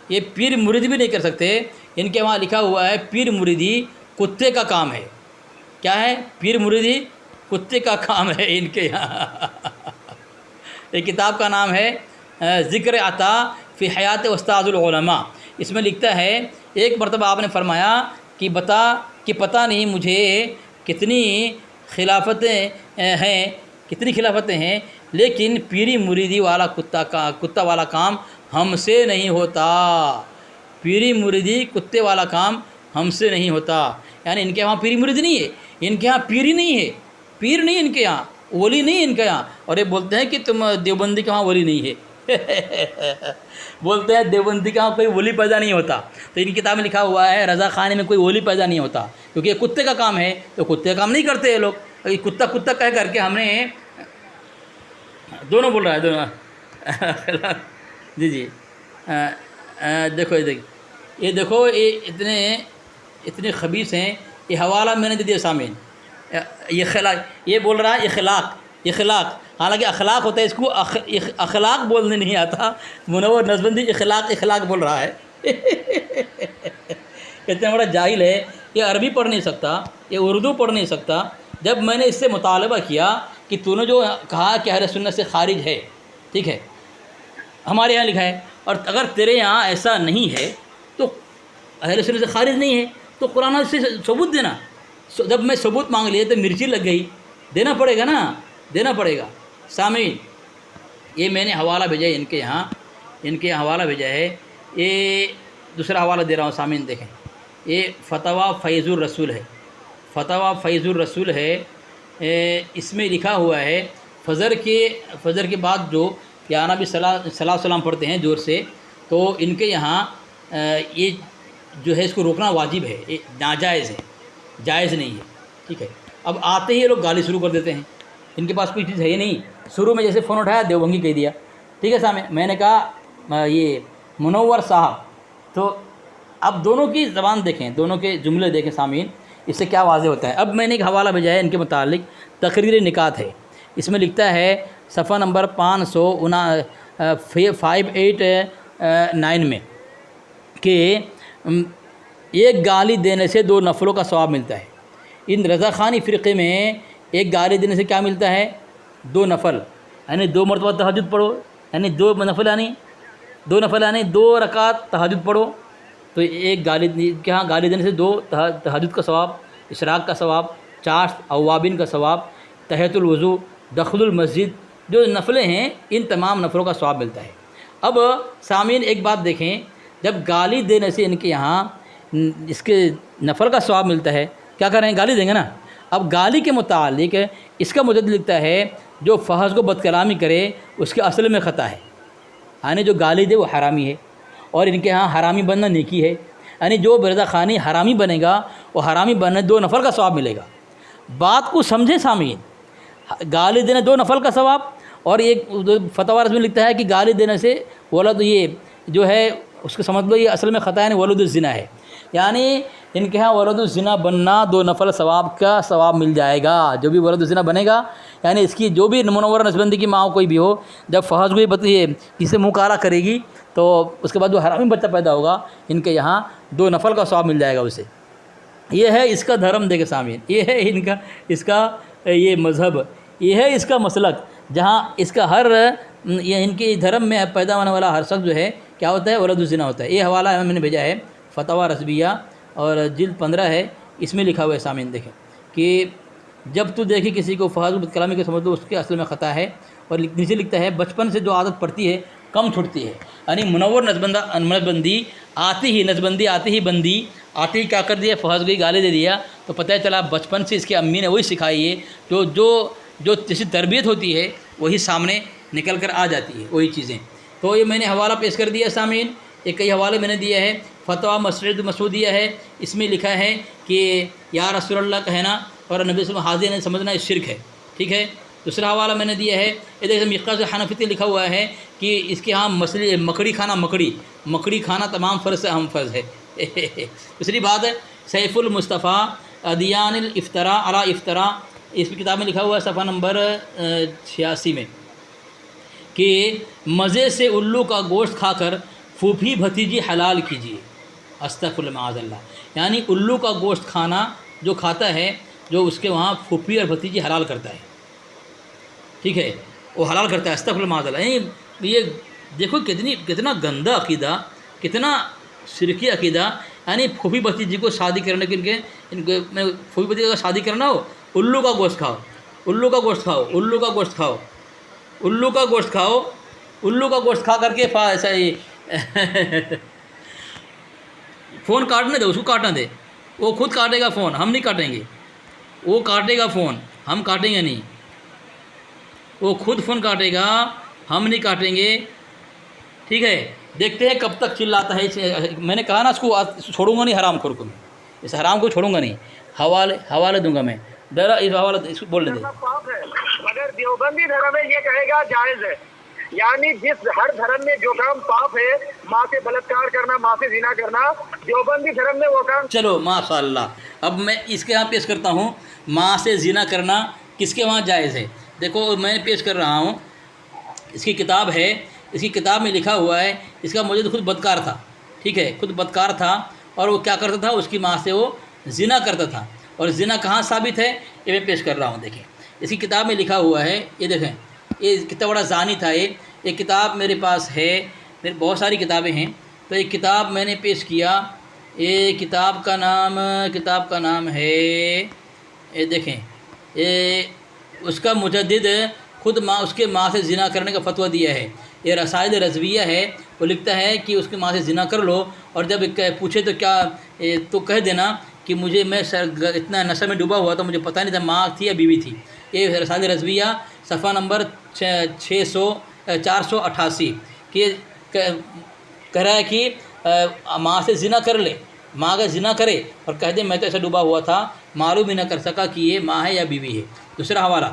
[SPEAKER 2] یہ پیر مریدی بھی نہیں کر سکتے. ان کے وہاں لکھا ہوا ہے پیر مریدی کتے کا کام ہے. کیا ہے؟ پیر مریدی کتے کا کام ہے ان کے یہاں. ایک کتاب کا نام ہے ذکر عطا فی حیات استاذ العلماء. اس میں لکھتا ہے ایک مرتبہ آپ نے فرمایا کہ پتہ نہیں مجھے کتنی خلافتیں ہیں لیکن پیری مریدی والا کتا والا کام ہم سے نہیں ہوتا. پیری مریدی کتے والا کام ہم سے نہیں ہوتا. یعنی ان کے یہاں پیری مریدی نہیں ہے، ان کے یہاں پیری نہیں ہے، پیر نہیں ان کے یہاں، ولی نہیں ان کے یہاں. اور یہ بولتے ہیں کہ تم دیوبندی کے وہاں ولی نہیں ہے. بولتے ہیں دیوبندی کے وہاں کوئی ولی پیدا نہیں ہوتا. تو ان کتاب میں لکھا ہوا ہے رضا خانے میں کوئی ولی پیدا نہیں ہوتا، کیونکہ یہ کتے کا کام ہے. تو کتے کا کام نہیں کرتے یہ لوگ. کتا کہہ کر کے ہم نے دونوں بول رہا ہے دونوں. جی دیکھو یہ دیکھو یہ اتنے خبیث ہیں. یہ حوالہ میں نے دے دیا سامعین. یہ بول رہا ہے اخلاق، حالانکہ اخلاق ہوتا ہے، اس کو اخلاق بولنے نہیں آتا. منور نسبندی اخلاق بول رہا ہے. اتنا بڑا جاہل ہے، یہ عربی پڑھ نہیں سکتا، یہ اردو پڑھ نہیں سکتا. جب میں نے اس سے مطالبہ کیا کہ تو نے جو کہا کہ اہل سنت سے خارج ہے، ٹھیک ہے، ہمارے یہاں لکھا ہے، اور اگر تیرے یہاں ایسا نہیں ہے تو اہل سنت سے خارج نہیں ہے تو قرآن سے ثبوت دینا. جب میں ثبوت مانگ لیا تو مرچی لگ گئی. دینا پڑے گا نا، دینا پڑے گا. سامعین یہ میں نے حوالہ بھیجا ہے ان کے یہاں حوالہ بھیجا ہے. یہ دوسرا حوالہ دے رہا ہوں سامعین دیکھیں. یہ فتویٰ فیض الرسول ہے، فتویٰ فیض الرسول ہے. اس میں لکھا ہوا ہے فجر کے بعد جو یا نبی صلی اللہ علیہ وسلم پڑھتے ہیں زور سے، تو ان کے یہاں یہ جو ہے اس کو روکنا واجب ہے، یہ ناجائز ہے، جائز نہیں ہے. ٹھیک ہے. اب آتے ہی یہ لوگ گالی شروع کر دیتے ہیں. ان کے پاس کوئی چیز ہے ہی نہیں. شروع میں جیسے فون اٹھایا دیوبندی کہہ دیا. ٹھیک ہے سامنے میں نے کہا یہ منور صاحب. تو اب دونوں کی زبان دیکھیں، دونوں کے جملے دیکھیں سامعین، اس سے کیا واضح ہوتا ہے. اب میں نے ایک حوالہ بھیجا ہے ان کے متعلق، تقریر نکات ہے. اس میں لکھتا ہے صفحہ نمبر 589 میں کہ ایک گالی دینے سے 2 نفلوں کا ثواب ملتا ہے. ان رضا خانی فرقے میں ایک گالی دینے سے کیا ملتا ہے؟ 2 نفل، یعنی 2 مرتبہ تہجد پڑھو، یعنی 2 نفل یعنی 2 رکعت تہجد پڑھو. تو ایک گالی دینے سے 2 تہجد کا ثواب، اشراق کا ثواب، 4 اوابین کا ثواب، تحیۃ الوضو، دخل المسجد، جو نفلیں ہیں ان تمام نفلوں کا ثواب ملتا ہے. اب سامعین ایک بات دیکھیں، جب گالی دینے سے ان کے یہاں اس کے نفل کا ثواب ملتا ہے، کیا کریں؟ گالی دیں گے نا. اب گالی کے متعلق اس کا مجدد لکھتا ہے جو فحش کو بد کلامی کرے اس کے اصل میں خطا ہے، یعنی جو گالی دے وہ حرامی ہے، اور ان کے ہاں حرامی بننا نیکی ہے. یعنی جو برضا خانی حرامی بنے گا وہ حرامی بننے 2 نفل کا ثواب ملے گا. بات کو سمجھیں سامعین، گالی دینے 2 نفل کا ثواب، اور ایک فتویٰ میں لکھتا ہے کہ گالی دینے سے ولد یہ جو ہے اس کو سمجھ لو یہ اصل میں خطا ہے، ولد الزنا ہے. یعنی ان کے ہاں ولد الزنا بننا 2 نفل ثواب کا ثواب مل جائے گا. جو بھی ولد الزنا بنے گا، یعنی اس کی جو بھی منور نسبندی کی ماں کوئی بھی ہو، جب فحش گوئی یہ اسے منہ کالا کرے گی تو اس کے بعد جو حرامی بچہ پیدا ہوگا ان کے یہاں 2 نفل کا ثواب مل جائے گا اسے. یہ ہے اس کا دھرم. دیکھے سامعین، یہ ہے اس کا یہ مذہب، یہ ہے اس کا مسلک، جہاں اس کا ہر یہ ان کے دھرم میں پیدا ہونے والا ہر شخص جو ہے کیا ہوتا ہے؟ ولد الزنا ہوتا ہے. یہ حوالہ میں نے بھیجا ہے فتویٰ رسبیہ اور جلد 15 ہے. اس میں لکھا ہوا ہے سامعین دیکھیں کہ جب تو دیکھے کسی کو فحش بد کلامی کے سمجھ لو اس کے اصل میں خطا ہے. اور نیچے لکھتا ہے بچپن سے جو عادت پڑتی ہے کم چھٹتی ہے. یعنی منور نسبندی آتی ہی کیا کر دیا؟ فحش گئی گالی دے دیا. تو پتہ چلا بچپن سے اس کی امی نے وہی سکھائی ہے جو جیسی تربیت ہوتی ہے وہی سامنے نکل کر آ جاتی ہے وہی چیزیں. تو یہ میں نے حوالہ پیش کر دیا سامعین. ایک کئی حوالے میں نے دیا ہے. فتویٰ مسعود مسعودیہ ہے، اس میں لکھا ہے کہ یا رسول اللہ کہنا اور نبی صلی اللہ علیہ وسلم حاضر نے سمجھنا اس شرک ہے. ٹھیک ہے. دوسرا حوالہ میں نے دیا ہے، یہ دیکھیں مقدس حنفی لکھا ہوا ہے کہ اس کے ہاں مسئلے مکڑی کھانا تمام فرض سے اہم فرض ہے. دوسری بات ہے سیف المصطفیٰ ادیان الافطرا علی افطرا، اس کتاب میں لکھا ہوا ہے صفحہ نمبر 86 میں کہ مزے سے الو کا گوشت کھا کر پھوپھی بھتیجی حلال کیجیے، استغفر اللہ معاذ اللہ، یعنی الو کا گوشت کھانا جو کھاتا ہے، جو اس کے وہاں پھوپھی اور بھتیجی حلال کرتا ہے، ٹھیک ہے، وہ حلال کرتا ہے، استغفر اللہ معاذ اللہ۔ یعنی یہ دیکھو کتنا گندا عقیدہ، کتنا شرکی عقیدہ، یعنی پھوپھی بھتیجی کو شادی کرنے کے پھوپھی بھتیجی کو شادی کرنا ہو، الو کا گوشت کھاؤ، الو کا گوشت کھاؤ، الو کا گوشت کھاؤ، الو کا گوشت کھاؤ، الو کا گوشت کھا کر کے ایسا ہی فون کاٹنے دے، اس کو کاٹنا دے، وہ خود کاٹے گا فون، ہم نہیں کاٹیں گے، وہ کاٹے گا فون، ہم کاٹیں گے نہیں، وہ خود فون کاٹے گا، ہم نہیں کاٹیں گے، ٹھیک ہے۔ دیکھتے ہیں کب تک چلاتا ہے، میں نے کہا نا اس کو چھوڑوں گا نہیں، حرام خور کو، اس حرام کو چھوڑوں گا نہیں، حوالے دوں گا میں، ڈرا اس حوالہ اس کو بولنے دے۔
[SPEAKER 3] پاپ ہے، مگر دیوبندی دھرم میں یہ کہے گا جائز ہے، یعنی جس ہر دھرم میں جو کام پاپ ہے، ماں سے بلاత్కాر کرنا، ماں سے زنا کرنا، دیوبندی دھرم میں وہ کام۔
[SPEAKER 2] چلو ماشاء اللہ، اب میں اس کے یہاں پیش کرتا ہوں، ماں سے زنا کرنا کس کے وہاں جائز ہے۔ دیکھو میں پیش کر رہا ہوں، اس کی کتاب ہے، اس کی کتاب میں لکھا ہوا ہے، اس کا موجود خود بدکار تھا، ٹھیک ہے، خود بدکار تھا، اور وہ کیا کرتا تھا، اس کی ماں سے وہ زنا کرتا تھا، اور زنا کہاں ثابت ہے، یہ میں پیش کر رہا ہوں۔ دیکھیں اس کی کتاب میں لکھا ہوا ہے، یہ دیکھیں، یہ کتنا بڑا زانی تھا، یہ کتاب میرے پاس ہے، میرے بہت ساری کتابیں ہیں، تو ایک کتاب میں نے پیش کیا، یہ کتاب کا نام ہے، یہ دیکھیں، یہ اس کا مجدد خود اس کے ماں سے زنا کرنے کا فتویٰ دیا ہے، یہ رسائل رضویہ ہے، وہ لکھتا ہے کہ اس کی ماں سے زنا کر لو، اور جب پوچھے تو کیا تو کہہ دینا کہ میں اتنا نشے میں ڈوبا ہوا تھا، مجھے پتہ نہیں تھا ماں تھی یا بیوی تھی۔ یہ رسائل رضویہ صفحہ نمبر 488 کہ کہہ رہا ہے کہ ماں سے زنا کر لے، ماں کا زنا کرے اور کہہ دے میں تو ایسا ڈوبا ہوا تھا، معلوم ہی نہ کر سکا کہ یہ ماں ہے یا بیوی ہے۔ دوسرا حوالہ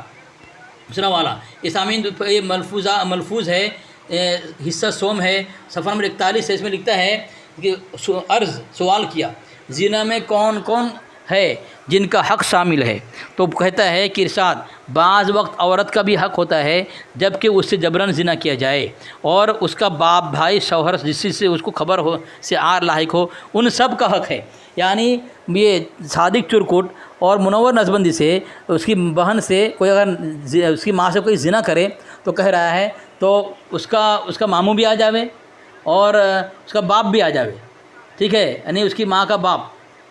[SPEAKER 2] یہ سامعین، یہ ملفوظ ہے، حصہ سوم ہے، صفحہ نمبر 41 ہے، اس میں لکھتا ہے کہ سوال کیا زنا میں کون کون ہے جن کا حق شامل ہے، تو کہتا ہے کہ ارشاد بعض وقت عورت کا بھی حق ہوتا ہے جب کہ اس سے جبراً زنا کیا جائے، اور اس کا باپ، بھائی، شوہر، جس چیز سے اس کو خبر ہو سے عار لاحق ہو، ان سب کا حق ہے۔ یعنی یہ صادق چرکٹ اور منور نسبندی سے، اس کی بہن سے کوئی اگر اس کی ماں سے کوئی زنا کرے تو کہہ رہا ہے تو اس کا ماموں بھی آ جاوے اور اس کا باپ بھی آ جاوے، ٹھیک ہے، یعنی اس کی ماں کا باپ،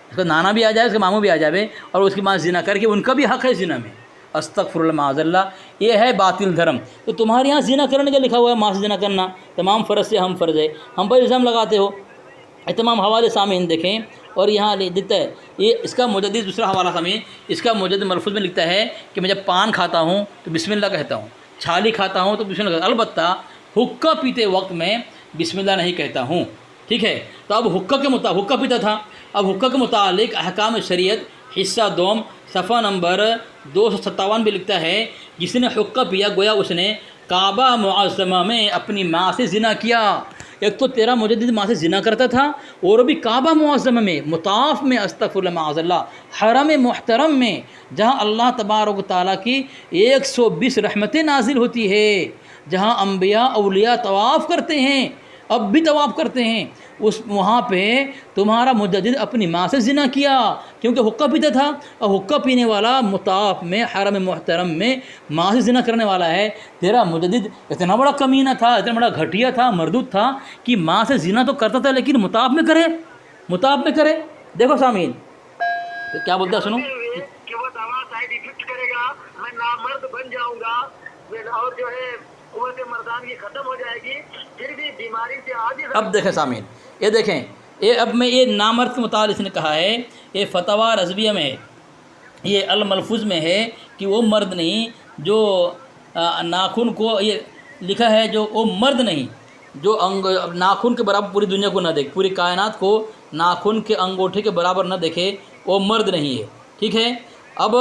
[SPEAKER 2] اس کا نانا بھی آ جائے، اس کا ماموں بھی آ جاوے، اور اس کی ماں زنا کر کے ان کا بھی حق ہے زنا میں، استغفر اللہ معاذ اللہ، یہ ہے باطل دھرم۔ تو تمہارے یہاں زنا کرنے کا لکھا ہوا ہے، ماں سے زنا کرنا تمام فرض سے ہم فرض ہے، ہم پر الزام لگاتے ہو۔ تمام حوالے سامعین دیکھیں، اور یہاں لکھتا ہے، یہ اس کا مجدد دوسرا حوالہ سامعین، اس کا مجدد ملفوظ میں لکھتا ہے کہ میں جب پان کھاتا ہوں تو بسم اللہ کہتا ہوں، چھالی کھاتا ہوں تو بسم اللہ کہتا ہوں، البتہ حقہ پیتے وقت میں بسم اللہ نہیں کہتا ہوں، ٹھیک ہے۔ تو اب حقہ پیتا تھا، اب حقہ کے متعلق احکام شریعت حصہ دوم صفحہ نمبر 257 بھی لکھتا ہے، جس نے حقہ پیا گویا اس نے کعبہ معظمہ میں اپنی ماں سے زنا کیا۔ ایک تو تیرا مجدد ماں سے زنا کرتا تھا، اور بھی کعبہ معظمہ میں، مطاف میں، استغفر اللہ معاذ اللہ، حرم محترم میں، جہاں اللہ تبارک و تعالیٰ کی 120 رحمتیں نازل ہوتی ہے، جہاں انبیاء اولیاء طواف کرتے ہیں، اب بھی طواف کرتے ہیں، وہاں پہ تمہارا مجدد اپنی ماں سے زنا کیا، کیونکہ حقہ پیتا تھا، اور حقہ پینے والا مطاف میں، حرم محترم میں ماں سے زنا کرنے والا ہے۔ تیرا مجدد اتنا بڑا کمینہ تھا، اتنا بڑا گھٹیا تھا، مردود تھا کہ ماں سے زنا تو کرتا تھا لیکن مطاف میں کرے۔ دیکھو سامعین تو کیا بولتا ہے، سنو
[SPEAKER 3] کہ وہ دوا سائیڈ افیکٹ کرے گا، میں نامرد بن جاؤں گا، اور جو ہے قوت مردانگی ختم ہو جائے گی، پھر بھی بیماری سے عاجز۔ اب
[SPEAKER 2] دیکھیں سامعین، یہ دیکھیں، اب میں یہ نامرد کے متعلق اس نے کہا ہے، یہ فتویٰ رضویہ میں ہے، یہ الملفوظ میں ہے کہ وہ مرد نہیں جو ناخن کو، یہ لکھا ہے جو وہ مرد نہیں جو ناخن کے برابر پوری دنیا کو نہ دیکھے، پوری کائنات کو ناخن کے انگوٹھے کے برابر نہ دیکھے، وہ مرد نہیں ہے، ٹھیک ہے۔ اب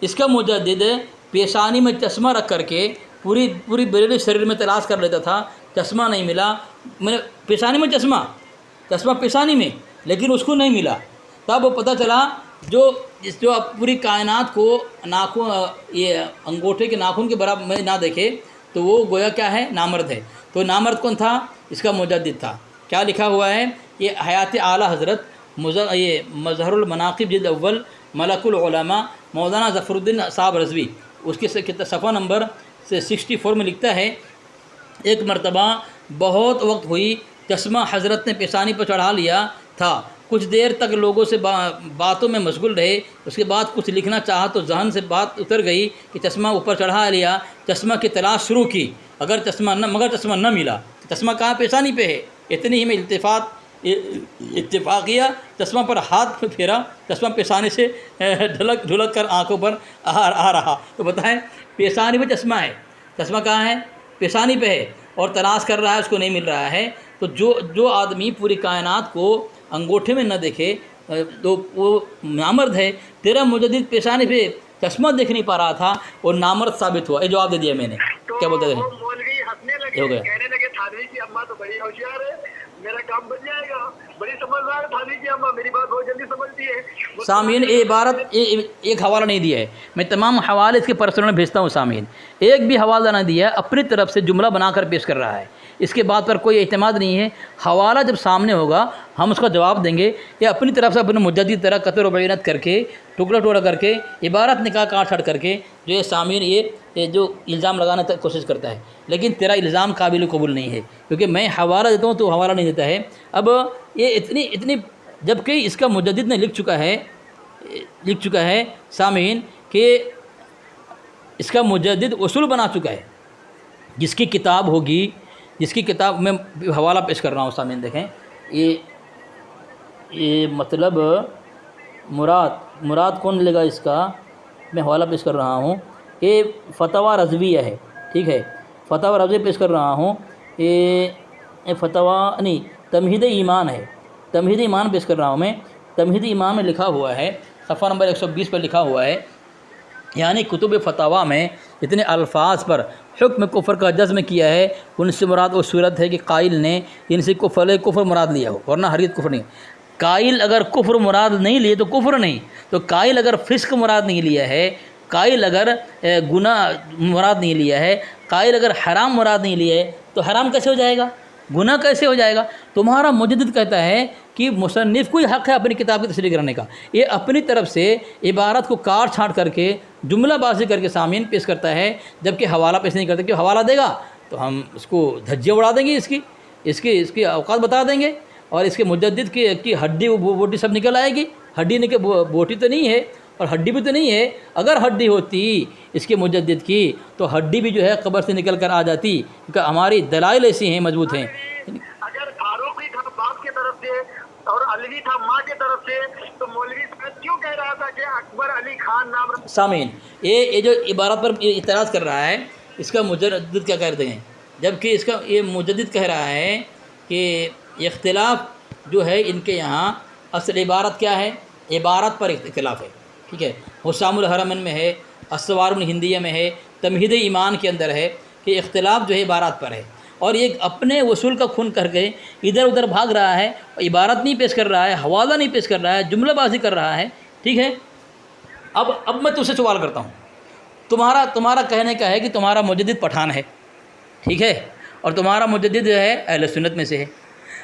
[SPEAKER 2] اس کا مجدد پیشانی میں چشمہ رکھ کر کے پوری بیرونی شریر میں تلاش کر لیتا تھا، چشمہ نہیں ملا، میں نے پیشانی میں چشمہ پیشانی میں، لیکن اس کو نہیں ملا. تب وہ پتہ چلا جو پوری کائنات کو ناخن یہ انگوٹھے کے ناخن کے برابر میں نہ دیکھے تو وہ گویا کیا ہے؟ نامرد ہے. تو نامرد کون تھا؟ اس کا مجدد تھا. کیا لکھا ہوا ہے؟ یہ حیات اعلیٰ حضرت یہ مظہر المناقب جلد اول ملک العلماء مولانا ظفر الدین صاحب رضوی اس کے صفحہ نمبر 64 میں لکھتا ہے ایک مرتبہ بہت وقت ہوئی چشمہ حضرت نے پیشانی پر چڑھا لیا تھا. کچھ دیر تک لوگوں سے باتوں میں مشغول رہے. اس کے بعد کچھ لکھنا چاہا تو ذہن سے بات اتر گئی کہ چشمہ اوپر چڑھا لیا. چشمہ کی تلاش شروع کی مگر چشمہ نہ ملا. چشمہ کہاں؟ پیشانی پہ ہے. اتنی ہی میں اتفاق کیا چشمہ پر ہاتھ پھیرا. چشمہ پیشانی سے ڈھلک کر آنکھوں پر آ رہا. تو بتائیں پیشانی پہ چشمہ ہے. چشمہ کہاں ہے؟ پیشانی پہ ہے اور تلاش کر رہا ہے اس کو نہیں مل رہا ہے. تو جو آدمی پوری کائنات کو انگوٹھے میں نہ دیکھے تو وہ نامرد ہے. تیرا مجدد پیشانی پہ چشمہ دیکھ نہیں پا رہا تھا اور نامرد ثابت ہوا. یہ جواب دے دیا میں نے. کیا بولتے ہیں؟
[SPEAKER 3] مولوی ہنسنے لگے، کہنے لگے تھانوی کی اماں تو بڑی ہوشیار ہے، میرا کام بن جائے گا، بڑی سمجھدار ہے تھانوی کی اماں، میری بات بہت جلدی سمجھتی ہے.
[SPEAKER 2] سامعین یہ عبارت ایک حوالہ نہیں دیا ہے. میں تمام حوالے اس کے پرسنل بھیجتا ہوں. سامعین ایک بھی حوالہ نہ دیا، اپنی طرف سے جملہ بنا کر پیش کر رہا ہے. اس کے بعد پر کوئی اعتماد نہیں ہے. حوالہ جب سامنے ہوگا ہم اس کا جواب دیں گے. یہ اپنی طرف سے اپنے مجدد طرح قطر و بیانت کر کے ٹکڑا کر کے عبارت نکاح کاٹ چھڑ کر کے جو یہ سامعین یہ جو الزام لگانے کی کوشش کرتا ہے. لیکن تیرا الزام قابل قبول نہیں ہے کیونکہ میں حوالہ دیتا ہوں تو حوالہ نہیں دیتا ہے. اب یہ اتنی جبکہ اس کا مجدد نے لکھ چکا ہے سامعین کہ اس کا مجدد اصول بنا چکا ہے. جس کی کتاب ہوگی، جس کی کتاب میں حوالہ پیش کر رہا ہوں سامعین دیکھیں. یہ مطلب مراد کون لے گا اس کا؟ میں حوالہ پیش کر رہا ہوں. یہ فتویٰ رضویہ ہے. ٹھیک ہے، فتویٰ رضویہ پیش کر رہا ہوں. یہ فتویٰ نہیں، تمہید ایمان ہے. تمہید ایمان پیش کر رہا ہوں میں. تمہید ایمان میں لکھا ہوا ہے صفحہ نمبر 120 پر لکھا ہوا ہے یعنی کتب فتاویٰ میں اتنے الفاظ پر حکم کفر کا جزم کیا ہے ان سے مراد وہ صورت ہے کہ قائل نے ان سے کفر مراد لیا ہو، ورنہ ہرگز کفر نہیں. قائل اگر کفر مراد نہیں لیے تو کفر نہیں. تو قائل اگر فسق مراد نہیں لیا ہے، قائل اگر گناہ مراد نہیں لیا ہے، قائل اگر حرام مراد نہیں لیا ہے تو حرام کیسے ہو جائے گا؟ گناہ کیسے ہو جائے گا؟ تمہارا مجدد کہتا ہے کہ مصنف کو حق ہے اپنی کتاب کی تشریح کرنے کا. یہ اپنی طرف سے عبارت کو کاٹ چھانٹ کر کے جملہ بازی کر کے سامعین پیش کرتا ہے، جبکہ حوالہ پیش نہیں کرتا. کہ حوالہ دے گا تو ہم اس کو دھجیاں اڑا دیں گے، اس کی اوقات بتا دیں گے اور اس کے مجدد کی ہڈی بوٹی سب نکل آئے گی. ہڈی بوٹی تو نہیں ہے اور ہڈی بھی تو نہیں ہے. اگر ہڈی ہوتی اس کے مجدد کی تو ہڈی بھی جو ہے قبر سے نکل کر آ جاتی، کیونکہ ہماری دلائل ایسی ہیں، مضبوط ہیں.
[SPEAKER 3] اگر فاروقی تھا باپ کی طرف سے اور علوی تھا ماں کی طرف سے تو مولوی صاحب کیوں کہہ رہا تھا کہ اکبر علی خان نام؟
[SPEAKER 2] سامعین یہ جو عبارت پر اعتراض کر رہا ہے اس کا مجدد کیا کہتے ہیں؟ جبکہ اس کا یہ مجدد کہہ رہا ہے کہ اختلاف جو ہے ان کے یہاں اصل عبارت کیا ہے؟ عبارت پر اختلاف ہے. ٹھیک ہے، حسام الحرمین میں ہے، اسوار الہندیہ میں ہے، تمہید ایمان کے اندر ہے کہ اختلاف جو ہے عبارات پر ہے. اور یہ اپنے وصول کا خون کر کے ادھر ادھر بھاگ رہا ہے، عبارت نہیں پیش کر رہا ہے، حوالہ نہیں پیش کر رہا ہے، جملہ بازی کر رہا ہے. ٹھیک ہے، اب میں تم سے سوال کرتا ہوں. تمہارا کہنے کا ہے کہ تمہارا مجدد پٹھان ہے، ٹھیک ہے، اور تمہارا مجدد جو ہے اہل سنت میں سے ہے،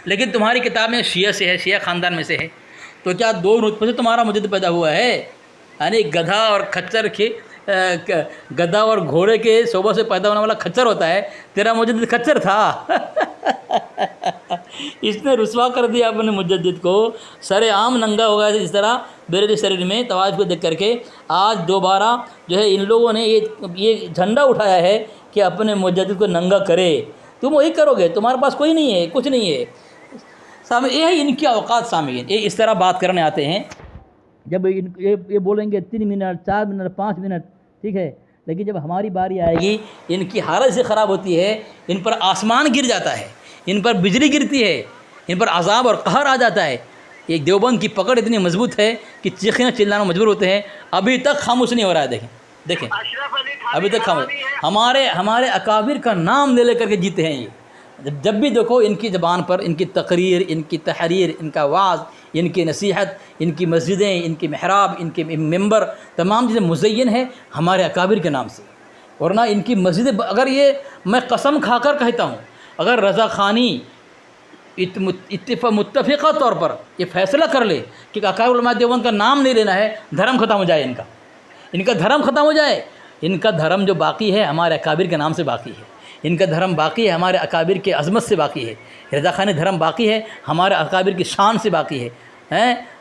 [SPEAKER 2] لیکن تمہاری کتاب میں شیعہ سے ہے، شیعہ خاندان میں سے ہے. تو کیا دو نطفے سے تمہارا مجدد پیدا ہوا ہے؟ یعنی گدھا اور کھچر کے گدھا اور گھوڑے کے صوبہ سے پیدا ہونے والا کھچر ہوتا ہے، تیرا مجدد کھچر تھا. اس نے رسوا کر دیا اپنے مجدد کو، سر عام ننگا ہو گیا جس طرح بیرے شریر میں طوائف کو دیکھ کر کے. آج دوبارہ جو ہے ان لوگوں نے یہ جھنڈا اٹھایا ہے کہ اپنے مجدد کو ننگا کرے. تم وہی کرو گے، تمہارے پاس کوئی نہیں ہے، کچھ نہیں ہے. سامعین یہ ہے ان کی اوقات. سامعین یہ اس طرح بات کرنے آتے ہیں، جب یہ بولیں گے 3 منٹ 4 منٹ 5 منٹ، ٹھیک ہے، لیکن جب ہماری باری آئے گی ان کی حالت سے خراب ہوتی ہے، ان پر آسمان گر جاتا ہے، ان پر بجلی گرتی ہے، ان پر عذاب اور قہر آ جاتا ہے. ایک دیوبند کی پکڑ اتنی مضبوط ہے کہ چیخنا چلانا مجبور ہوتے ہیں. ابھی تک خاموش نہیں ہو رہا ہے. دیکھیں ابھی تک خاموش. ہمارے اکابر کا نام لے کر کے جیتے ہیں. یہ جب بھی دیکھو ان کی زبان پر ان کی تقریر، ان کی تحریر، ان کا وعظ، ان کی نصیحت، ان کی مسجدیں، ان کی محراب، ان کے ممبر، تمام چیزیں مزین ہے ہمارے اکابر کے نام سے. ورنہ ان کی مسجدیں، اگر یہ میں قسم کھا کر کہتا ہوں، اگر رضا خانی متفقہ طور پر یہ فیصلہ کر لے کہ اکابر علماء دیوبند کا نام نہیں لینا ہے، دھرم ختم ہو جائے، ان کا دھرم ختم ہو جائے. ان کا دھرم جو باقی ہے ہمارے اکابر کے نام سے باقی ہے، ان کا دھرم باقی ہے ہمارے اکابر کے عظمت سے باقی ہے. رضا خانی دھرم باقی ہے ہمارے اکابر کی شان سے باقی ہے،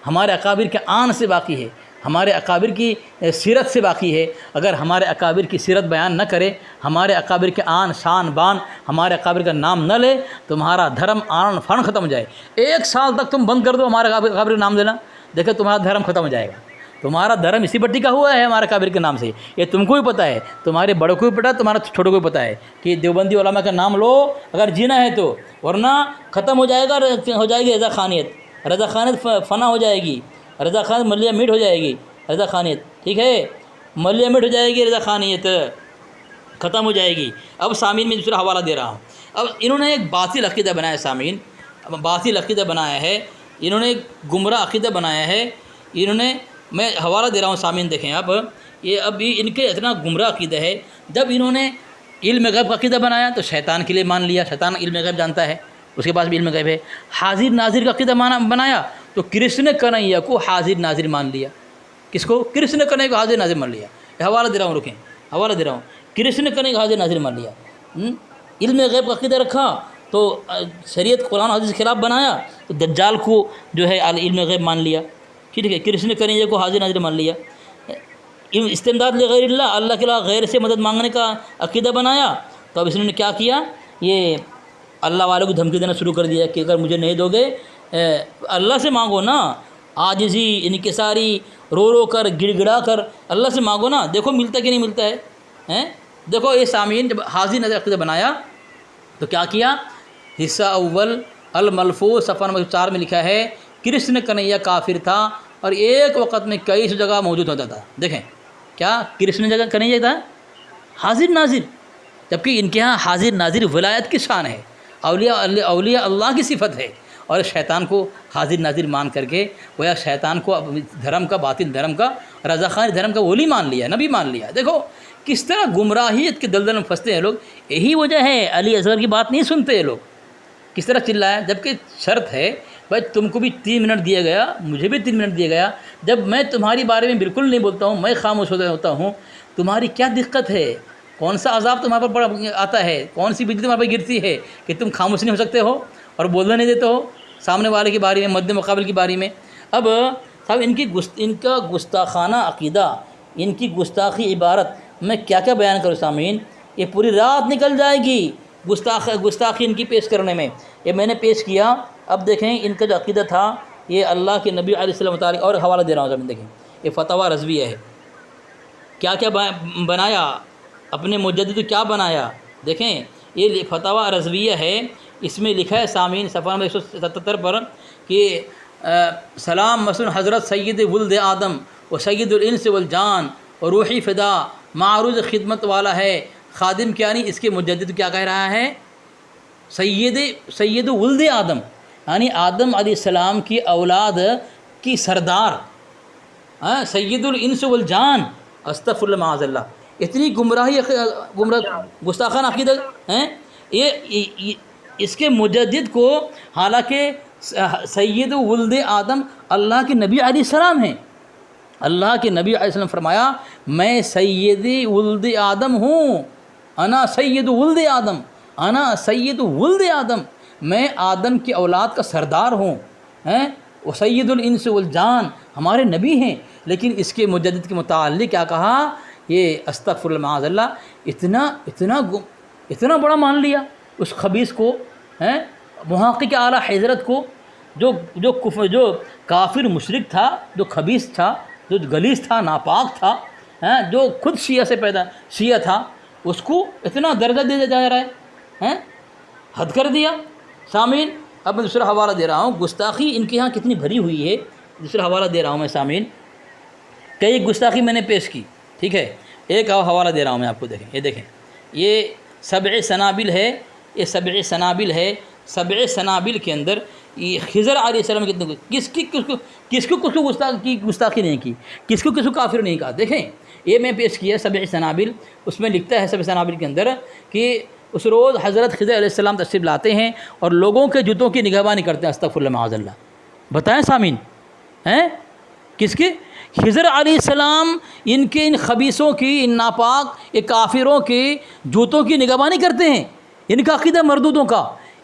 [SPEAKER 2] ہمارے اکابر کے آن سے باقی ہے، ہمارے اکابر کی سیرت سے باقی ہے. اگر ہمارے اکابر کی سیرت بیان نہ کرے، ہمارے اکابر کے آن شان بان، ہمارے اکابر کا نام نہ لے، تمہارا دھرم آن فن ختم ہو جائے. 1 سال تک تم بند کر دو ہمارے اکابر کا نام لینا، دیکھو تمہارا دھرم ختم ہو جائے گا. تمہارا دھرم اسی پر ٹکا ہوا ہے ہمارے اکابر کے نام سے. یہ تم کو بھی پتہ ہے، تمہارے بڑوں کو بھی پتہ ہے، تمہارے چھوٹوں کو بھی پتہ ہے کہ دیوبندی علماء کا نام لو اگر جینا ہے تو، ورنہ ختم ہو جائے گا، ہو جائے گی رضا خانیت. رضا خانیت فنا ہو جائے گی، رضا خانیت ملیہ میٹ ہو جائے گی. رضا خانیت ٹھیک ہے، ملیہ میٹ ہو جائے گی، رضا خانیت ختم ہو جائے گی. اب سامعین میں دوسرا حوالہ دے رہا ہوں. اب انہوں نے ایک باطل عقیدہ بنایا سامعین، باطل عقیدہ بنایا ہے، انہوں نے ایک گمراہ عقیدہ بنایا ہے. انہوں نے، میں حوالہ دے رہا ہوں سامعین دیکھیں آپ، یہ اب ان کے اتنا گمراہ عقیدہ ہے. جب انہوں نے علم غیب کا عقیدہ بنایا تو شیطان کے لیے مان لیا، شیطان علم غیب جانتا ہے، اس کے پاس بھی علم غیب ہے. حاضر ناظر کا عقیدہ بنایا تو کرشن کنہیا کو حاضر ناظر مان لیا. کس کو؟ کرشن کنہیا کو حاضر ناظر مان لیا. حوالہ دے رہا ہوں، رکیں، حوالہ دے رہا ہوں. کرشن کنہیا کو حاضر ناظر مان لیا. علم غیب کا عقیدہ رکھا تو شریعت قرآن حدیث کے خلاف بنایا تو دجال کو جو ہے علم غیب مان لیا. ٹھیک ہے، کرشن کنہیا کو حاضر ناظر مان لیا. استمداد لغیر اللہ، اللہ کے علاوہ غیر سے مدد مانگنے کا عقیدہ بنایا. تو اب اس نے کیا کیا، یہ اللہ والوں کو دھمکی دینا شروع کر دیا کہ اگر مجھے نہیں دو گے اللہ سے مانگو نا، عاجزی انکساری رو رو کر گڑ گڑا کر اللہ سے مانگو نا، دیکھو ملتا کہ نہیں ملتا ہے. دیکھو یہ سامعین جب حاضر نظر عقیدہ بنایا تو کیا کیا، حصہ اول الملفوظ صفحہ نمبر 4 میں لکھا ہے کرشن کنہیا کافر تھا اور ایک وقت میں کئی سو جگہ موجود ہوتا تھا. دیکھیں کیا کرشن جگہ کنہیا تھا، حاضر ناظر، جبکہ ان کے ہاں حاضر ناظر ولایت کی شان ہے، اولیاء اللہ کی صفت ہے. اور شیطان کو حاضر ناظر مان کر کے گویا شیطان کو دھرم کا، باطل دھرم کا، رضا خانی دھرم کا ولی مان لیا، نبی مان لیا. دیکھو کس طرح گمراہیت کے دلدل میں پھنستے ہیں لوگ. یہی وجہ ہے علی اصغر کی بات نہیں سنتے یہ لوگ. کس طرح چلایا، جبکہ شرط ہے بھائی تم کو بھی 3 منٹ دیا گیا، مجھے بھی 3 منٹ دیا گیا. جب میں تمہاری بارے میں بالکل نہیں بولتا ہوں، میں خاموش ہوتا ہوں، تمہاری کیا دقت ہے؟ کون سا عذاب تمہارے پر آتا ہے؟ کون سی بجلی تمہارے پر گرتی ہے کہ تم خاموش نہیں ہو سکتے ہو اور بولنا نہیں دیتے ہو سامنے والے کے بارے میں، مد مقابل کی بارے میں؟ اب صاحب ان کا گستاخانہ عقیدہ، ان کی گستاخی عبارت میں کیا کیا بیان کروں سامعین، یہ پوری رات نکل جائے گی گستاخی ان کی پیش کرنے میں. یہ میں نے پیش کیا. اب دیکھیں ان کا جو عقیدہ تھا، یہ اللہ کے نبی علیہ السلام متعلق، اور حوالہ دے رہا ہوں زمین دیکھیں، یہ فتاویٰ رضویہ ہے. کیا کیا بنایا اپنے مجدد کو، کیا بنایا؟ دیکھیں یہ فتاویٰ رضویہ ہے، اس میں لکھا ہے سامعین صفحہ نمبر 177 پر کہ سلام مثلا حضرت سید ولد آدم و سید الانس والجان و روحی فدا، معروض خدمت والا ہے خادم کیا نہیں. اس کے مجدد کیا کہہ رہا ہے، سید ولد آدم، یعنی آدم علیہ السلام کی اولاد کی سردار، سید الانس والجان. استغفر اللہ معاذ اللہ. اتنی گمراہ گستاخانہ عقیدہ ہیں یہ. اس کے مجدد کو حالانکہ سید ولد آدم اللہ کے نبی علیہ السلام ہیں. اللہ کے نبی علیہ السلام فرمایا میں سید ولد آدم ہوں، انا سید ولد آدم، انا سید ولد آدم، میں آدم کی اولاد کا سردار ہوں. وہ سید الانس والجان ہمارے نبی ہیں. لیکن اس کے مجدد کے متعلق کیا کہا، یہ استغفر اللہ معاذ اللہ، اتنا بڑا مان لیا اس خبیث کو، محقق اعلیٰ حضرت کو، جو کافر مشرک تھا، جو خبیث تھا، جو غلیظ تھا، ناپاک تھا، جو خود شیعہ تھا، اس کو اتنا درجہ دیا جا رہا ہے، حد کر دیا. سامعین اب میں دوسرا حوالہ دے رہا ہوں، گستاخی ان کے ہاں کتنی بھری ہوئی ہے. دوسرا حوالہ دے رہا ہوں میں سامعین، کئی گستاخی میں نے پیش کی، ٹھیک ہے. ایک حوالہ دے رہا ہوں میں آپ کو، دیکھیں یہ 7 سنابل ہے، یہ سبع سنابل ہے، سبع سنابل کے اندر یہ خضر علیہ السلام کتنے کس کو گستاخی نہیں کی، کس کو کافر نہیں کہا. دیکھیں یہ میں پیش کیا سبع سنابل، اس میں لکھتا ہے سبع سنابل کے اندر کہ اس روز حضرت خضر علیہ السلام تشریف لاتے ہیں اور لوگوں کے جوتوں کی نگہبانی کرتے ہیں. استغفر اللہ معاذ اللہ. بتائیں سامعین ہیں کس کی؟ خضر علیہ السلام ان کے ان خبیثوں کی، ان ناپاک یہ کافروں کے جوتوں کی نگہبانی کرتے ہیں. ان کا عقیدہ مردودوں کا.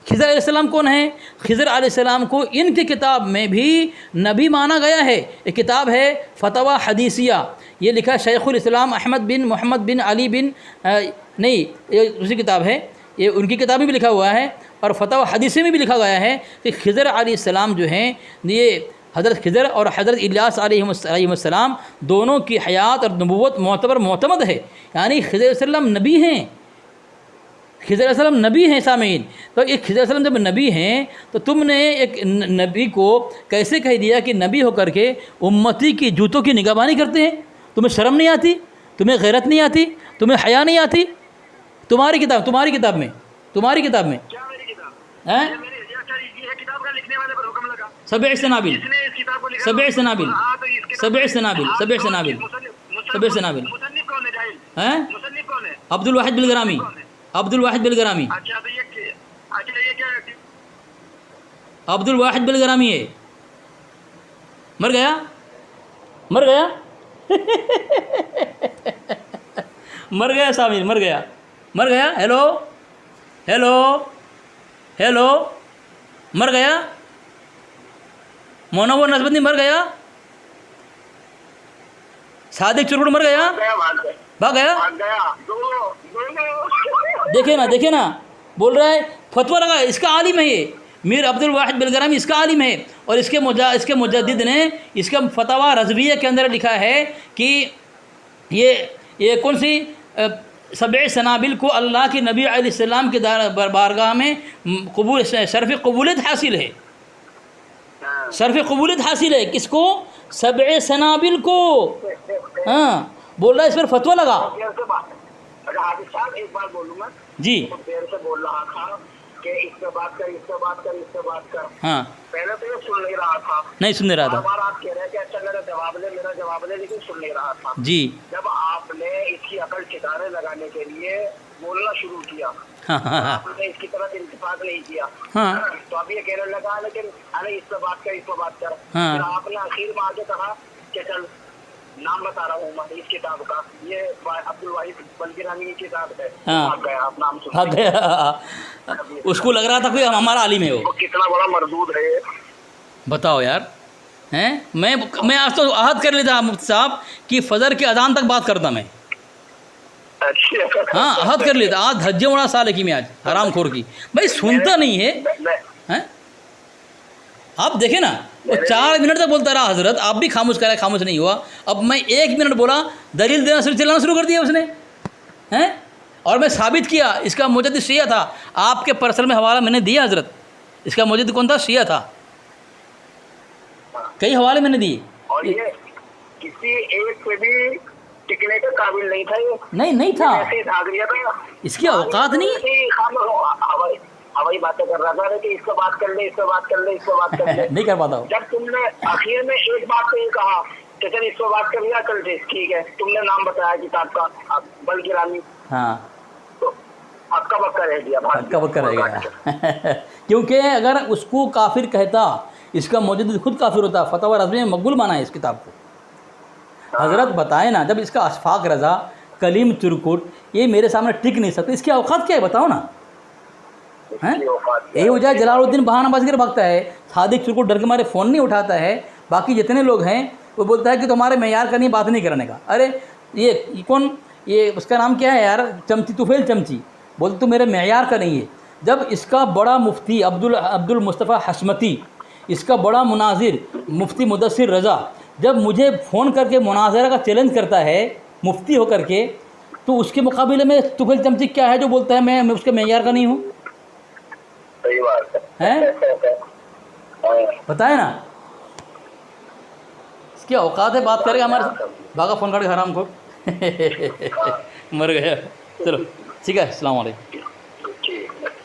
[SPEAKER 2] خضر علیہ السلام کون ہیں؟ خضر علیہ السلام کو ان کی کتاب میں بھی نبی مانا گیا ہے. یہ کتاب ہے فتویٰ حدیثیہ، یہ لکھا ہے شیخ الاسلام احمد بن محمد بن علی بن نہیں، یہ دوسری کتاب ہے، یہ ان کی کتاب میں بھی لکھا ہوا ہے اور فتویٰ حدیثی میں بھی لکھا گیا ہے کہ خضر علیہ السلام جو ہیں یہ حضرت خضر اور حضرت الیاس علیہ السلام دونوں کی حیات اور نبوت معتمد ہے. یعنی خضر علیہ السلام نبی ہیں، خضر علیہ السلام نبی ہیں سامعین. تو ایک خضر علیہ السلام جب نبی ہیں تو تم نے ایک نبی کو کیسے کہہ دیا کہ نبی ہو کر کے امتی کی جوتوں کی نگہبانی کرتے ہیں؟ تمہیں شرم نہیں آتی؟ تمہیں غیرت نہیں آتی؟ تمہیں حیا نہیں آتی؟ تمہاری کتاب میں
[SPEAKER 1] کیا میری کتاب
[SPEAKER 2] ہیں
[SPEAKER 1] یہ کتاب کا لکھنے والے پر حکم لگا.
[SPEAKER 2] سبع سنابل،
[SPEAKER 1] جس نے اس کتاب کو لکھا
[SPEAKER 2] سبع سنابل،
[SPEAKER 1] ہاں تو اس کتاب
[SPEAKER 2] سبع سنابل، سبع سنابل، سبع سنابل
[SPEAKER 1] مصنف کون ہے جاہل؟
[SPEAKER 2] ہیں؟
[SPEAKER 1] مصنف کون ہے؟
[SPEAKER 2] عبد الواحد بلگرامی، عبد الواحد بلگرامی،
[SPEAKER 1] اچھا تو یہ کیا ہے؟
[SPEAKER 2] عبد الواحد بلگرامی ہے. مر گیا مر گیا مر گیا سامعین، مر گیا مر گیا. ہیلو ہیلو ہیلو مر گیا. منور نسبتی مر گیا. صادق چرکٹ مر گیا، بھاگ گیا. دیکھے نا بول رہا ہے فتویٰ لگا. اس کا عالم ہے یہ میر عبد الواحد بلگرامی، اس کا عالم ہے. اور اس کے مجدد نے اس کا فتویٰ رضویہ کے اندر لکھا ہے کہ یہ کون سی سبع سنابل کو اللہ کے نبی علیہ السلام کے بارگاہ میں شرف قبولیت حاصل ہے. شرف قبولیت حاصل ہے کس کو؟ سبع سنابل کو. ہاں بول رہا ہے اس پر فتویٰ لگا.
[SPEAKER 3] اگر حافظ صاحب ایک بار بولوں گا
[SPEAKER 2] جی
[SPEAKER 3] دیر سے بول رہا تھا کہ اس سے بات کر، اس سے بات کر، اس سے بات کر.
[SPEAKER 2] ہاں
[SPEAKER 3] پہلے تو یہ سن نہیں رہا تھا،
[SPEAKER 2] نہیں سن رہا تھا.
[SPEAKER 3] بار آپ کہہ رہے ہیں کہ اچھا میرا جواب لے لیکن سن نہیں رہا تھا.
[SPEAKER 2] جی
[SPEAKER 3] جب آپ نے اس کی عقل ٹھکانے لگانے کے لیے بولنا شروع کیا،
[SPEAKER 2] ہاں ہاں ہاں
[SPEAKER 3] آپ نے اس کی طرف التفاق نہیں کیا،
[SPEAKER 2] ہاں
[SPEAKER 3] تو اب یہ کہنے لگا لیکن ارے اس سے بات کر، اس سے بات کر.
[SPEAKER 2] ہاں.
[SPEAKER 3] پھر آپ نے آخر میں آگے کہا کہ چل نام بتا رہا ہوں میں اس کتاب کا، یہ عبد الواحد بلگرامی کی کتاب ہے.
[SPEAKER 2] ہاں.
[SPEAKER 3] بھاگ گیا آپ نام
[SPEAKER 2] بھاگ گیا. اس کو لگ رہا تھا کوئی ہمارا عالم ہے وہ.
[SPEAKER 3] کتنا بڑا مردود ہے.
[SPEAKER 2] بتاؤ یار ہیں. میں آج تو عہد کر لیتا مفتی صاحب کہ فجر کے اذان تک بات کرتا میں.
[SPEAKER 3] اچھا
[SPEAKER 2] ہاں عہد کر لیتا. آج دھجے ہونا سال ہے کہ میں آج حرام خور کی بھائی سنتا نہیں ہے. آپ دیکھیں نا وہ 4 منٹ تک بولتا رہا حضرت، آپ بھی خاموش کرا، خاموش نہیں ہوا. اب میں 1 منٹ بولا دلیل دینا چلانا شروع کر دیا اس نے ہیں. اور میں ثابت کیا اس کا مجدد شیعہ تھا. آپ کے پرسنل میں حوالہ میں نے دیا حضرت. اس کا مجدد کون تھا؟ شیعہ تھا. کئی حوالے میں نے دیے.
[SPEAKER 3] اور یہ کسی ایک پہ بھی ٹکنے کے قابل نہیں تھا. یہ
[SPEAKER 2] نہیں تھا.
[SPEAKER 3] ایسے ہی بھاگ لیا تھا.
[SPEAKER 2] اس کی اوقات نہیں.
[SPEAKER 3] ہوائی باتیں کر رہا تھا کہ اس سے بات کر لے، اس سے بات کر لے، اس سے بات کر لے.
[SPEAKER 2] نہیں کر پاتا ہوں.
[SPEAKER 3] جب تم نے آخر میں ایک بات تو یہ کہا کہ چل اس سے بات کر لیا، چل ٹھیک ہے، تم نے نام بتایا کتاب کا بلگرامی،
[SPEAKER 2] ہاں
[SPEAKER 3] تو ہکا بکا رہ گیا.
[SPEAKER 2] ہکا بکا رہ گیا. کیونکہ اگر اس کو کافر کہتا، اس کا مجدد خود کافر ہوتا. فتویٰ رضویہ میں مقبول مانا ہے اس کتاب کو. حضرت بتائے نا جب اس کا اشفاق رضا، کلیم چرکٹ یہ میرے سامنے ٹک نہیں سکتے، اس کی اوقات کیا ہے بتاؤ نا. یہی وجہ جلال الدین بہانہ بازی کر بھاگتا ہے. صادق چرکٹ ڈر کے مارے فون نہیں اٹھاتا ہے. باقی جتنے لوگ ہیں وہ بولتا ہے کہ تمہارے معیار کا نہیں، بات نہیں کرنے کا. ارے یہ کون، یہ اس کا نام کیا ہے یار، چمچی طفیل چمچی بولتے تو میرے معیار کا نہیں ہے. جب اس کا بڑا مفتی عبد المصطفیٰ حشمتی، اس کا بڑا مناظر مفتی مدثر رضا جب مجھے فون کر کے مناظرہ کا چیلنج کرتا ہے مفتی ہو کر کے، تو اس کے مقابلے میں طفیل چمچی کیا ہے جو بولتا ہے میں اس کے معیار کا نہیں ہوں.
[SPEAKER 3] صحیح بات
[SPEAKER 2] ہے. بتائے نا اس کی اوقات ہے. بات کرے گا ہمارے ساتھ. بھاگا فون کر کے حرام کو. مر گیا. چلو ٹھیک ہے. السلام علیکم.
[SPEAKER 3] ہے.